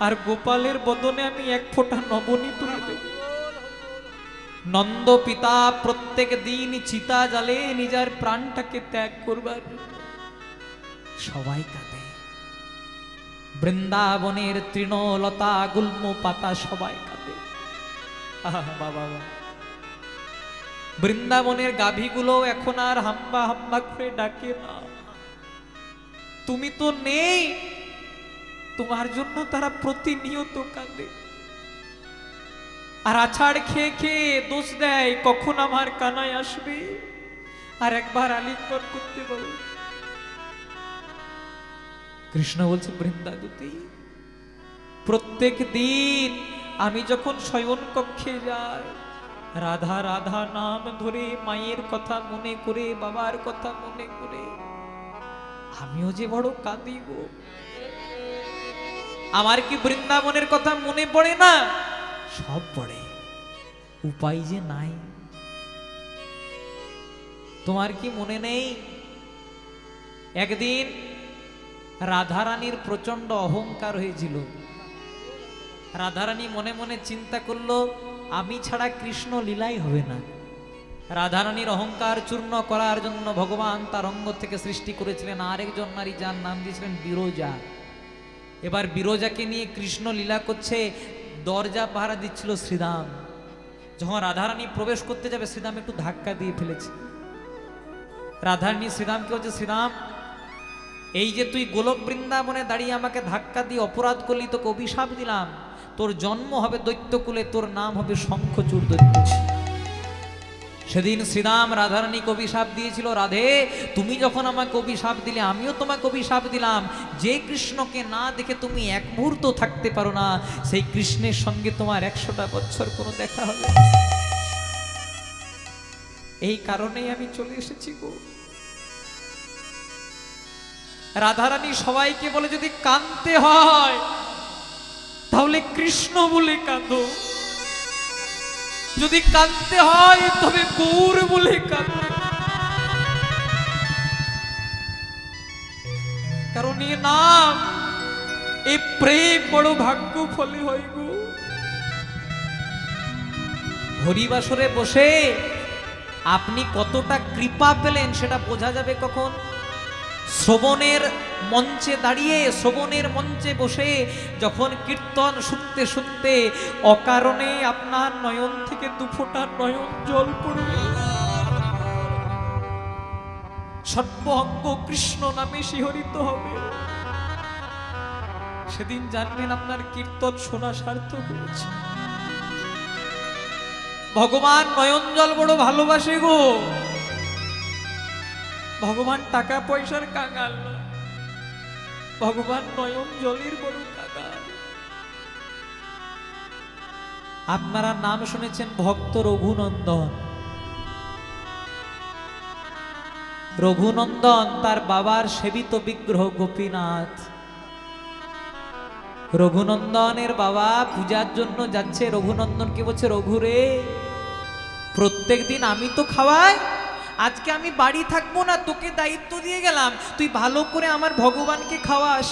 আর গোপালের বদনে আমি এক ফোঁটা নবনী তুলে দেব। নন্দ পিতা প্রত্যেক দিন চিতা জালে নিজের প্রাণটাকে ত্যাগ করবার, সবাই কাঁদে। বৃন্দাবনের তৃণলতা গুল্ম পাতা সবাই কাঁদে। বাবা, বৃন্দাবনের গাভীগুলো এখন আর হাম্বা হাম্বা করে ডাকে না। তুমি তো নেই, তোমার জন্য তারা প্রতিনিয়ত কাঁদে, আর আছাড় খেয়ে খেয়ে দোষ দেয়, কখন আমার কানায় আসবে আর একবার আলিঙ্গন করতে বলো। কৃষ্ণ বলছে, বৃন্দাদতি প্রত্যেক দিন আমি যখন শয়ন কক্ষে যাই, রাধা রাধা নাম ধরে, মায়ের কথা মনে করে, বাবার কথা মনে করে, আমিও যে বড় কাঁদি গো। আমার কি বৃন্দাবনের কথা মনে পড়ে না? সব পড়ে, উপায় যে নাই। তোমার কি মনে নেই একদিন রাধারানীর প্রচন্ড অহংকার হয়েছিল? রাধারানী মনে মনে চিন্তা করলো, আমি ছাড়া কৃষ্ণ লীলাই হবে না। রাধারানীর অহংকার চূর্ণ করার জন্য ভগবান তার অঙ্গ থেকে সৃষ্টি করেছিলেন আরেকজন নারী, যার নাম দিয়েছিলেন বিরজা। এবার বিরজাকে নিয়ে কৃষ্ণ লীলা করছে, দরজা পাহারা দিচ্ছিল শ্রীরাম। যখন রাধারানী প্রবেশ করতে যাবে, শ্রীরাম একটু ধাক্কা দিয়ে ফেলেছে। রাধারানী শ্রীরামকে বলছে, শ্রীরাম এই যে তুই গোলক বৃন্দাবনে দাঁড়িয়ে আমাকে ধাক্কা দিয়ে অপরাধ করলি, তোকে অভিশাপ দিলাম, তোর জন্ম হবে দৈত্যকুলে, তোর নাম হবে শঙ্খচূড় দৈত্য। সেদিন শ্রীরাম রাধারানীকে অভিশাপ দিয়েছিল, রাধে তুমি যখন আমাকে অভিশাপ দিলে, আমিও তোমাকে অভিশাপ দিলাম, যে কৃষ্ণকে না দেখে তুমি এক মুহূর্ত থাকতে পারো না, সেই কৃষ্ণের সঙ্গে তোমার 100টা বছর কোনো দেখা হবে। এই কারণেই আমি চলে এসেছি গো। রাধারানী সবাইকে বলে, যদি কাঁদতে হয় তাহলে কৃষ্ণ বলে কাঁদো, যদি কাঁদতে হয় তবে গৌর বলে কাঁদো, কারণ এ নাম, এ প্রেম বড় ভাগ্য ফলে হয় গো। হরিবাসরে বসে আপনি কতটা কৃপা পেলেন সেটা বোঝা যাবে কখন? শ্রবণের মঞ্চে দাঁড়িয়ে, শ্রবণের মঞ্চে বসে যখন কীর্তন শুনতে শুনতে অকারণে আপনার নয়ন থেকে দুফোঁটা নয়ন জল পড়বে, সর্বাঙ্গ কৃষ্ণ নামে শিহরিত হবে, সেদিন জানবেন আপনার কীর্তন শোনা সার্থক হয়েছে। ভগবান নয়ন জল বড় ভালোবাসে গো। ভগবান টাকা পয়সার কাঙাল না, ভগবান নয়ন জলের বড় কাঙাল। আপনারা নাম শুনেছেন ভক্ত রঘুনন্দন। রঘুনন্দন তার বাবার সেবিত বিগ্রহ গোপীনাথ। রঘুনন্দনের বাবা পূজার জন্য যাচ্ছে, রঘুনন্দনকে বলছে, রঘু রে, প্রত্যেক দিন আমি তো খাওয়াই, আজকে আমি বাড়ি থাকবো না, তোকে দায়িত্ব দিয়ে গেলাম, তুই ভালো করে আমার ভগবানকে খাওয়াস।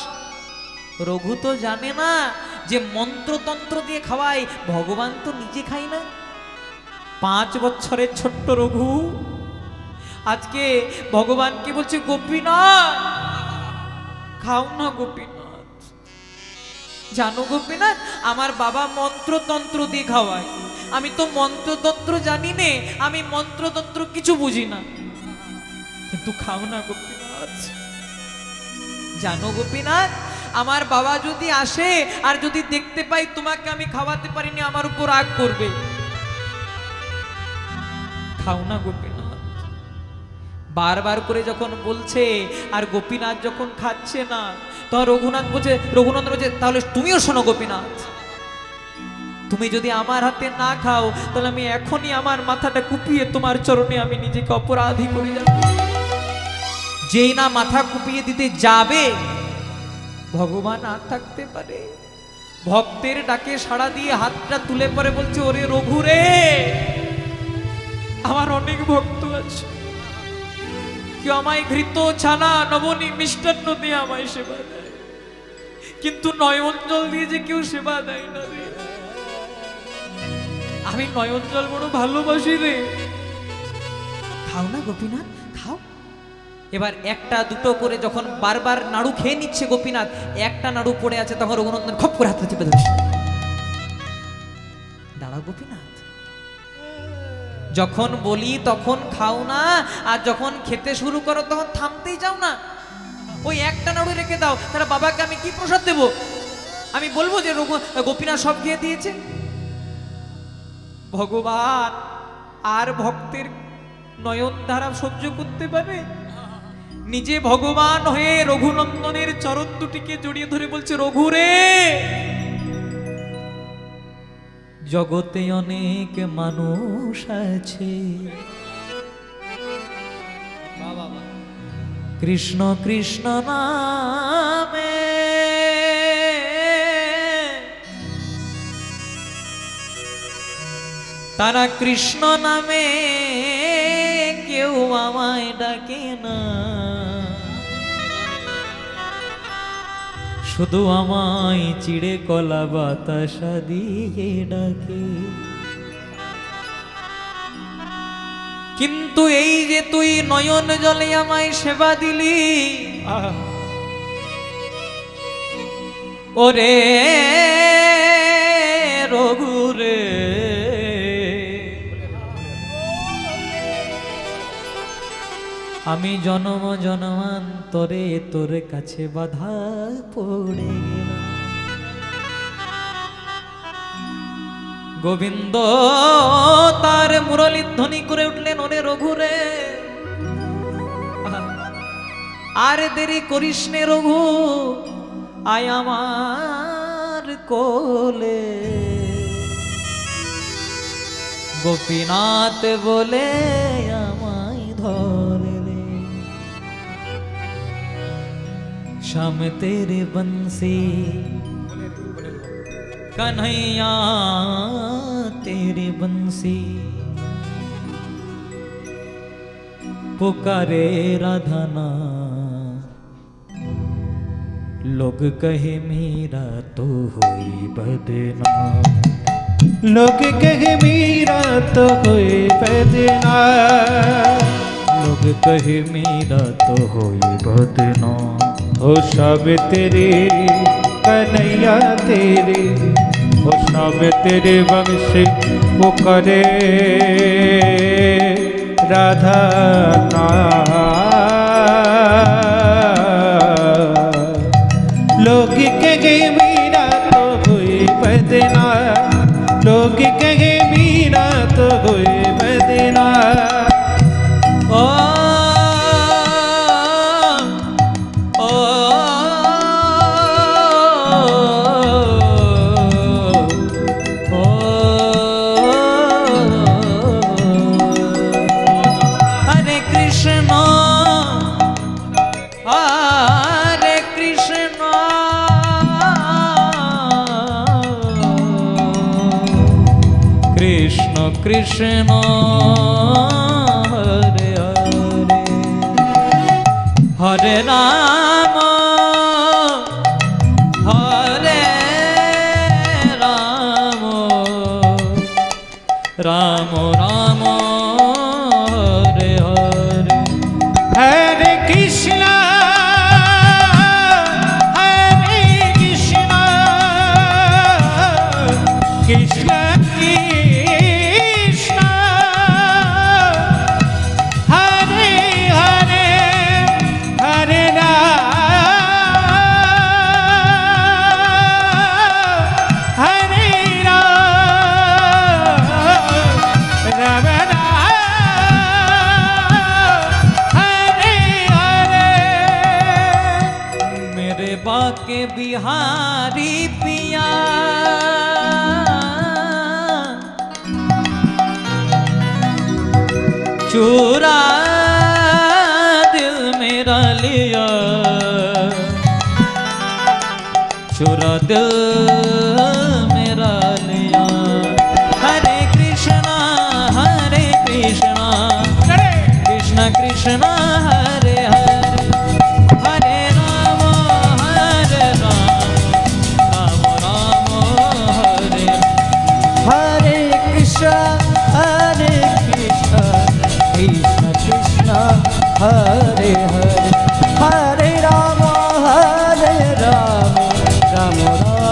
রঘু তো জানে না যে মন্ত্রতন্ত্র দিয়ে খাওয়াই, ভগবান তো নিজে খাই না। 5 বছরের ছোট্ট রঘু আজকে ভগবানকে বলছে, গোপীনাথ খাও না গোপীনাথ। জানো গোপীনাথ, আমার বাবা মন্ত্রতন্ত্র দিয়ে খাওয়ায়, আমি তো মন্ত্রতন্ত্র জানি নে, আমি মন্ত্রতন্ত্র কিছু বুঝি না, কিন্তু খাও না গোপীনাথ। জানো গোপীনাথ, আমার বাবা যদি আসে আর যদি দেখতে পাই তোমাকে আমি খাওয়াতে পারিনি, আমার উপর রাগ করবে। খাও না গোপীনাথ। বারবার করে যখন বলছে আর গোপীনাথ যখন খাচ্ছে না, তখন রঘুনন্দন বলছে, তাহলে তুমিও শোনো গোপীনাথ, তুমি যদি আমার হাতে না খাও তাহলে আমি এখনই আমার মাথাটা কুপিয়ে তোমার চরণে আমি নিজেকে অপরাধী করে যাব। যেই না মাথা কুপিয়ে দিতে যাবে, ভগবান আর থাকতে পারে, ভক্তের ডাকে সাড়া দিয়ে হাতটা তুলে পরে বলছে, ওরে রঘু রে, আমার অনেক ভক্ত আছে, কেউ আমায় ঘৃত ছানা নবনী মিষ্টান্ন দিয়ে আমায় সেবা দেয়, কিন্তু নয়ন জল দিয়ে যে কেউ সেবা দেয় না রে। আমি নয়ন জল বড় ভালোবাসি রে, খাও না গোপীনাথ খাও। এবার একটা দুটো করে যখন বারবার নাড়ু খেয়ে নিচ্ছে গোপীনাথ, একটা নাড়ু পড়ে আছে, তখন রঘুনন্দন খপ করে হাতে চেপে ধরছে, দাঁড়াও গোপীনাথ, যখন বলি তখন খাও না, আর যখন খেতে শুরু করো তখন থামতেই যাও না। ওই একটা নাড়ু রেখে দাও, তাহলে বাবাকে আমি কি প্রসাদ দেব? আমি বলবো যে গোপীনাথ সব খেয়ে দিয়েছে? ভগবান আর ভক্তের নয়ন ধারা সহ্য করতে পারে? নিজে ভগবান হয়ে রঘুনন্দনের চরণ দুটিকে জড়িয়ে ধরে বলছে, রঘু রে, জগতে অনেক মানুষ আছে, কৃষ্ণ কৃষ্ণ নামে তারা কৃষ্ণ নামে কেউ আমায় ডাকে না, শুধু আমায় চিড়ে কলা বাতাসা দিয়ে ডাকে। কিন্তু এই যে তুই নয়ন জলে আমায় সেবা দিলি, ওরে রঘু রে, আমি জন্ম জন্মান্তরে তোর কাছে বাধা পড়ে গেলাম। গোবিন্দ তার মুরলী ধ্বনি করে উঠলেন, ওরে রঘু রে, আর দেরি করিস নে রঘু, আয় আমার কোলে। গোপীনাথ বলে আমায় ধরে রে, श्याम तेरे बंसी कन्हैया तेरे बंसी पुकारे राधाना लोग कहे मेरा तो हुई बदनाम लोग कहे मेरा तो हुई बदनाम लोग कहे मेरा तो हुई बदनाम हो सब तेरे कन्हैया तेरे हो सब तेरे वंश पुकारे राधा लोग कहे मेरा तो हुई बदनाम लोग कहे मेरा तो हुई बदनाम ओ ओ ओ हरे कृष्ण কৃষ্ণ হরে হরে হরে রাম হরে রাম রাম রাম হরে হরে হরে কৃষ্ণ হরে কৃষ্ণ কৃষ্ণ কৃষ্ণ হরে হরে হরে রাম হরে রাম রাম হরে হরে मेरे बाके बिहारी पिया चूरा दिल मेरा लिया चूरा दिल मेरा लिया हरे कृष्णा कृष्ण कृष्ण हरे हरे हरे राम राम राम हरे हरे कृष्ण कृष्ण कृष्ण हरे हरे हरे राम राम राम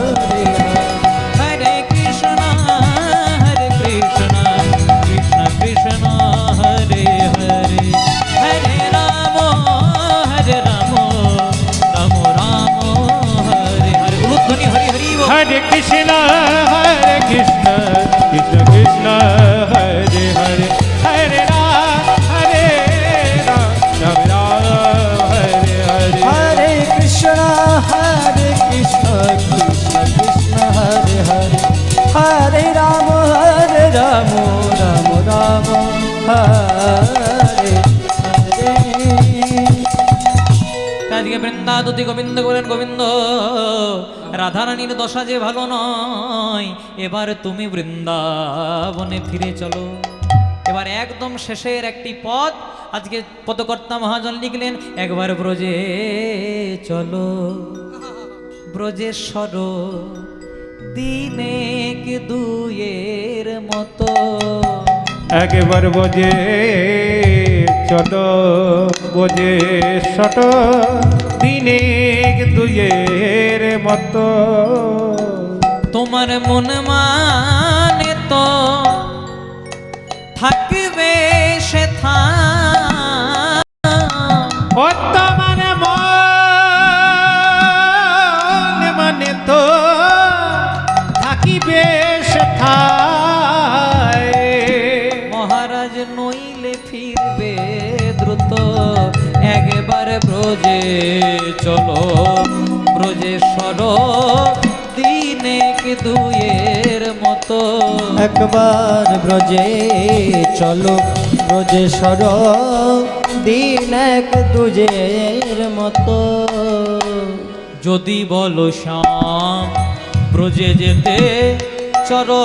हरे हरे हरे कृष्ण कृष्ण कृष्ण हरे हरे हरे राम राम राम हरे हरे उलूध्वनि हरि हरि बोल। हरे कृष्ण कृष्ण कृष्ण हरे हरे हरे राम राम राम हरे हरे हरे कृष्ण कृष्ण कृष्ण हरे हरे हरे राम राम राम हरे हरे আজকে বৃন্দাদতি গোবিন্দ বলেন গোবিন্দ রাধারানীর দশা যে ভালো নয়, এবার তুমি বৃন্দাবনে ফিরে চলো। এবার একদম শেষের একটি পদ আজকে পদকর্তা মহাজন লিখলেন, একবার ব্রজে চলো ব্রজেশ্বর দিনেক দুয়ের মতো। একবার বজে চলো বজে শত দিনে দুয়ের মতো। তোমার মন মানে তো থাকবে সে বর্তমান মন মানে তো থাকিবে সেথায়। মহারাজ নইলে ফিরবে দ্রুত, একবার ব্রজে চলো ব্রজেশ্বর দিনেক দুয়ের মতো। একবার ব্রজে চলো ব্রজেশ্বর দিন এক দুজের মতো। যদি বলো শ্যাম ব্রজে যেতে চলো,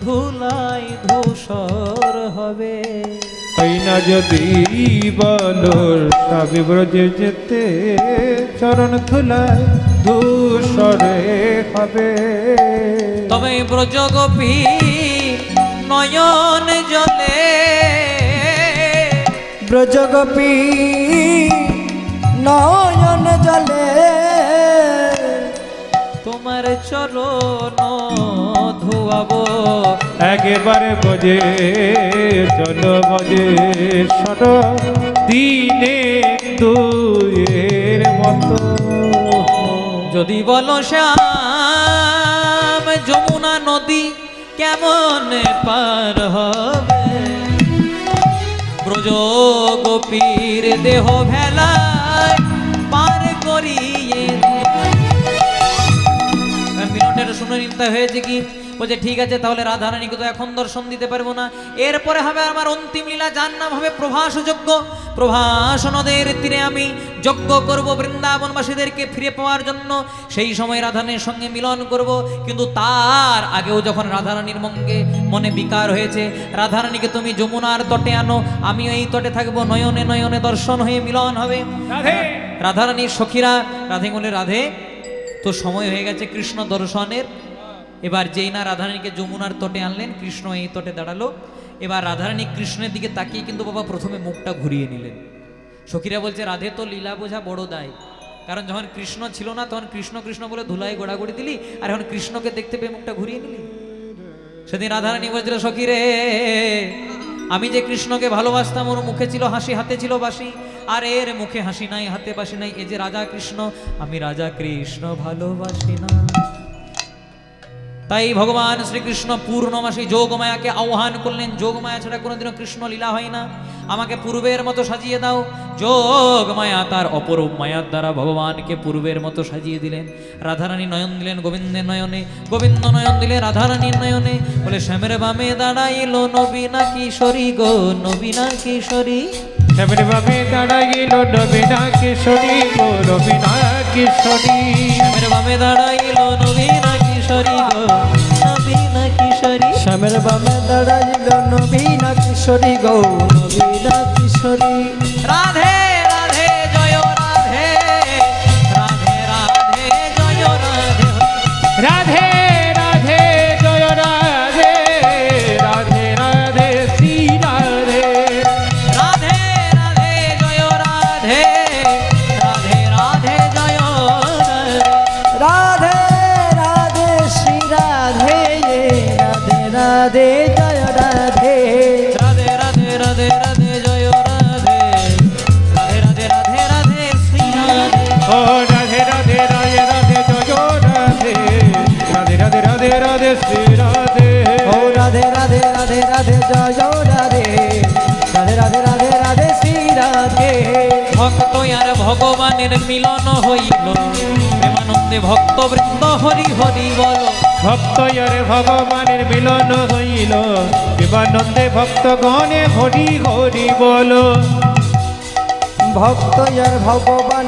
ধুলাই ধূসর হবে। তাই না যদি বলো সবে ব্রজে যেতে চরণ ধুলায় ধূসরে হবে। তবে ব্রজ গোপী নয়ন জলে, ব্রজগোপী নয়ন জলে তোমার চরণ ধোয়াবো। একেবারে বজে চলো বজে সর দিনে দুয়ের মতো। যদি বলো শ্যাম যমুনা নদী কেমন পার হবে, ব্রজ গোপীর দেহ ভেলায় পার করিয়ে। মিনিটের শুনে নিতে হয়েছে কি বলছে ঠিক আছে, তাহলে রাধারানীকে তো এখন দর্শন দিতে পারবো না, এরপরে হবে আমার অন্তিম লীলা, যার নাম হবে প্রভাস যজ্ঞ। প্রভাস নদের তীরে আমি যজ্ঞ করব বৃন্দাবনবাসীদেরকে ফিরে পাওয়ার জন্য, সেই সময় রাধারানীর সঙ্গে মিলন করব। কিন্তু তার আগেও যখন রাধারানীর মনে বিকার হয়েছে, রাধারানীকে তুমি যমুনার তটে আনো, আমিও এই তটে থাকবো, নয়নে নয়নে দর্শন হয়ে মিলন হবে। রাধে রাধারানীর সখীরা রাধে বলে, রাধে তো সময় হয়ে গেছে কৃষ্ণ দর্শনের। এবার যেই না রাধারানীকে যমুনার তটে আনলেন, কৃষ্ণ এই তটে দাঁড়ালো। এবার রাধারানী কৃষ্ণের দিকে তাকিয়ে কিন্তু বাবা প্রথমে মুখটা ঘুরিয়ে নিলেন। সখীরা বলছে, রাধে তো লীলা বোঝা বড় দায়, কারণ যখন কৃষ্ণ ছিল না তখন কৃষ্ণ কৃষ্ণ বলে ধুলাই গোড়াগড়ি দিলি, আর এখন কৃষ্ণকে দেখতে পেয়ে মুখটা ঘুরিয়ে নিলি। সেদিন রাধারানী বলছিল, সখী রে, আমি যে কৃষ্ণকে ভালোবাসতাম, ওর মুখে ছিল হাসি, হাতে ছিল বাঁশি, আর এর মুখে হাসি নাই, হাতে বাঁশি নাই। এ যে রাজা কৃষ্ণ, আমি রাজা কৃষ্ণ ভালোবাসি না। তাই ভগবান শ্রীকৃষ্ণ পূর্ণমাসী যোগমায়াকে আহ্বান করলেন। যোগমায়া ছাড়া কোনোদিনও কৃষ্ণ লীলা হয় না, আমাকে পূর্বের মতো সাজিয়ে দাও। যোগমায়া তার অপরূপ মায়ার দ্বারা ভগবানকে পূর্বের মতো সাজিয়ে দিলেন। রাধারানী নয়ন দিলেন গোবিন্দের নয়নে, গোবিন্দ নয়ন দিলেন রাধারানীর নয়নে। বলে, শ্যামের বামে দাঁড়াইল নবীনা কিশোরী গো, নবীনা কিশোরী। শ্যামের বামে দাঁড়াইল নবীনা কিশোরী গো, নবীনা কিশোরী। শ্যামের বামে দাঁড়াইল নবীনা কিশোরী গো, নবীনা কিশোরী। শ্যামের বামে দাঁড়াইল নবীনা কিশোরী গো, নবীনা কিশোরী। রাধে রাধে জয় রাধে, রাধে রাধে জয় রাধে। রাধে রাধে জয় রাধে, রাধে রাধে শ্রী রাধে। রাধে রাধে জয় রাধে, রাধে রাধে জয় রাধে। রাধে রাধে শ্রী রাধে, রাধে রাধে জয় রাধে। রাধে রাধে রাধে রাধে জয় রাধে, রাধে রাধে রাধে রাধে শ্রী রাধে। ও রাধে রাধে রাধে রাধে জয় রাধে, রাধে রাধে রাধে রাধে শ্রী রাধে। ও রাধে রাধে রাধে রাধে জয় রাধে, রাধে রাধে রাধে রাধে শ্রী রাধে। ভক্ত আর ভগবানের মিলন হইল, প্রেমানন্দে ভক্ত বৃন্দ হরি হরি বল। ভক্ত আর ভগবানের মিলন হইল, বিমানন্দে ভক্তগণে হরি হরি বল। ভক্ত আর ভগবান